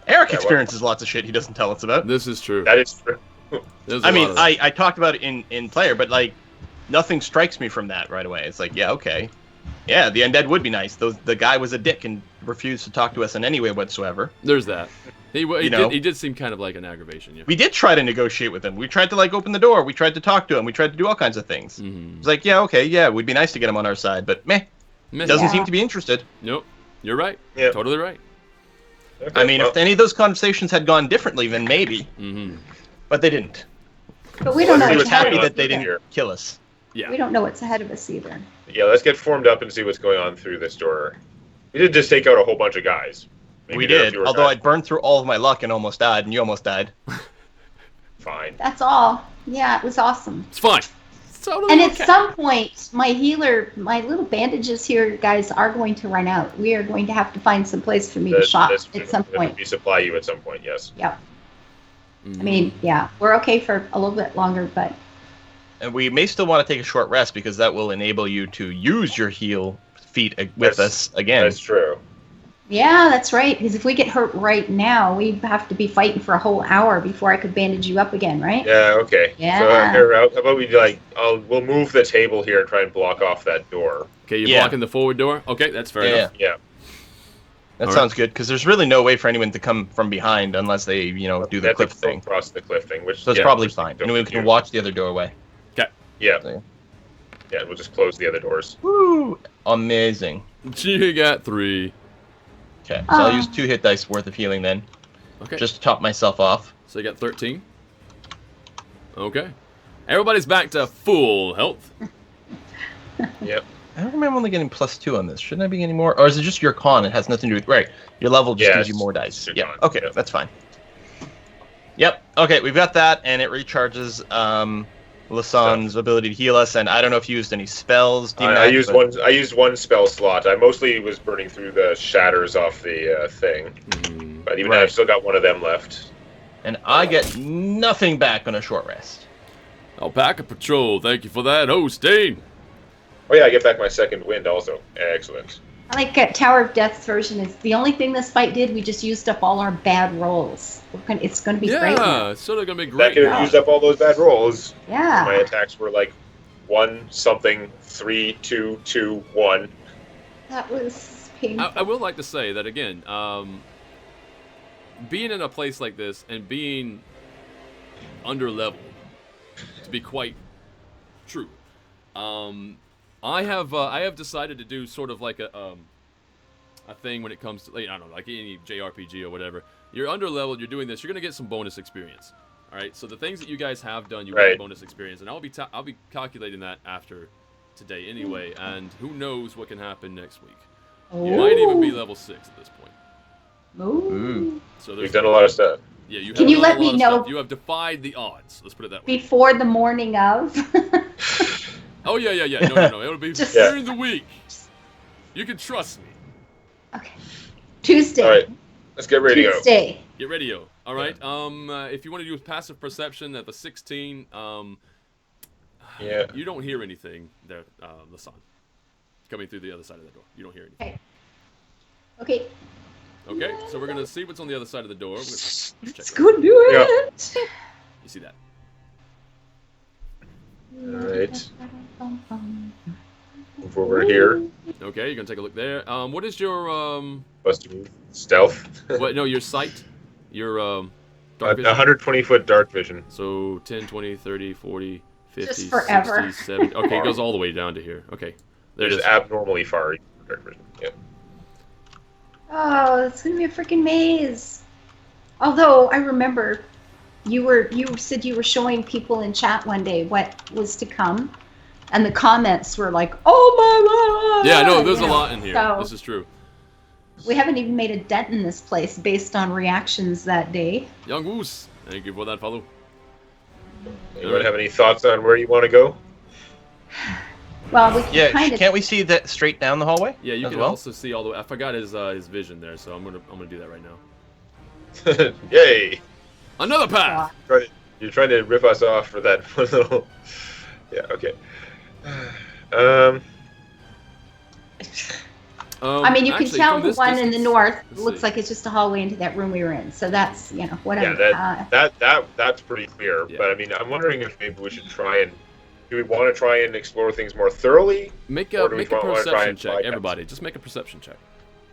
Eric Yeah, experiences lots of shit he doesn't tell us about. This is true. That is true. There's a I mean, lot of that. I talked about it in player, but like nothing strikes me from that right away. It's like, yeah, okay. Yeah, the undead would be nice. The guy was a dick and refused to talk to us in any way whatsoever. There's that. He know. did seem kind of like an aggravation. Yeah. We did try to negotiate with him. We tried to like open the door. We tried to talk to him. We tried to do all kinds of things. Mm-hmm. It's like, yeah, okay, yeah, we'd be nice to get him on our side, but meh, doesn't Yeah. seem to be interested. Nope. You're right. Yeah. Totally right. Okay, I mean, well, if any of those conversations had gone differently, then maybe, Mm-hmm. but they didn't. But we don't know Let's see I was what's what's ahead happy of going us. that they on didn't here. kill us. Yeah. We don't know what's ahead of us either. yeah, let's get formed up and see what's going on through this door. We did just take out a whole bunch of guys. Maybe We there are did, fewer although I guys. burned through all of my luck and almost died, and you almost died. Fine. That's all. Yeah, it was awesome. It's fine. It's totally And at okay. some point, my little bandages here, guys, are going to run out. We are going to have to find some place for me to shop at some point. We supply you at some point, yes. Yep. Mhm. I mean, yeah, we're okay for a little bit longer, but And we may still want to take a short rest because that will enable you to use your heal feat with That's- us again. That's true. yeah, that's right. Because if we get hurt right now, we have to be fighting for a whole hour before I could bandage you up again, right? Yeah, okay. So Yeah. here, how about we we'll move the table here and try and block off that door. Okay, you're Yeah. blocking the forward door. Okay, that's fair Yeah, enough. Yeah. That All sounds good because there's really no way for anyone to come from behind unless they, do the That's cliff a thing. Across the cliff thing, which So it's yeah, probably which fine. don't And we do. can watch the other doorway. Yeah. So- Yeah, we'll just close the other doors. Woo! Amazing. You got 3. Okay, so I'll Oh. use 2 hit dice worth of healing then, Okay. just to top myself off. So you got 13. Okay. Everybody's back to full health. Yep. I don't remember only getting +2 on this. Shouldn't I be getting more? Or is it just your con? It has nothing to do with... Right. Your level just Yeah, gives you it's more dice. your Yeah. con, Okay, yeah. that's fine. Yep. Okay, we've got that, and it recharges Lasan's ability to heal us, and I don't know if you used any spells. I D-Mac, used but- one. I used one spell slot. I mostly was burning through the shatters off the thing, Mm. but even now Right. I've still got one of them left. And I get nothing back on a short rest. Alpaca Patrol, thank you for that hosting. Oh yeah, I get back my second wind also. Excellent. I like Tower of Death's version. Is the only thing this fight did. We just used up all our bad rolls. It's going to be great. Yeah, it's sort of gonna be That great. could have used up all those bad rolls. Yeah. My attacks were like 1 something 3 2 2 1. That was painful. I will like to say that again. Being in a place like this and being under level, to be quite true. I have decided to do sort of like a thing when it comes to, I don't know, like any JRPG or whatever. You're under leveled, you're doing this, you're gonna get some bonus experience. All right, so the things that you guys have done, you get bonus experience, and I'll be calculating that after today anyway. And who knows what can happen next week? You might even be level 6 at this point. Ooh. So We've done a lot of stuff. Yeah, you. Can have you done let a me lot of know- stuff. You have defied the odds. Let's put it that way. Before the morning of. Oh yeah. No. It'll be Just- during the week. You can trust me. Okay. Tuesday. All right, let's get ready to go. Tuesday. Get ready, yo. All right. If you want to do passive perception at the 16, Yeah. you don't hear anything there, Lasan. Coming through the other side of the door. You don't hear anything. Okay. Okay. So we're gonna see what's on the other side of the door. Let's Let's go do Yeah. it. You see that? All right. Move over here. Okay. You're gonna take a look there. What is your Busted move. Stealth. what? No, your sight. Your dark vision. 120-foot dark vision. So 10, 20, 30, 40, 50, Just forever. 60, 70. Okay, it goes all the way down to here. Okay. There it There's is. abnormally far dark vision. Yeah. Oh, it's gonna be a freaking maze. Although I remember you said you were showing people in chat one day what was to come, and the comments were like, "Oh my god!" Yeah, no, there's You a know, lot in here. so- This is true. We haven't even made a dent in this place based on reactions that day. Young Woos, thank you for that follow. Anyone have any thoughts on where you want to go? Well, we Yeah, kind of. can't we see that straight down the hallway? Yeah, you as can well? also see all the way. I forgot his vision there, so I'm gonna do that right now. Yay! Another path. You're trying to rip us off for that one little. Yeah. Okay. I mean, you can actually, tell from the this one in the distance- north let's looks see. like it's just a hallway into that room we were in. So that's whatever. Yeah, that's pretty clear. Yeah. But I mean, I'm wondering if maybe we should try and. Do we want to try and explore things more thoroughly? Make Or a do we make a wanna try perception and check, bypass? everybody. Just make a perception check.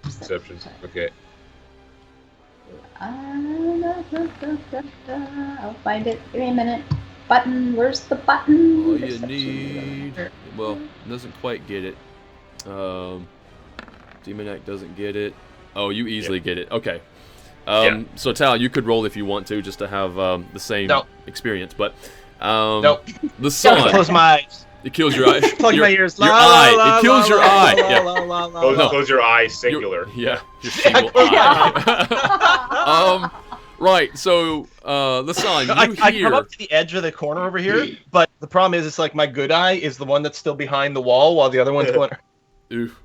Perceptions. Okay. I'll find it. Give me a minute. Button. Where's the button? All you Perception. need. Well, doesn't quite get it. Demonac doesn't get it. Oh, you easily get it. Okay. So Tal, you could roll if you want to, just to have the same No. experience. But Nope. the sun, Close my eyes. it kills your eye. Plug your, my ears. Your La, eye. la, la, It kills la, your la, eye. la, Yeah. la, la, la, Close, la. close your eyes, singular. Yeah. Your single eye. Right. So, Lasan, you I hear. come up to the edge of the corner over here, but the problem is, it's like my good eye is the one that's still behind the wall, while the other one's going. Oof.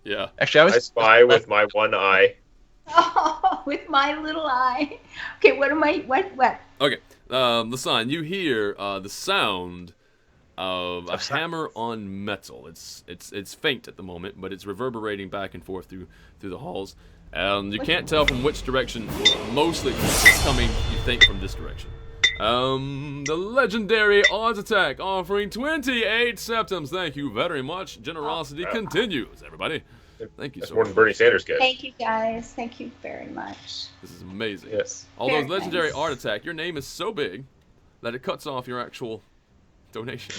Yeah. Actually, I spy with my one eye. Oh, with my little eye. Okay, what am I? What? Okay. Lasan, you hear the sound of a hammer on metal. It's faint at the moment, but it's reverberating back and forth through the halls. And you can't tell from which direction. Mostly it's coming, you think, from this direction. The legendary odds attack offering 28 septums. Thank you very much. Generosity continues, everybody. Thank you That's so more much. than Bernie Sanders gets. Thank you guys. Thank you very much. This is amazing. Yes. Although Very legendary nice. art attack, your name is so big that it cuts off your actual donation.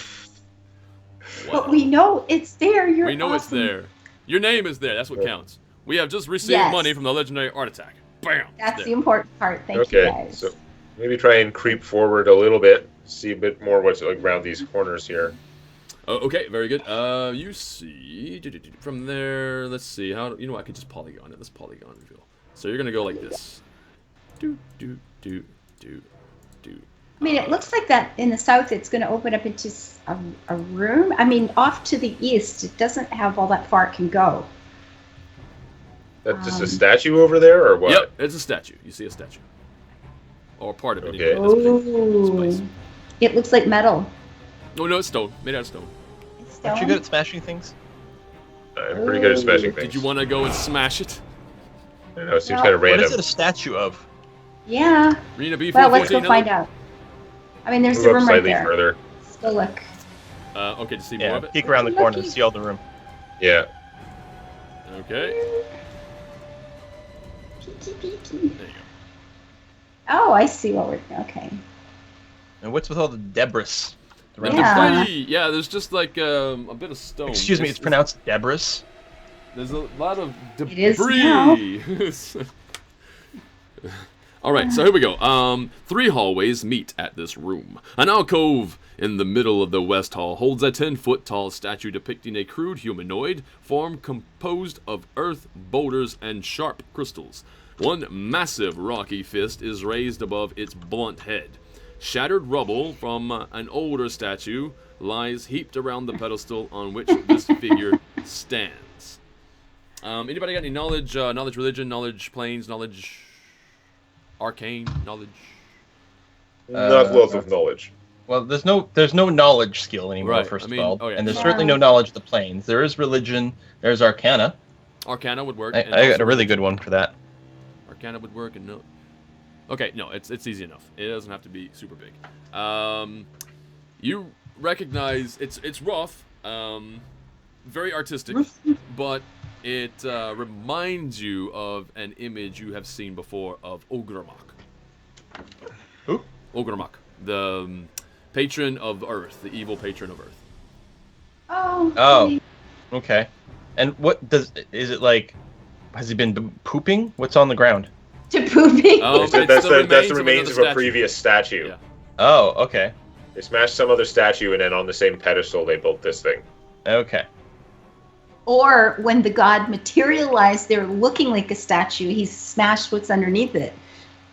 But we know it's there. You're We know it's awesome. there. Your name is there. That's what counts. We have just received Yes. money from the legendary art attack. Bam. That's There. the important part. Thank you Okay, guys. so maybe try and creep forward a little bit, see a bit more what's like around these corners here. Oh, okay, very good. You see from there. Let's see how you know. I could just polygon it. Let's polygon reveal. So you're gonna go like this. Do. I mean, it looks like that in the south. It's going to open up into a room. I mean, off to the east, it doesn't have all that far it can go. That's just a statue over there, or what? Yep, it's a statue. You see a statue, or part of it. Okay. Anyway, in this particular Ooh. space. It looks like metal. Oh no, it's stone. Made out of stone. It's Aren't you stone. good at smashing things? I'm pretty good at smashing Ooh. things. Did you want to go and smash it? I don't know, it seems Well, kind of What random. is it a statue of? Yeah. Rena B414. Well, let's go find out. I mean, there's Move a up room right slightly there. further. Let's go look. Okay, to see more Yeah, of it? peek around the corner and Lucky. see all the room. Yeah. Okay. Peeky, peeky. There you Oh, I see what we're. Okay. And what's with all the debris? go. around Yeah. the Debris. Yeah, there's just like a bit of stone. Excuse me, it's pronounced debris. There's a lot of debris. It is now. All right, so here we go. 3 hallways meet at this room. An alcove in the middle of the west hall holds a 10-foot-tall statue depicting a crude humanoid form composed of earth, boulders, and sharp crystals. One massive rocky fist is raised above its blunt head. Shattered rubble from an older statue lies heaped around the pedestal on which this figure stands. Anybody got any knowledge, knowledge religion, knowledge planes, knowledge arcane, knowledge? Not loads of knowledge. Well, there's no knowledge skill anymore, Right, first I mean, of all. oh, yeah, And there's sure. certainly no knowledge of the planes. There is religion, there's arcana. Arcana would work. I and got also a really good one for that. Arcana would work, and no. Okay, no, it's easy enough. It doesn't have to be super big. You recognize it's rough, very artistic, but it reminds you of an image you have seen before of Ogremak. Who? Ogremak, the patron of Earth, the evil patron of Earth. Oh. Oh. okay. Okay. And is it like, has he been pooping? What's on the ground? To pooping. It's That's the of remains of another a previous statue. Yeah. Oh, okay. They smashed some other statue, and then on the same pedestal, they built this thing. Okay. Or when the god materialized there looking like a statue, he smashed what's underneath it.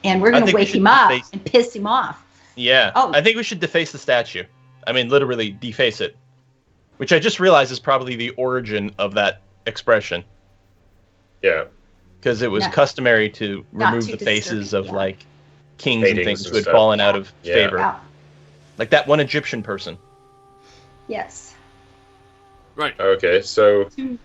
And we're I going to think we wake should him up deface- and piss him off. Yeah. Oh. I think we should deface the statue. I mean, literally deface it. Which I just realized is probably the origin of that expression. Yeah. Because it was Not- customary to not remove too the faces disturbing, of yeah. like kings Paintings and things and who had stuff. fallen out of Yeah. favor. Yeah. Like that one Egyptian person. Yes. Right. Okay, so... Do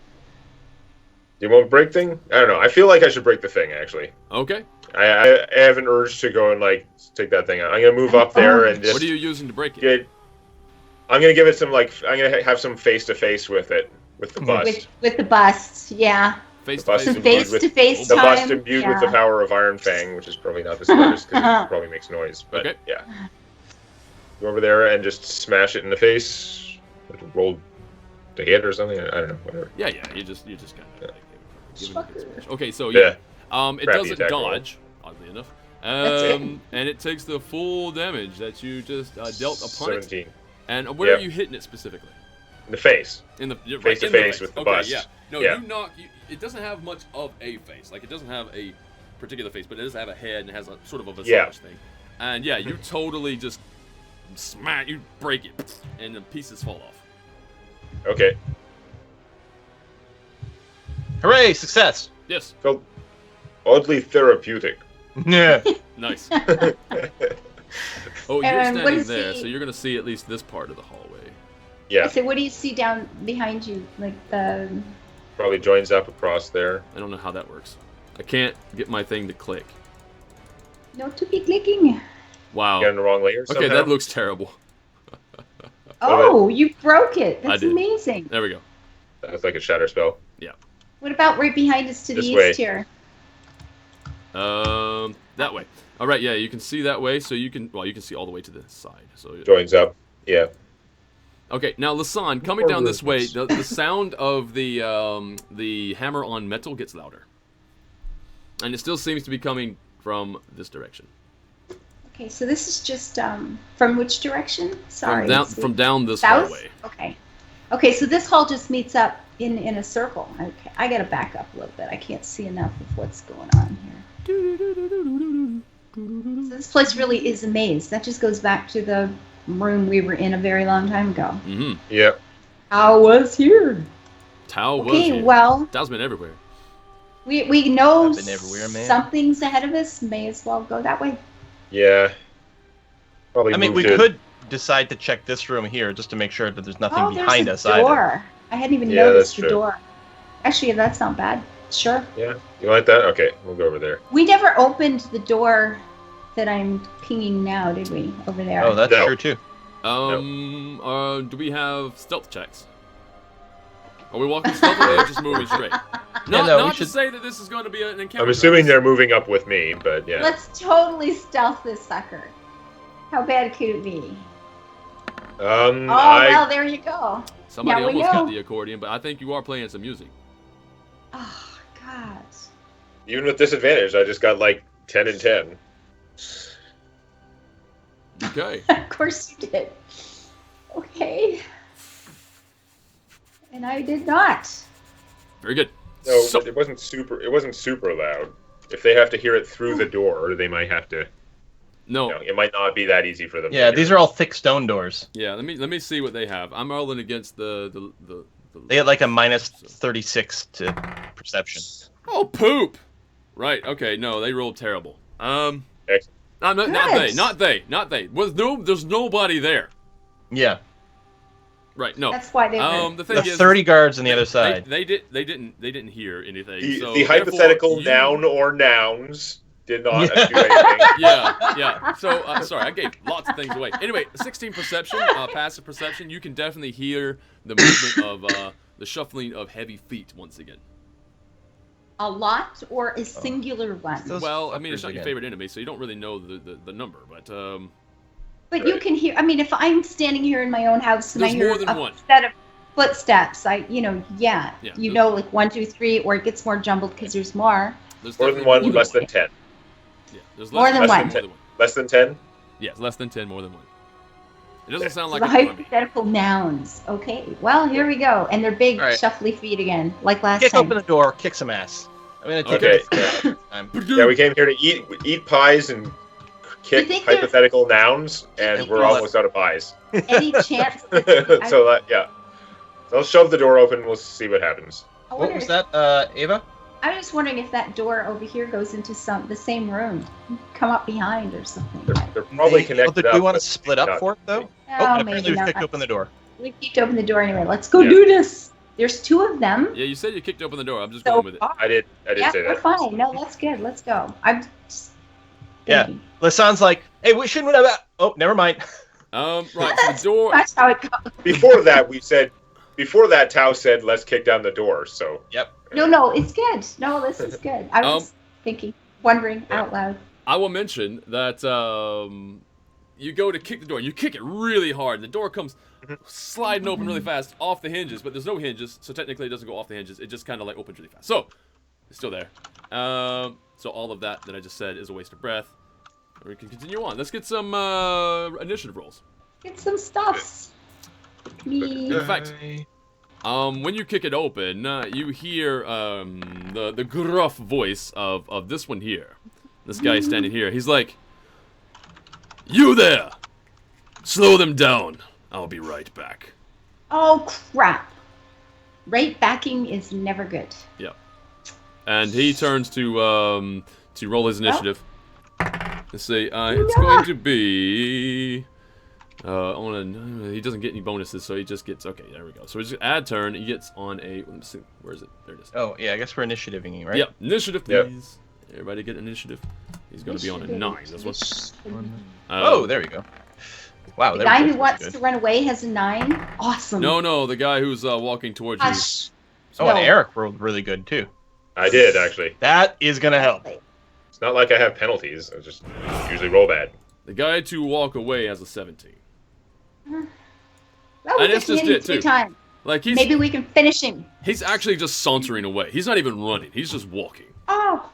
you want to break thing? I don't know. I feel like I should break the thing, actually. Okay. I have an urge to go and, like, take that thing out. I'm going to move up there and just... What are you using to break it? get... I'm going to give it some, like... I'm going to have some face-to-face with it. With the bust. With the bust, yeah. Face The to bust Some face. imbued with- face-to-face The time. bust imbued yeah. with the power of Iron Fang, which is probably not the smartest because it probably makes noise. But, Okay. yeah. Go over there and just smash it in the face. Roll to hit or something. I don't know. Whatever. Yeah, you just kind of like, give it a good smash. Okay, so Yeah. it Crappy doesn't attack roll. dodge, oddly enough. That's it. And it takes the full damage that you just dealt upon it. 17. And where Yeah. are you hitting it specifically? In the face. In the Face to in the face with the okay, bust. yeah. No, Yeah. you knock. It doesn't have much of a face. Like it doesn't have a particular face, but it does have a head and it has a sort of a visage Yeah. thing. And yeah, you totally just smack. You break it, and the pieces fall off. Okay. Hooray! Success! Yes, Felt oddly therapeutic. Yeah. nice. Oh, you're And what standing is there, the- so you're gonna see at least this part of the hallway. Yeah. So what do you see down behind you? Like the... Probably joins up across there. I don't know how that works. I can't get my thing to click. No to be clicking. Wow. Get in the wrong layer somehow. Okay, that looks terrible. Oh, you broke it. I That's did. amazing. There we go. That's like a shatter spell. What about right behind us to the This east way. here? That way. All right, yeah, you can see that way, so you can see all the way to the side. So Joins up. Yeah. okay, now Lasan, coming down this way, the sound of the hammer on metal gets louder, and it still seems to be coming from this direction. Okay, so this is just from which direction? Sorry. From down this South? hallway. Okay. Okay, so this hall just meets up in a circle. Okay, I gotta back up a little bit. I can't see enough of what's going on here. So this place really is a maze. That just goes back to the room we were in a very long time ago. Mm-hmm. Yeah. I was here. Tao was Okay, here. well, Tao's been everywhere. we know I've been everywhere, man. something's ahead of us. May as well go that way. Yeah. Probably I mean, we moved it. could decide to check this room here just to make sure that there's nothing Oh, behind there's us a door. either. I hadn't even Yeah, noticed that's the true. door. Actually, that's not bad. Sure. Yeah. You like that? Okay, we'll go over there. We never opened the door that I'm pinging now, did we? Over there. Oh, that's No. true too. Do we have stealth checks? Are we walking stealthily or just moving straight? Not no, we to should- say that this is going to be an encounter. I'm assuming they're moving up with me, but yeah. Let's totally stealth this sucker. How bad could it be? Oh, well, there you go. Somebody Now we almost got know. the accordion, but I think you are playing some music. Oh, God. Even with disadvantage, I just got like 10 and 10. Okay. Of course you did. Okay. And I did not. Very good. No, So- but it wasn't super loud. If they have to hear it through the door, they might have to. No. You know, it might not be that easy for them. Yeah, these are all thick stone doors. Yeah, let me see what they have. I'm rolling against the They had like a minus 36 to perception. Oh, poop! Right, okay, no, they rolled terrible. Excellent. Not they. There's nobody there. Yeah. Right, no. That's why they were. The thing The is, 30 guards on the other side. They didn't hear anything. The, so the hypothetical therefore, noun or nouns did not do anything. Yeah. So, sorry, I gave lots of things away. Anyway, 16 perception, passive perception. You can definitely hear the movement of the shuffling of heavy feet once again. A lot or a singular one? Those Well, I mean, it's fuckers not your again. favorite enemy, so you don't really know the number, but But you can hear. I mean, if I'm standing here in my own house and I There's hear more than a one. set of footsteps, Yeah, you know, like 1, 2, 3, or it gets more jumbled because there's more. there's More than definitely one, less than 10. Yeah, there's More than less one. More than one. Less than 10? Yes, less than 10, more than one. It doesn't sound So like the an army. hypothetical nouns. Okay, well, here we go. And they're big, All right. shuffly feet again, like last Kick time. open the door, kick some ass. I'm gonna take Okay. it this time. Yeah, we came here to eat pies and kick think there's- hypothetical nouns, and think we're there's- almost out of pies. Any chance? So yeah. So I'll shove the door open and we'll see what happens. I What wonder was if- that, Ava? I was just wondering if that door over here goes into the same room. Come up behind or something. They're probably Hey, connected do up. we want to but split maybe up not. for it, though? No, and apparently maybe we not. kicked open the door. We kicked open the door anyway. Let's go Yeah. do this. There's 2 of them. Yeah, you said you kicked open the door. I'm just So going with it. far. I did Yeah, say we're that. fine. No, that's good. Let's go. I'm just Yeah. thinking. Lasan's like, hey, we shouldn't have that. Oh, never mind. Right, so the door. That's how it goes. Before that, Tao said, let's kick down the door, so. Yep. No, it's good. No, this is good. I was wondering out loud. I will mention that you go to kick the door. You kick it really hard, and the door comes sliding open really fast off the hinges, but there's no hinges, so technically it doesn't go off the hinges. It just kind of like opens really fast. So, it's still there. So all of that I just said is a waste of breath. We can continue on. Let's get some initiative rolls. Get some stuffs. Me. In fact, when you kick it open, you hear the gruff voice of this one here. This guy standing here. He's like, "You there! Slow them down. I'll be right back." Oh crap! Right backing is never good. Yeah. And he turns to roll his initiative. Let's see. It's going to be. He doesn't get any bonuses, so he just gets. Okay, there we go. So we just add turn. He gets on a. Let's see. Where is it? There it is. Oh, yeah, I guess we're initiativing, right? Yep. Initiative, Yep. please. Everybody get initiative. He's going to be on a 9. This one. Oh, there we go. Wow, The there guy we who go. wants That's to good. run away has a 9. Awesome. No, the guy who's walking towards you. Hush. Oh, and No. Eric rolled really good, too. I did, actually. That is going to help. It's not like I have penalties. I just usually roll bad. The guy to walk away has a 17. Well, And we it's just just hit him it, 3 too. times. Like he's Maybe we can finish him. he's actually just sauntering away. He's not even running. He's just walking. Oh.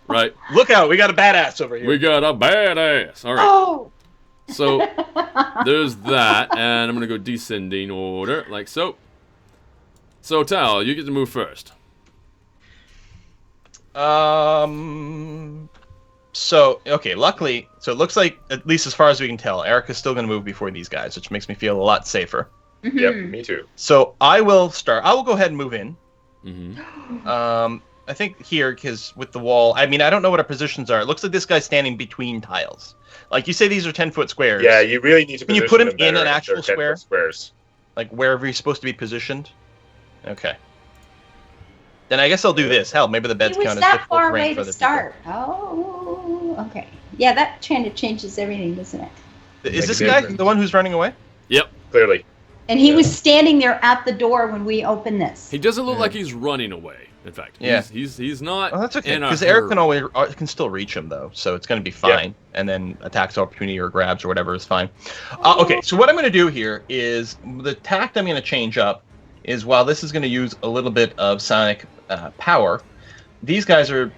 Right? Look out, we got a badass over here. We got a badass. All right. Oh. So there's that, and I'm gonna go descending order, like so. So Tal, you get to move first. So, okay, luckily, so it looks like, at least as far as we can tell, Eric is still going to move before these guys, which makes me feel a lot safer. Yep, Mhm. me too. So I will start. I will go ahead and move in. Mm-hmm. I think here, because with the wall, I mean, I don't know what our positions are. It looks like this guy's standing between tiles. Like, you say these are 10-foot squares. Yeah, you really need to Can you position put him them better in an if actual they're 10-foot square? Squares. Like, wherever he's supposed to be positioned. Okay. Then I guess I'll do this. Hell, maybe the beds It was count as that difficult far terrain away for to other start. Oh, okay. Yeah, that kind of changes everything, doesn't it? people. Is this Make a guy difference. the one who's running away? Yep. Clearly. And he Yeah. was standing there at the door when we opened this. He doesn't look Yeah. like he's running away. In fact, Yeah. he's not. Oh, that's okay. in a Because Eric hurry. can always can still reach him though, so it's going to be fine. And then attacks of opportunity or grabs or whatever is fine. Okay, so what I'm going to do here is the tact I'm going to change up is while this is going to use a little bit of sonic power, these guys are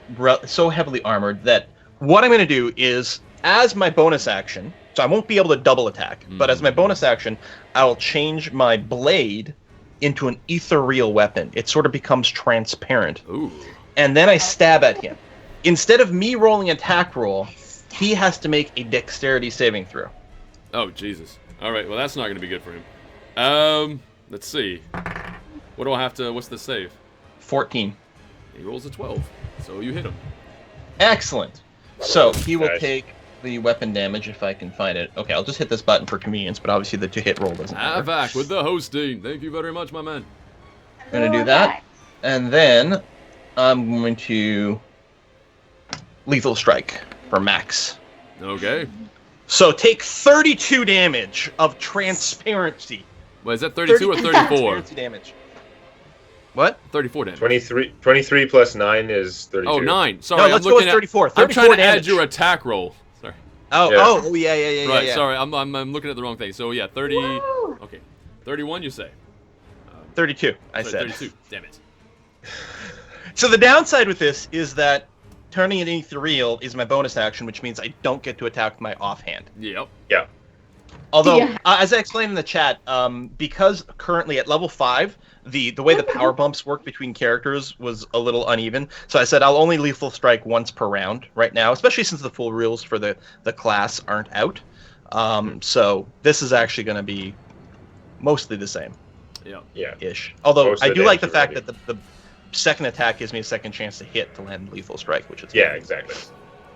so heavily armored that what I'm going to do is as my bonus action, so I won't be able to double attack, but as my bonus action, I'll change my blade into an ethereal weapon. It sort of becomes transparent. Ooh. And then I stab at him. Instead of me rolling an attack roll, he has to make a dexterity saving throw. Oh Jesus. All right. Well, that's not going to be good for him. Let's see. What do I have to? What's the save? 14. He rolls a 12, so you hit him. Excellent. So he will Nice. take the weapon damage if I can find it. Okay, I'll just hit this button for convenience, but obviously the to hit roll doesn't matter. Avac with the hosting. Thank you very much, my man. I'm going to do that. And then I'm going to lethal strike for max. Okay. So take 32 damage of transparency. Wait, is that 32 or 34? Transparency damage. What? 34 damage. 23 plus 9 is 32. Oh, 9. Sorry, No, I'm let's go looking with 34. at. I'm 34 trying to damage. add your attack roll. Sorry. Oh, Yeah. oh, yeah. Right. Yeah. Sorry, I'm looking at the wrong thing. So yeah, 30. Woo! Okay, 31. You say? 32, I Sorry, said. 32. Damn it. So the downside with this is that turning it ethereal is my bonus action, which means I don't get to attack with my offhand. Yep. Yeah. Although, Yeah. as I explained in the chat, because currently at level 5, the way the power bumps work between characters was a little uneven. So I said I'll only lethal strike once per round right now, especially since the full rules for the class aren't out. So this is actually going to be mostly the same. Yep. Yeah. Ish. Although Most of I the do like the damage fact already. that the second attack gives me a second chance to hit to land lethal strike, which is Yeah, good. exactly.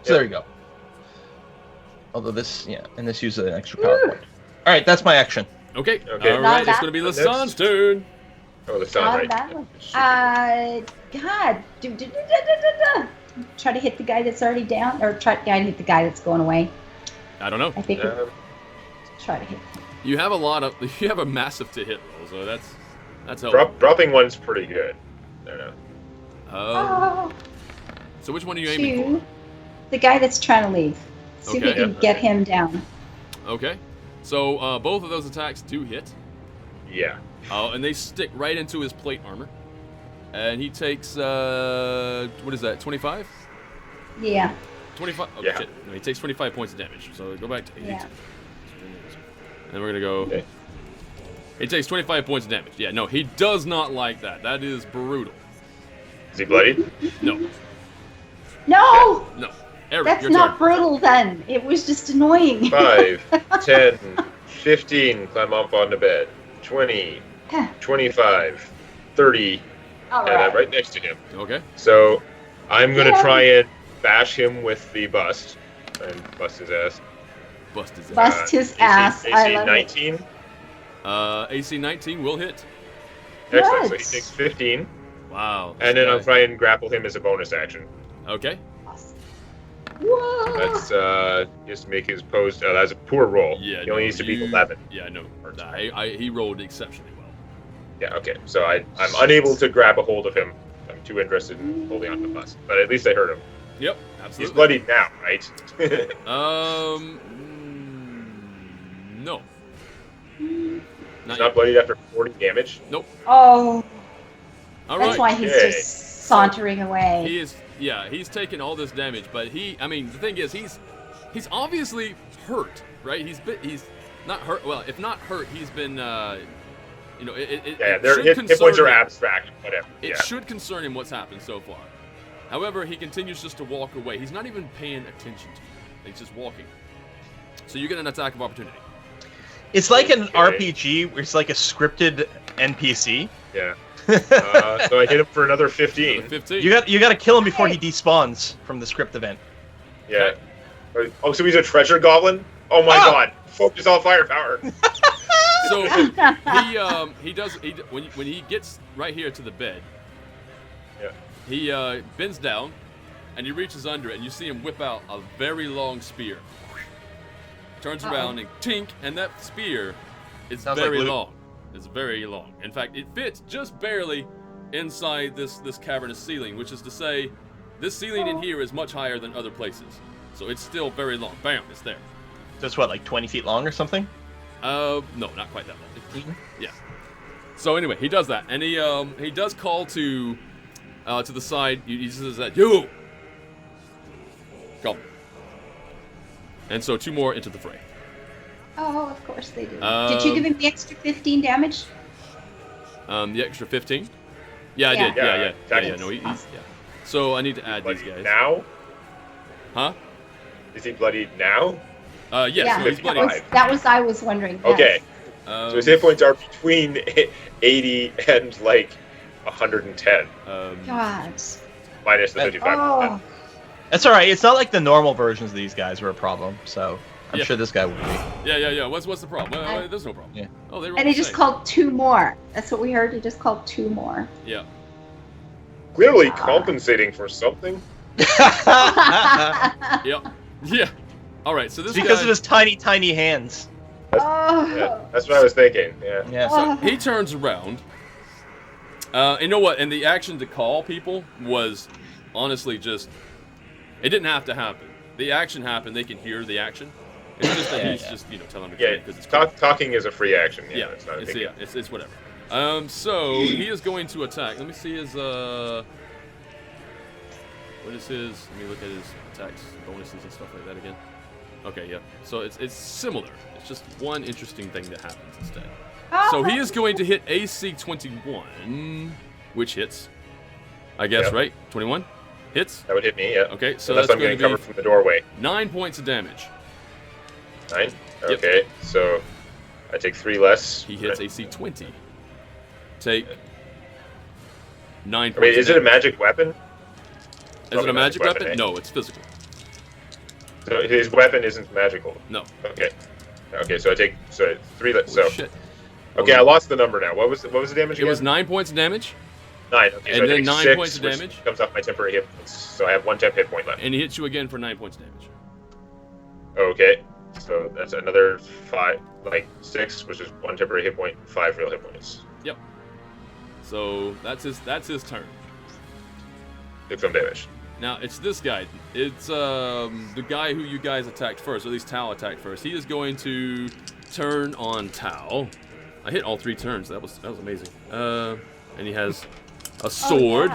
So there you go. Although this, and this uses an extra power point. All right, that's my action. Okay. Okay. All Not right. It's bad. gonna be Next. Lasan's turn. Oh, the sound Not right. that one. God. Try to hit the guy that's already down, or try to hit the guy that's going away. I don't know. I think Um, try to hit. You have a massive to hit roll, so that's helpful. dropping one's pretty good. I don't know. Oh, So which one are you aiming two. The guy that's trying to leave. See if we Okay. can get him down. for? Okay. So both of those attacks do hit. Yeah. And they stick right into his plate armor. And he takes what is that? 25? Yeah. 25. Oh Yeah. shit! No, he takes 25 points of damage. So go back to 82. Yeah. And we're gonna go. Okay. He takes 25 points of damage. Yeah, no, he does not like that. That is brutal. Is he bloody? No, No, no. Eric, that's your not turn. brutal then. It was just annoying. 5, 10, 15, climb up on the bed. 20, 25, 30, All and I'm right. right next to him. Okay. So I'm going to Yeah. try and bash him with the bust and bust his ass. Bust his ass. Bust his AC ass. I love 19. AC 19 will hit. Excellent. So he Good. takes 15. Wow. And then this I'll guy. try and grapple him as a bonus action. Okay. it. Whoa. That's just to make his pose. That's a poor roll. Yeah. He only no, needs to beat you- 11. Yeah, no. He rolled exceptionally well. Yeah, okay. So I'm unable to grab a hold of him. I'm too interested in holding on to the bust. But at least I hurt him. Yep. He's Absolutely. bloodied now, right? No. He's Not not yet. bloodied after 40 damage. Oh, All that's right. why he's Okay. just sauntering away. He is, yeah, he's taken all this damage, but I mean, the thing is, he's obviously hurt, right? He's not hurt. Well, if not hurt, he's been, it Yeah, it their should hit concern points are him. abstract. Whatever. It Yeah. should concern him what's happened so far. However, he continues just to walk away. He's not even paying attention to you. He's just walking. So you get an attack of opportunity. It's like an Okay. RPG where it's like a scripted NPC. Yeah. So I hit him for another 15. 15. You got to kill him before he despawns from the script event. Yeah. Oh, so he's a treasure goblin? Oh my Ah! god. Focus all firepower. So when he gets right here to the bed, he bends down and he reaches under it, and you see him whip out a very long spear. Turns around and tink, and that spear is very long. It's very long. In fact, it fits just barely inside this cavernous ceiling, which is to say, this ceiling in here is much higher than other places. So it's still very long. Bam, it's there. So it's what, like 20 feet long or something? No, not quite that long. Yeah. So anyway, he does that, and he does call to the side. He says that, you! Come. And so 2 more into the fray. Oh, of course they do. Did you give him the extra 15 damage? The extra 15? Yeah, I did. Yeah. No, he's yeah. So I need to add these guys. Now? Huh? Is he bloodied now? Yes, Yeah, so he's bloody. that was I was wondering. Yes. Okay. So his hit points are between 80 and like 110. God. Minus the 55. Oh. That's all right. It's not like the normal versions of these guys were a problem, so I'm sure this guy would be. Yeah. What's the problem? There's no problem. Yeah. Oh, they were And he just called 2 more. That's what we heard. He just called 2 more. Yeah. Clearly compensating for something. Yep. Yeah. All right. So this It's because guy, of his tiny hands. Yeah, that's what I was thinking. Yeah. Yeah. so he turns around. You know what? And the action to call people was honestly just. It didn't have to happen. The action happened. They can hear the action. It's just that he's just telling them to Yeah, because it's cool. talking is a free action. Yeah, Yeah, it's not a big deal. it's whatever. So he is going to attack. Let me see his what is his? Let me look at his attacks, bonuses, and stuff like that again. Okay, yeah. So it's similar. It's just one interesting thing that happens instead. So he is going to hit AC 21, which hits. I guess, right? 21 hits. That would hit me. Yeah. Okay, so unless that's I'm going getting to covered be from the doorway. 9 points of damage. 9. Okay, so I take 3 less. He hits AC 20. Take 9 points. Wait, is it a magic weapon? Is it a magic weapon? eh? No, it's physical. So his weapon isn't magical. No. Okay. Okay, so I take 3 less. Holy So shit. okay, I lost the number now. What was the damage It again? was 9 points of damage, 9. Okay, so and I then take 9 6, points of which damage. comes off my temporary hit points. So I have 1 temp hit point left. and he hits you again for 9 points of damage. Okay, so that's another 5, like 6, which is 1 temporary hit point, 5 real hit points. Yep. So that's his turn. Took some damage. Now it's this guy. It's the guy who you guys attacked first, or at least Tao attacked first. He is going to turn on Tao. I hit all 3 turns. That was amazing. And he has a sword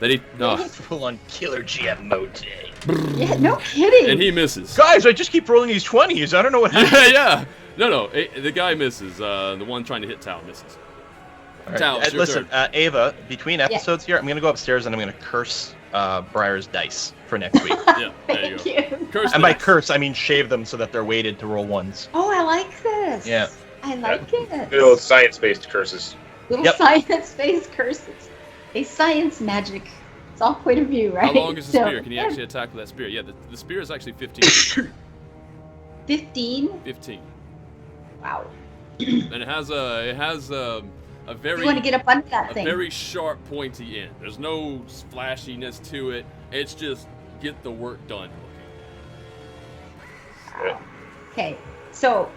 that he Full on killer GM mode today. Yeah, no kidding. and he misses. Guys, I just keep rolling these 20s. I don't know what happened. Yeah. No. The guy misses. The one trying to hit Tao misses. All right. Tao, it's your Listen, turn. Ava, between episodes here, I'm going to go upstairs and I'm going to curse Briar's dice for next week. Yeah, there you Thank go. you. Curse And the by dice. curse, I mean shave them so that they're weighted to roll 1s. Oh, I like this. Yeah. I like it. Good old science-based curses. Little Yep. science-based curses. A science magic. It's all point of view, right? How long is the So- spear? Can you actually attack with that spear? Yeah, the spear is actually 15. 15? 15. Wow. And it has a very You want to get up under that a thing. very sharp, pointy end. There's no splashiness to it. It's just get the work done. Wow. Okay, so,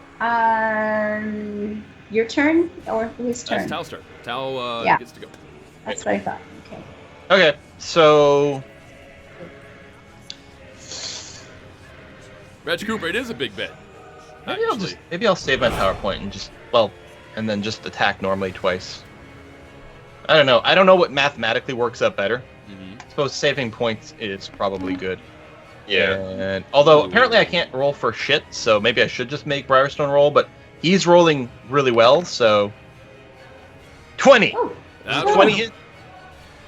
your turn or whose turn? That's Tao's turn. Tao Yeah. gets to go. That's what I thought. Okay. Okay, so Reg Cooper, it is a big bed. maybe I'll save my PowerPoint and then just attack normally twice. I don't know. I don't know what mathematically works out better. Mm-hmm. I suppose saving points is probably good. Yeah. And although apparently I can't roll for shit, so maybe I should just make Briarstone roll. But he's rolling really well, so 20. Oh, That's Oh. 20 hit.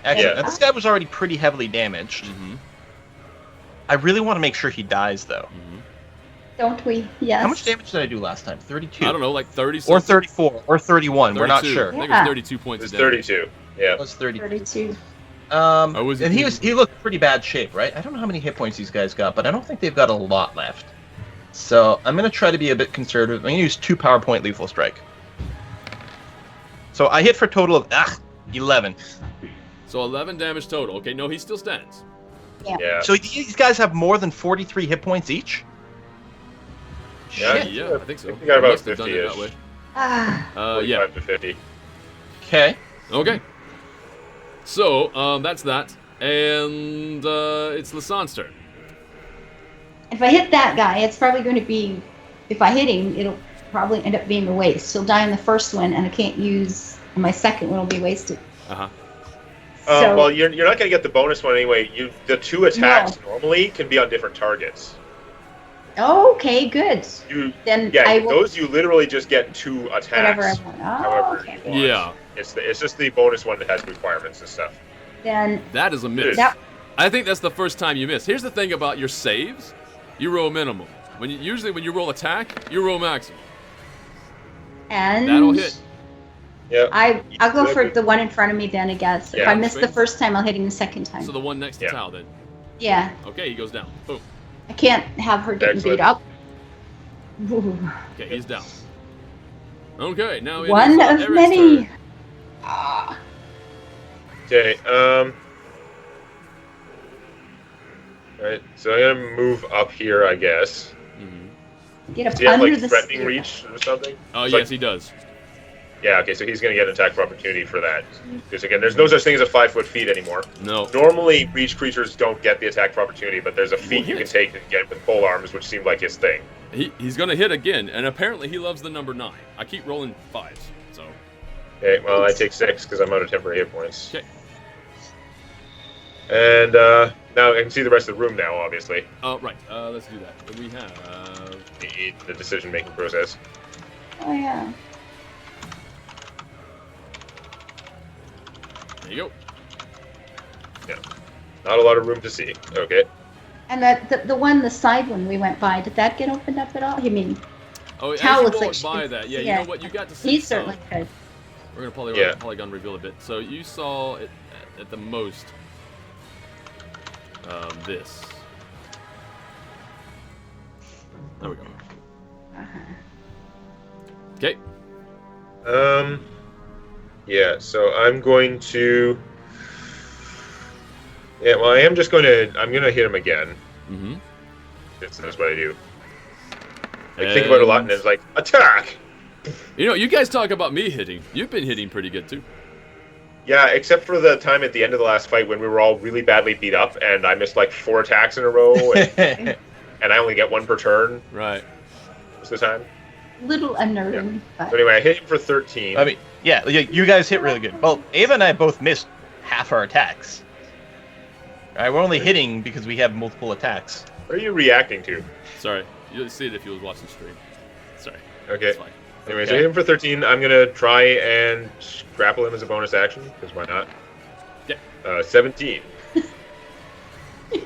Excellent. Yeah. Now, this guy was already pretty heavily damaged. Mm-hmm. I really want to make sure he dies, though. Mm-hmm. don't we? Yes. How much damage did I do last time? 32. I don't know, like 30 Or 34, or 31. We're not 32. sure. I think it Yeah. was 32 points It's of damage. 32. Yeah. It was 30. 32. was And it- he looked pretty bad shape, right? I don't know how many hit points these guys got, but I don't think they've got a lot left. So I'm gonna try to be a bit conservative. I'm gonna use 2 PowerPoint lethal strike. So I hit for a total of 11. So 11 damage total. Okay, no, he still stands. Yeah. So these guys have more than 43 hit points each? Yeah. Shit. Yeah, I think so. We got about Must have done it 50-ish. that way. Ah, Yeah. 45 to 50. Okay. Okay. So, that's that. And it's Lasan's turn. if I hit that guy, it's probably going to be. If I hit him, it'll probably end up being a waste. He'll die in the first one, and I can't use. And my second one will be wasted. Uh-huh. So, Well, you're not going to get the bonus one anyway. The 2 attacks normally can be on different targets. okay, good. Then I will. Those you literally just get 2 attacks. Whatever I want. Oh, However okay. you want. Yeah. It's just the bonus one that has requirements and stuff. Then That is a miss. that. I think that's the first time you miss. Here's the thing about your saves. You roll minimum. Usually when you roll attack, you roll maximum. And That'll hit. Yeah. I'll go for the one in front of me then, I guess. If Yeah, I miss the sweet. first time, I'll hit him the second time. So the one next to Yeah. Tao then. Yeah, Okay, he goes down. Boom. I can't have her getting Excellent. beat up. Ooh. Okay, he's down. Okay, now it One is, of Eric's many. turn. Ah. Okay. Right. So I'm gonna move up here, I guess. Mhm. Get up Does he have under like the threatening spear. reach or something? Oh, It's yes, like- he does. Yeah. Okay. So he's gonna get an attack of opportunity for that. Because again, there's no such thing as a 5-foot feat anymore. No. Normally, reach creatures don't get the attack of opportunity, but there's a feat you can hit. take and get with pole arms, which seemed like his thing. He's gonna hit again, and apparently he loves the number 9. I keep rolling 5s, so. Okay. Well, I take 6 because I'm out of temporary hit points. Okay. And now I can see the rest of the room now, obviously. Right. Let's do that. Then we have. The decision-making process. Oh yeah. There you go. Yeah. Not a lot of room to see. Okay. And the side one we went by, did that get opened up at all? I mean, Oh, as Tao you looks like walk she by can that, see you it. know what? You got to see. he some. certainly could. We're gonna Yeah. polygon reveal a bit. So you saw it at the most. This. There we go. Okay. Yeah, so I'm going to... Yeah, well, I'm gonna hit him again. Mm-hmm. That's what I do. Like, think about it a lot, and it's like, attack! You know, you guys talk about me hitting. You've been hitting pretty good, too. Yeah, except for the time at the end of the last fight when we were all really badly beat up, and I missed like 4 attacks in a row, and I only get 1 per turn Right. most of the time. Little unnerving, but So anyway, I hit him for 13. I mean, yeah, you guys hit really good. Well, Ava and I both missed half our attacks. All right, we're only hitting because we have multiple attacks. What are you reacting to? Sorry. You'll see it if you was watching stream. Sorry. Okay. It's fine. Anyway, so I hit him for 13. I'm gonna try and grapple him as a bonus action, because why not? Yeah. 17. You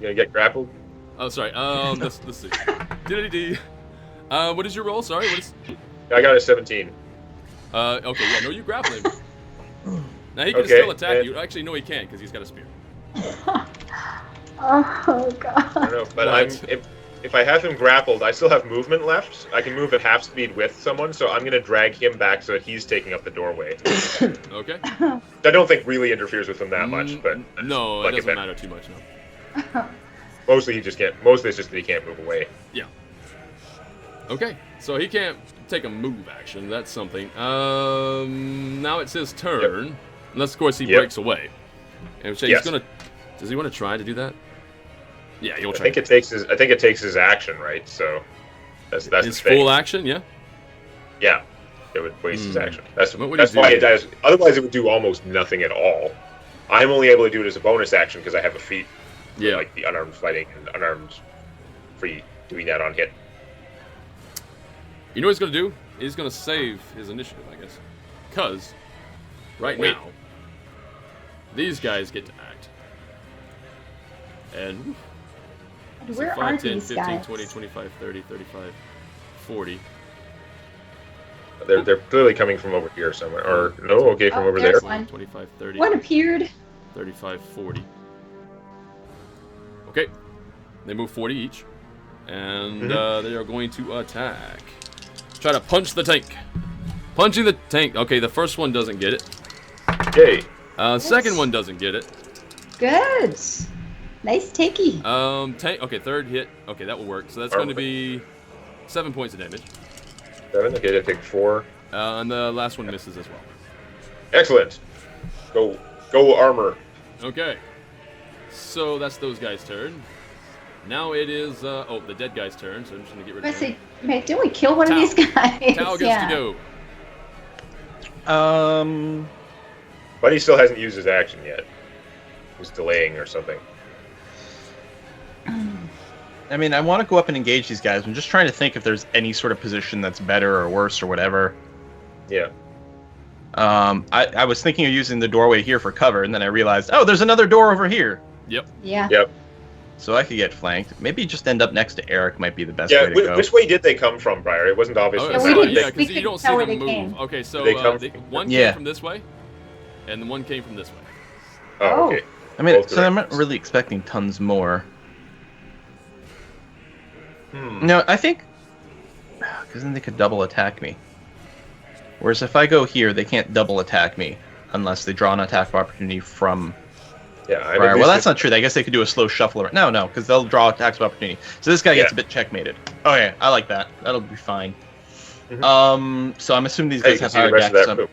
gonna get grappled? Oh, sorry. Let's see. D&D. What is your roll? Sorry. What is? I got a 17. Okay. Yeah. No, you grapple him. Now he can Okay, still attack and- you. Actually, no, he can't because he's got a spear. oh god. I don't know, but What? if I have him grappled, I still have movement left. I can move at half speed with someone, so I'm gonna drag him back so that he's taking up the doorway. Okay. I don't think really interferes with him that much, but No, like it it doesn't better. matter too much now. Mostly he just can't. Mostly it's just that he can't move away. Yeah. Okay. So he can't take a move action. That's something. Now it's his turn. Unless, of course, he Yep. breaks away. And so Yes. he's gonna. Does he want to try to do that? Yeah, he'll I try. think it takes his action, right? So that's His the thing. full action, yeah. Yeah, it would waste his action. That's What would that's he do? why it does. Otherwise, it would do almost nothing at all. I'm only able to do it as a bonus action because I have a feat, Yeah. like the unarmed fighting and unarmed free doing that on hit. You know what he's gonna do? He's gonna save his initiative, I guess. Cause right Wait. now, these guys get to act. And so Where 5, are 10, these 15, guys? 20, 25, 30, 35, 40. They're clearly coming from over here somewhere, or no? Okay, from Oh, over there's there. one. 25, 30, One appeared. 35, 40. Okay. They move 40 each. And Mhm. they are going to attack. Try to punch the tank. Punching the tank. Okay, the first one doesn't get it. Yay. Second one doesn't get it. Good. Nice takey. Tank. Okay, third hit. Okay, that will work. So that's going to be 7 points of damage. 7. Okay, I take 4. And the last one misses as well. Excellent. Go armor. Okay. So that's those guys' turn. Now it is the dead guy's turn. So I'm just gonna get rid I of him. say, man, didn't we kill one of these guys? Tao gets to go. But he still hasn't used his action yet. He's delaying or something. I mean, I want to go up and engage these guys. I'm just trying to think if there's any sort of position that's better or worse or whatever. Yeah. I was thinking of using the doorway here for cover, and then I realized, oh, there's another door over here. Yep. Yeah. Yep. So I could get flanked. Maybe just end up next to Eric might be the best Yeah. way to go. Which way did they come from, Briar? It wasn't obvious. Oh, from we the didn't- side. yeah, we because you don't couldn't see tell where them they move. came. Okay, so They come one Yeah. came from this way, and the one came from this way. Oh, okay. I mean, Both so I'm not directions. really expecting tons more. Hmm. No, I think... Because then they could double attack me. Whereas if I go here, they can't double attack me unless they draw an attack of opportunity from Yeah. I'm Briar. at Well, least that's not true. I guess they could do a slow shuffle. No, because they'll draw attacks of opportunity. So this guy gets Yeah. a bit checkmated. Okay, I like that. That'll be fine. Mhm. So I'm assuming these Hey, you guys can have see the higher rest of decks. that room.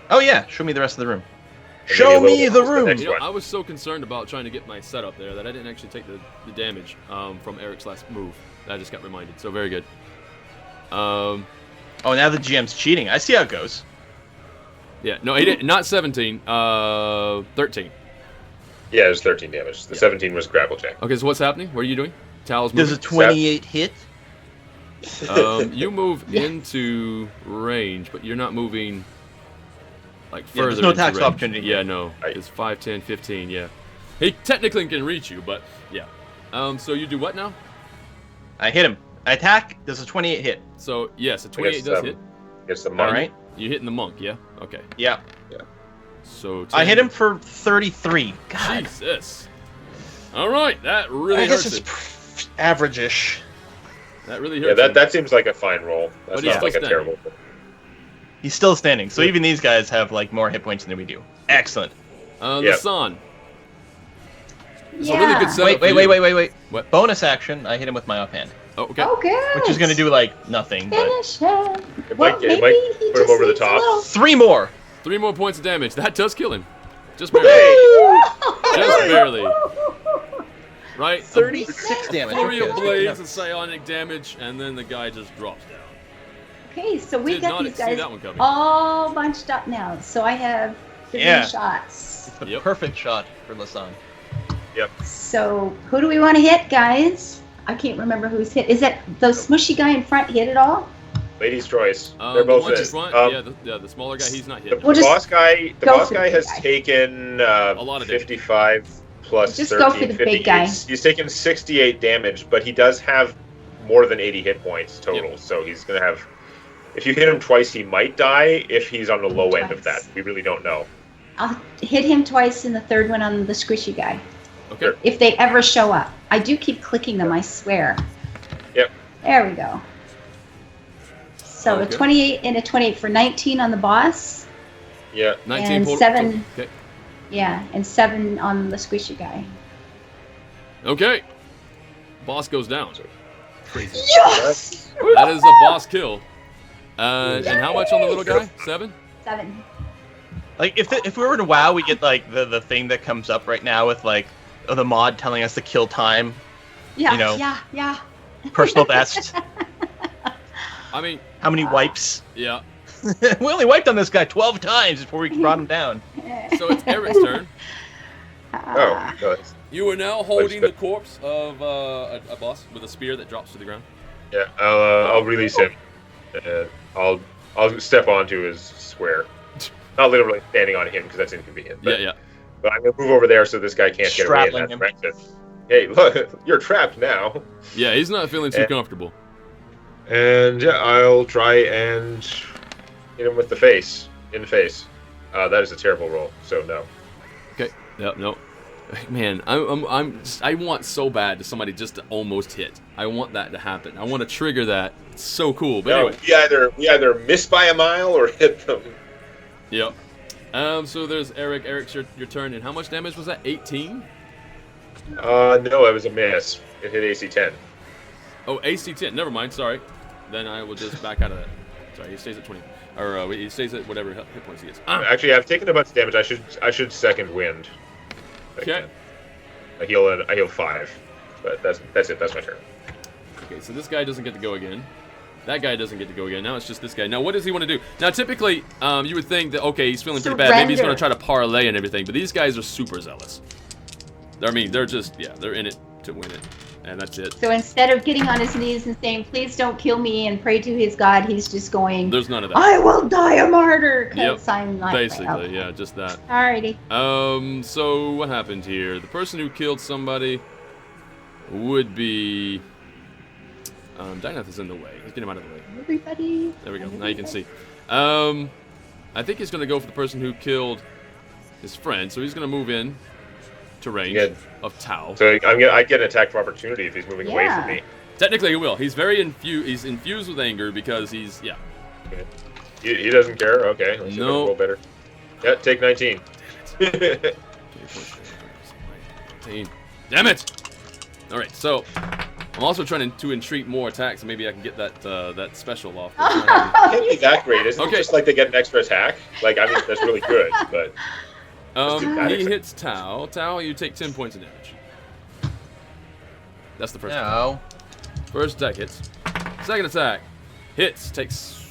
Oh yeah, show me the rest of the room. And Show maybe a me little the bit room. next You know, one. I was so concerned about trying to get my setup there that I didn't actually take the damage from Eric's last move. I just got reminded. So very good. Oh, now the GM's cheating. I see how it goes. Yeah, no, he didn't. Not 17. 13. Yeah, it was 13 damage. The 17 was grapple check. Okay, so what's happening? What are you doing? Tal's Does moving. a 28 hit? You move into range, but you're not moving like Yeah, further. there's no into attacks of range. opportunity. Yeah, no. Right. It's 5, 10, 15. Yeah, he technically can reach you, but yeah. So you do what now? I hit him. I attack. Does a 28 hit? So yes, a 28 does hit. It's the All monk. right. You hitting the monk, yeah? Okay. Yeah. So I 10. hit him for 33. God. Jesus. All right, that really I guess hurts. it's average-ish. That really Yeah, hurts. that seems like a fine roll. That's But he's not like a still terrible roll. He's still standing, so even these guys have like more hit points than we do. Excellent. Yeah. Lasan. It's Yeah. a really good setup. Wait. What? Bonus action. I hit him with my offhand, Oh, okay. Oh, good. which is going to do like nothing. But Finish him. It Well, might maybe he put him just over the needs a top. little- 3 more. 3 more points of damage. That does kill him. Just barely. Hey! Just barely. Right? 36 damage. Flurry Okay, of that's good blades enough. and psionic damage, and then the guy just drops down. Okay, so we Did got not these see guys that one coming. all bunched up now. So I have 3 Yeah. shots. It's the Yep. perfect shot for Lasan. So who do we want to hit, guys? I can't remember who's hit. Is that the smushy guy in front hit at all? Ladies' choice. They're The both one in in. front, the smaller guy, he's not The hit. We'll just boss guy, go for the has big guy. taken A lot of damage. 55 plus Just 13, go for the 50. big guy. He's taken 68 damage, but he does have more than 80 hit points total. Yep. So he's going to have... If you hit him twice, he might die. If he's on the low end of that, Twice. we really don't know. I'll hit him twice and the third one on the squishy guy. Okay. Sure. If they ever show up. I do keep clicking them, I swear. Yep. There we go. So a Okay. 28 and a 28 for 19 on the boss. Yeah. 19 And total. 7. Okay. Yeah, and 7 on the squishy guy. Okay. Boss goes down. Crazy. Yes! That is a boss kill. And how much on the little guy? 7? 7. Like if we were to WoW, we get like the thing that comes up right now with like the mod telling us to kill time, Yeah, You know. yeah. personal best, I mean, how many wipes. yeah. We only wiped on this guy 12 times before we brought him down. So it's Eric's turn. Oh, no, it's- You are now holding the corpse of a boss with a spear that drops to the ground. yeah. I'll release him. I'll step onto his square. Not literally standing on him because that's inconvenient. But, Yeah. But I'm gonna move over there so this guy can't get away in Straddling that him. direction. Hey, look, you're trapped now. Yeah, he's not feeling too Yeah. comfortable. And yeah, I'll try and hit him with the face. In the face. That is a terrible roll, so no. Okay. Yep, no. Man, I want so bad to somebody just to almost hit. I want that to happen. I want to trigger that. It's so cool. But No, anyway. we either miss by a mile or hit them. Yep. So there's Eric. Eric's your turn. And how much damage was that? 18? No, it was a miss. It hit AC 10. Oh, AC 10. Never mind. Sorry. Then I will just back out of that. Sorry, he stays at 20. Or he stays at whatever hit points he gets. Actually, I've taken a bunch of damage. I should second wind. Okay. I heal 5. But that's it. That's my turn. Okay, so this guy doesn't get to go again. That guy doesn't get to go again. Now it's just this guy. Now, what does he want to do? Now, typically, you would think that, okay, he's feeling pretty bad. Maybe he's going to try to parlay and everything. But these guys are super zealous. I mean, they're just, they're in it to win it. And that's it. So instead of getting on his knees and saying, please don't kill me and pray to his God, he's just going, there's none of that. I will die a martyr, because Yep, I'm not. basically, okay. yeah, just that. Alrighty. So what happened here? The person who killed somebody would be... Dynath is in the way. Let's get him out of the way. Everybody. There we go. Now you can see. I think he's going to go for the person who killed his friend, so he's going to move in to range of Tau. So I get an attack of opportunity if he's moving away from me. Technically, he will. He's very infused with anger because he's Okay. He doesn't care. Okay. Let's see if I can roll better. Yeah, take 19. Damn it! All right, so I'm also trying to entreat more attacks, so maybe I can get that special off. Can't be that great. Isn't it just like they get an extra attack? Like, I mean, that's really good, but... he hits Tau. Tau, you take 10 points of damage. That's the first attack. First attack hits. Second attack hits. Takes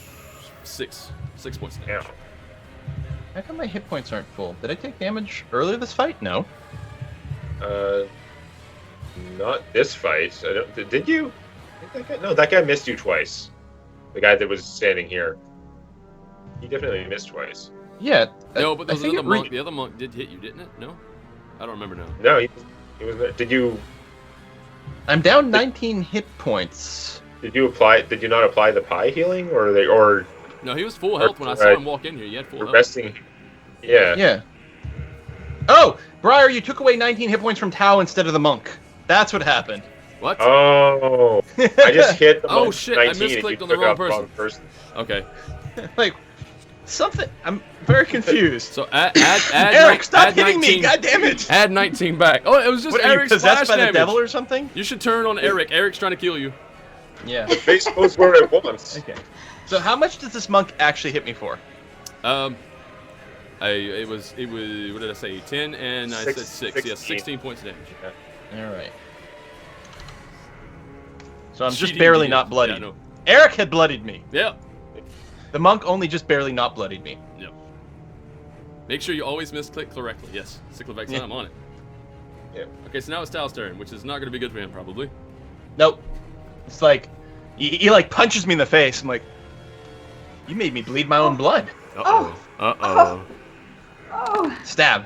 6 points of damage. How come my hit points aren't full? Did I take damage earlier this fight? No. Not this fight. Did you? No, that guy missed you twice. The guy that was standing here. He definitely missed twice. Yeah. No, but there was another monk. The other monk did hit you, didn't it? No? I don't remember now. No, he was. Did you? I'm down 19 hit points. Did you not apply the pie healing, or? No, he was full health when I saw him walk in here. He had full health. Resting. Yeah. Yeah. Oh, Briar, you took away 19 hit points from Tau instead of the monk. That's what happened. What? Oh, I just hit the monk. Oh shit! I misclicked on the wrong person. Okay. Like something. I'm very confused. So add Eric, stop hitting 19, me! God damn it! Add 19 back. Oh, it was just What, are you Eric's possessed splash by damage. the devil or something? You should turn on Eric. Eric's trying to kill you. Yeah. The face goes where it wants. Okay. So how much does this monk actually hit me for? It was what did I say? 10 and I said 6. 16. Yeah, 16 points of damage. All right. So I'm just Cheating barely deal. not bloodied. Yeah, no. Eric had bloodied me. Yeah. The monk only just barely not bloodied me. Yep. Make sure you always misclick correctly. Yes. Cyclovax, I'm on it. Yeah. Okay, so now it's Tal's turn, which is not going to be good for him, probably. Nope. It's like he like punches me in the face. I'm like, you made me bleed my own blood. Uh-oh. Uh-oh. Oh. Stab.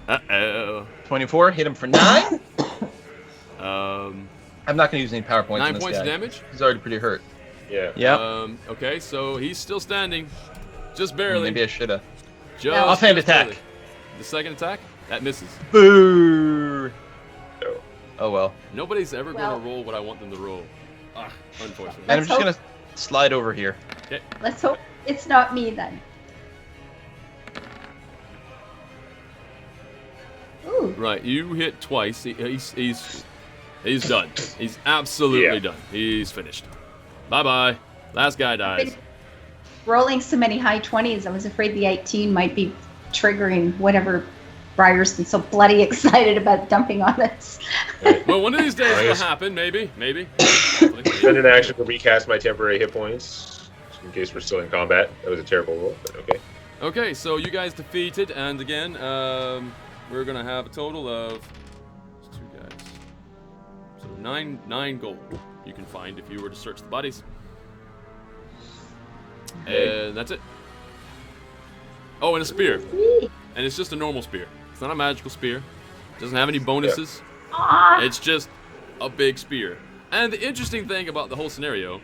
Uh-oh. 24. Hit him for 9. I'm not gonna use any power points. 9 on this points guy. of damage? He's already pretty hurt. Yeah. Yep. Okay, so he's still standing. Just barely. Maybe I shoulda. Just Offhand attack. barely. The second attack? That misses. Boo. No. Oh well. Nobody's ever going to roll what I want them to roll. Unfortunately. And I'm just gonna slide over here. Okay. Let's hope it's not me then. Ooh. Right, you hit twice. He's done. He's absolutely done. He's finished. Bye-bye. Last guy dies. Rolling so many high 20s, I was afraid the 18 might be triggering whatever Briarstone so bloody excited about dumping on us. Well, one of these days it'll happen. Maybe. Spend an action to recast my temporary hit points, in case we're still in combat. That was a terrible roll, but okay. Okay, so you guys defeated, and again, we're gonna have a total of 2 guys. So 9 gold you can find if you were to search the bodies. And that's it. Oh, and a spear. And it's just a normal spear. It's not a magical spear. It doesn't have any bonuses. It's just a big spear. And the interesting thing about the whole scenario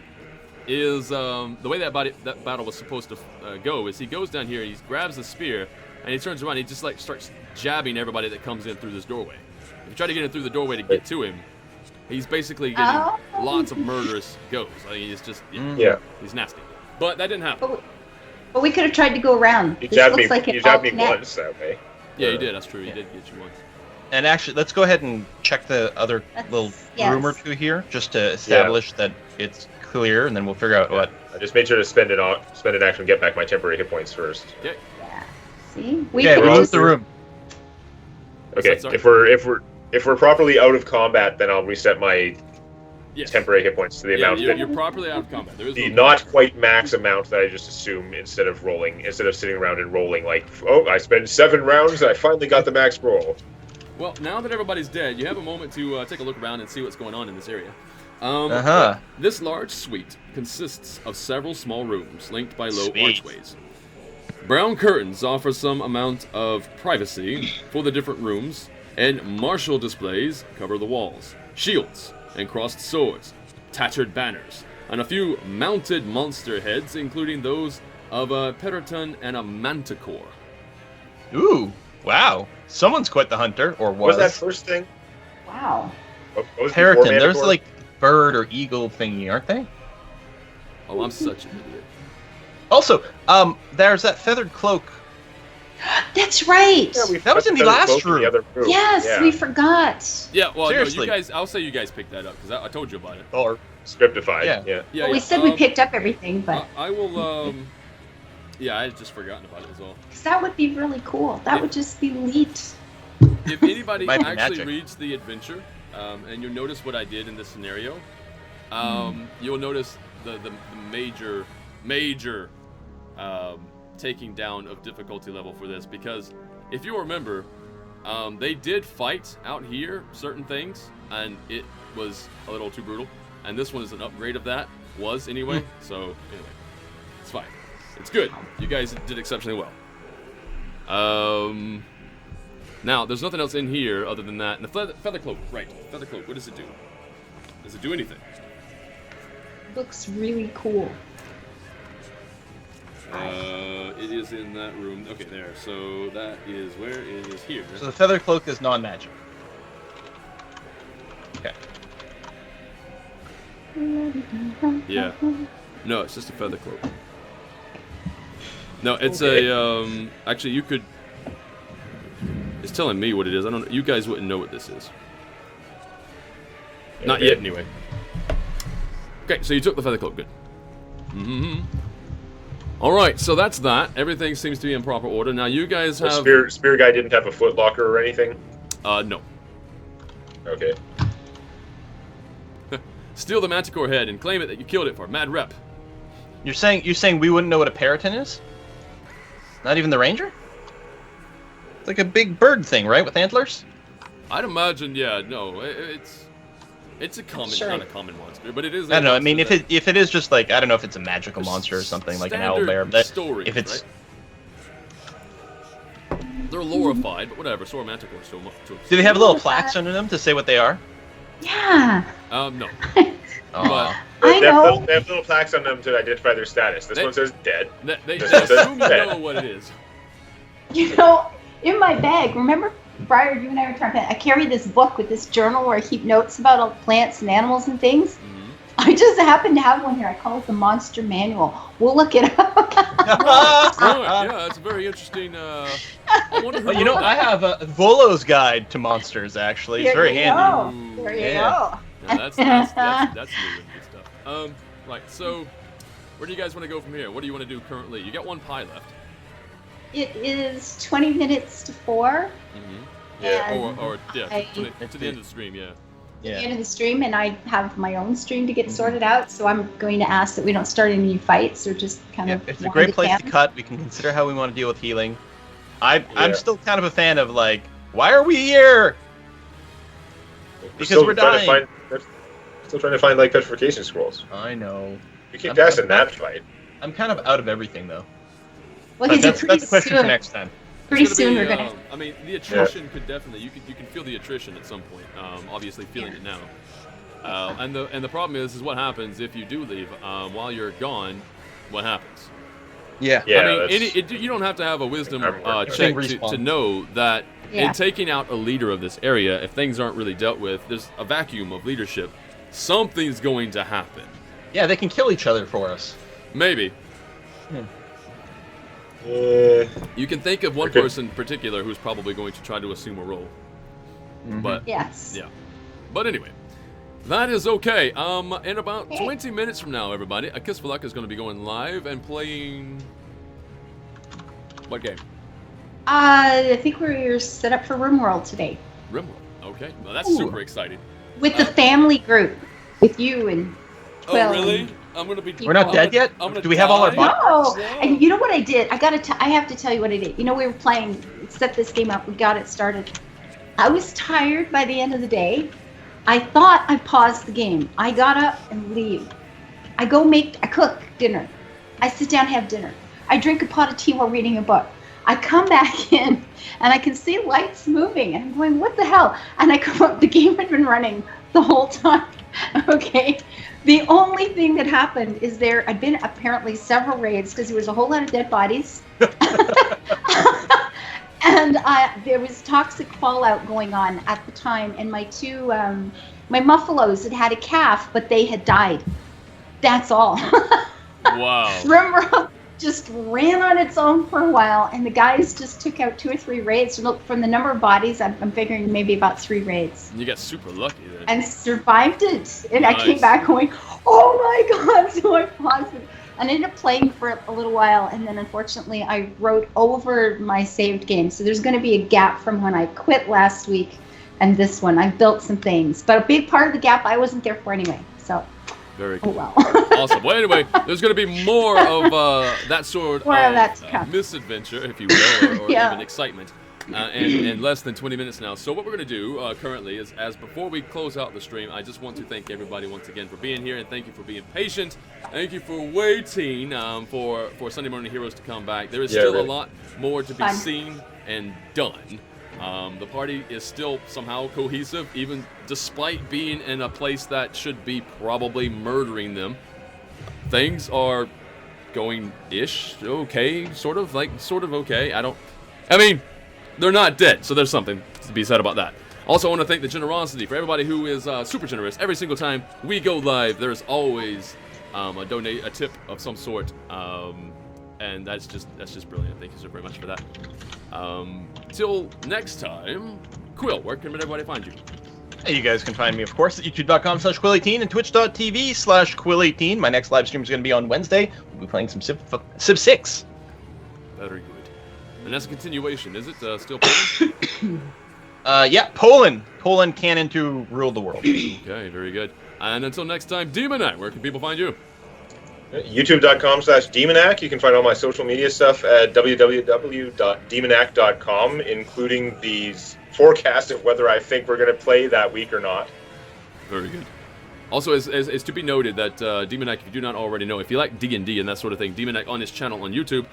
is the way that battle was supposed to go is he goes down here, he grabs the spear, and he turns around. He just like starts jabbing everybody that comes in through this doorway. If you try to get in through the doorway to get to him, he's basically getting lots of murderous goes. I mean, he's just he's nasty. But that didn't happen. But we could have tried to go around. You This jabbed me. looks like You it jabbed all me connects. once that way. Yeah, he did. That's true. He did get you once. And actually, let's go ahead and check the other little room or two here, just to establish that it's clear, and then we'll figure out what. I just made sure to spend an action and get back my temporary hit points first. Okay. Yeah. See? We Okay, could we'll have move just the room. Okay, Sorry. if we're properly out of combat, then I'll reset my Yes. temporary hit points to the amount you're, that you're properly out of combat. There is the no not quite max amount that I just assume instead of sitting around and rolling like, oh, I spent 7 rounds, I finally got the max roll. Well, now that everybody's dead, you have a moment to take a look around and see what's going on in this area. This large suite consists of several small rooms linked by low archways. Brown curtains offer some amount of privacy for the different rooms, and martial displays cover the walls. Shields and crossed swords, tattered banners, and a few mounted monster heads, including those of a Periton and a Manticore. Ooh, wow. Someone's quite the hunter, or What was was. that first thing? Wow. What was before Periton, there's Manticore? like bird or eagle thingy, aren't they? Oh, I'm such an idiot. Also, there's that feathered cloak. That's right. Yeah, we That was put in the feather last cloak in room. the other room. Yes, Yeah. we forgot. Yeah, well, no, Seriously. you guys. I'll say you guys picked that up because I told you about it. Or Scriptified. Yeah. Yeah. Yeah, Well, we yeah, said we picked up everything, but I will. Yeah, I had just forgotten about it as well. 'cause that would be really cool. That would just be neat. If anybody Might be actually magic. reads the adventure, and you'll notice what I did in this scenario, you'll notice the major taking down of difficulty level for this, because if you remember, they did fight out here certain things, and it was a little too brutal, and this one is an upgrade of that, anyway, so anyway, it's fine. It's good. You guys did exceptionally well. Now, there's nothing else in here other than that. And the feather cloak, right. Feather cloak, what does it do? Does it do anything? Looks really cool. It is in that room. Okay, there. So that is where it is here. so the feather cloak is non-magic. Okay. Yeah. No, it's just a feather cloak. No, it's a, actually you could, it's telling me what it is. I don't know, you guys wouldn't know what this is. Not yet, anyway. Okay, so you took the feather cloak, good. Alright, so that's that. Everything seems to be in proper order. Now you guys have... Spear guy didn't have a foot locker or anything? no. Okay. Steal the Manticore head and claim it that you killed it for mad rep. You're saying we wouldn't know what a Periton is? Not even the ranger? It's like a big bird thing, right, with antlers? I'd imagine, yeah, no, it's a common, Sure. not a common monster, but it is. I don't know. I mean, monster if it is just like, I don't know if it's a magical monster or something like an owl bear, but story, if it's right? They're lorified, but whatever. Sword Manticore still. do they have little plaques under them to say what they are? Yeah. No. Aw. I know. They have little plaques on them to identify their status. This They- one says dead. They This is assume you dead. know what it is. You know, in my bag, remember, Briar, you and I were talking about, I carry this book with this journal where I keep notes about all plants and animals and things. Mhm. I just happen to have one here. I call it the Monster Manual. We'll look it up. Right, yeah, it's a very interesting. I wonder who Well, you know, wrote I that. have a Volo's Guide to Monsters. Actually, it's Here very you handy. go. There you Yeah. go. Yeah, that's new and good stuff. Right, so where do you guys want to go from here? What do you want to do currently? You got one pie left. It is 20 minutes to 4. Mm-hmm. Yeah. And Or yeah, I- to the end of the stream, yeah. at the Yeah. end of the stream, and I have my own stream to get sorted out, so I'm going to ask that we don't start any fights or just kind Yep, of. it's a wind great it place to down. cut. We can consider how we want to deal with healing. I'm Yeah. still kind of a fan of like, why are we here? Because still we're trying to dying. still trying to find like petrification scrolls. I know. We kicked ass in that fight. I'm kind of out of everything though. Well, But he's that's pretty a question soon. for next time. Pretty It's gonna soon be, we're gonna. I mean, the attrition could definitely you can feel the attrition at some point. Obviously feeling it now. And the problem is what happens if you do leave while you're gone. What happens? Yeah. Yeah, I mean, that's- you don't have to have a wisdom I'm working check on it. to know that Yeah. in taking out a leader of this area, if things aren't really dealt with, there's a vacuum of leadership. Something's going to happen. Yeah, they can kill each other for us. Maybe. Yeah. You can think of one Okay. person in particular who's probably going to try to assume a role. But Yes. yeah. But anyway, that is okay. In about Hey. 20 minutes from now, everybody, A Kiss for Luck is going to be going live and playing. What game? I think we're set up for RimWorld today Rimworld. Okay. Well, that's Ooh. super exciting. with the family group, with you and Quill. Oh, really? and- I'm going to be. We're not I'm dead gonna- yet? I'm gonna Do we have all our die? buttons? No, and you know what I did? I have to tell you what I did. You know, we were playing, set this game up, we got it started. I was tired by the end of the day. I thought I paused the game. I got up and leave. I cook dinner. I sit down, have dinner. I drink a pot of tea while reading a book. I come back in and I can see lights moving. And I'm going, what the hell? And I come up, the game had been running the whole time. Okay. The only thing that happened is there had been apparently several raids because there was a whole lot of dead bodies. And there was toxic fallout going on at the time. And my two, my muffalos had a calf, but they had died. That's all. Wow. Rimworld just ran on its own for a while, and the guys just took out 2 or 3 raids. So look, from the number of bodies, I'm figuring maybe about 3 raids, You got super lucky then. and survived it. And I came Nice. back going, "Oh my god!" So I paused it and ended up playing for a little while, and then unfortunately I wrote over my saved game. So there's going to be a gap from when I quit last week and this one. I built some things, but a big part of the gap I wasn't there for anyway. So Very oh cool. well. Awesome. Well, anyway, there's going to be more of that sort More of of that to come. misadventure, if you will, or Yeah. even excitement, in less than 20 minutes now. So what we're going to do currently is, as before we close out the stream, I just want to thank everybody once again for being here, and thank you for being patient. Thank you for waiting for Sunday Morning Heroes to come back. There is Yeah, still really. a lot more to be Fun. seen and done. The party is still somehow cohesive, even despite being in a place that should be probably murdering them. Things are going-ish okay, sort of okay. I mean, they're not dead, so there's something to be said about that. Also, I want to thank the generosity for everybody who is super generous. Every single time we go live, there's always a tip of some sort, and that's just brilliant. Thank you so very much for that. Till next time, Quill, where can everybody find you? Hey, you guys can find me, of course, at youtube.com/Quill18 and twitch.tv/Quill18. My next live stream is going to be on Wednesday. We'll be playing some Civ 6. Very good. And that's a continuation, is it? Still Poland? Yeah, Poland. Poland canon to rule the world. Okay, very good. And until next time, Demonite, where can people find you? YouTube.com/Demonac. You can find all my social media stuff at www.demonac.com, including the forecast of whether I think we're going to play that week or not. Very good. Also, is to be noted that Demonite, if you do not already know, if you like D&D and that sort of thing, Demonite on his channel on YouTube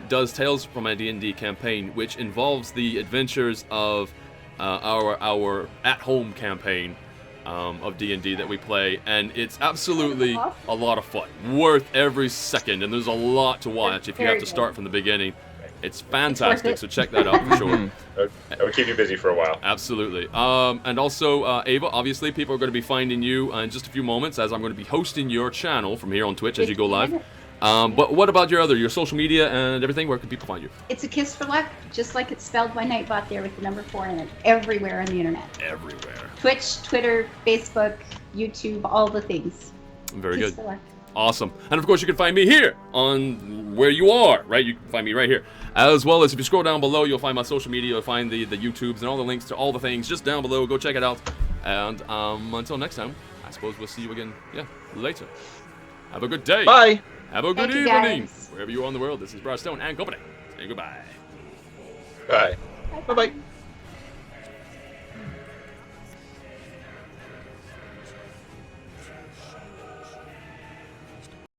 does Tales from a D&D campaign, which involves the adventures of our at-home campaign of D&D that we play, and it's absolutely a lot of fun. Worth every second, and there's a lot to watch if you have to start from the beginning. It's fantastic, it. so check that out for sure. That would keep you busy for a while. Absolutely. And also, Ava, obviously, people are going to be finding you in just a few moments, as I'm going to be hosting your channel from here on Twitch as you go live. But what about your social media and everything? Where can people find you? It's A Kiss for Luck, just like it's spelled by Nightbot there with the number 4 in it. Everywhere on the internet. Everywhere. Twitch, Twitter, Facebook, YouTube, all the things. Very Kiss good. for Luck. Awesome. And of course, you can find me here on where you are, right? You can find me right here. As well as if you scroll down below, you'll find my social media, you'll find the YouTubes and all the links to all the things just down below. Go check it out. And until next time, I suppose we'll see you again, later. Have a good day. Bye. Have a good Thank you, evening. guys. Wherever you are in the world, this is Briarstone and company. Say goodbye. Bye. Bye-bye.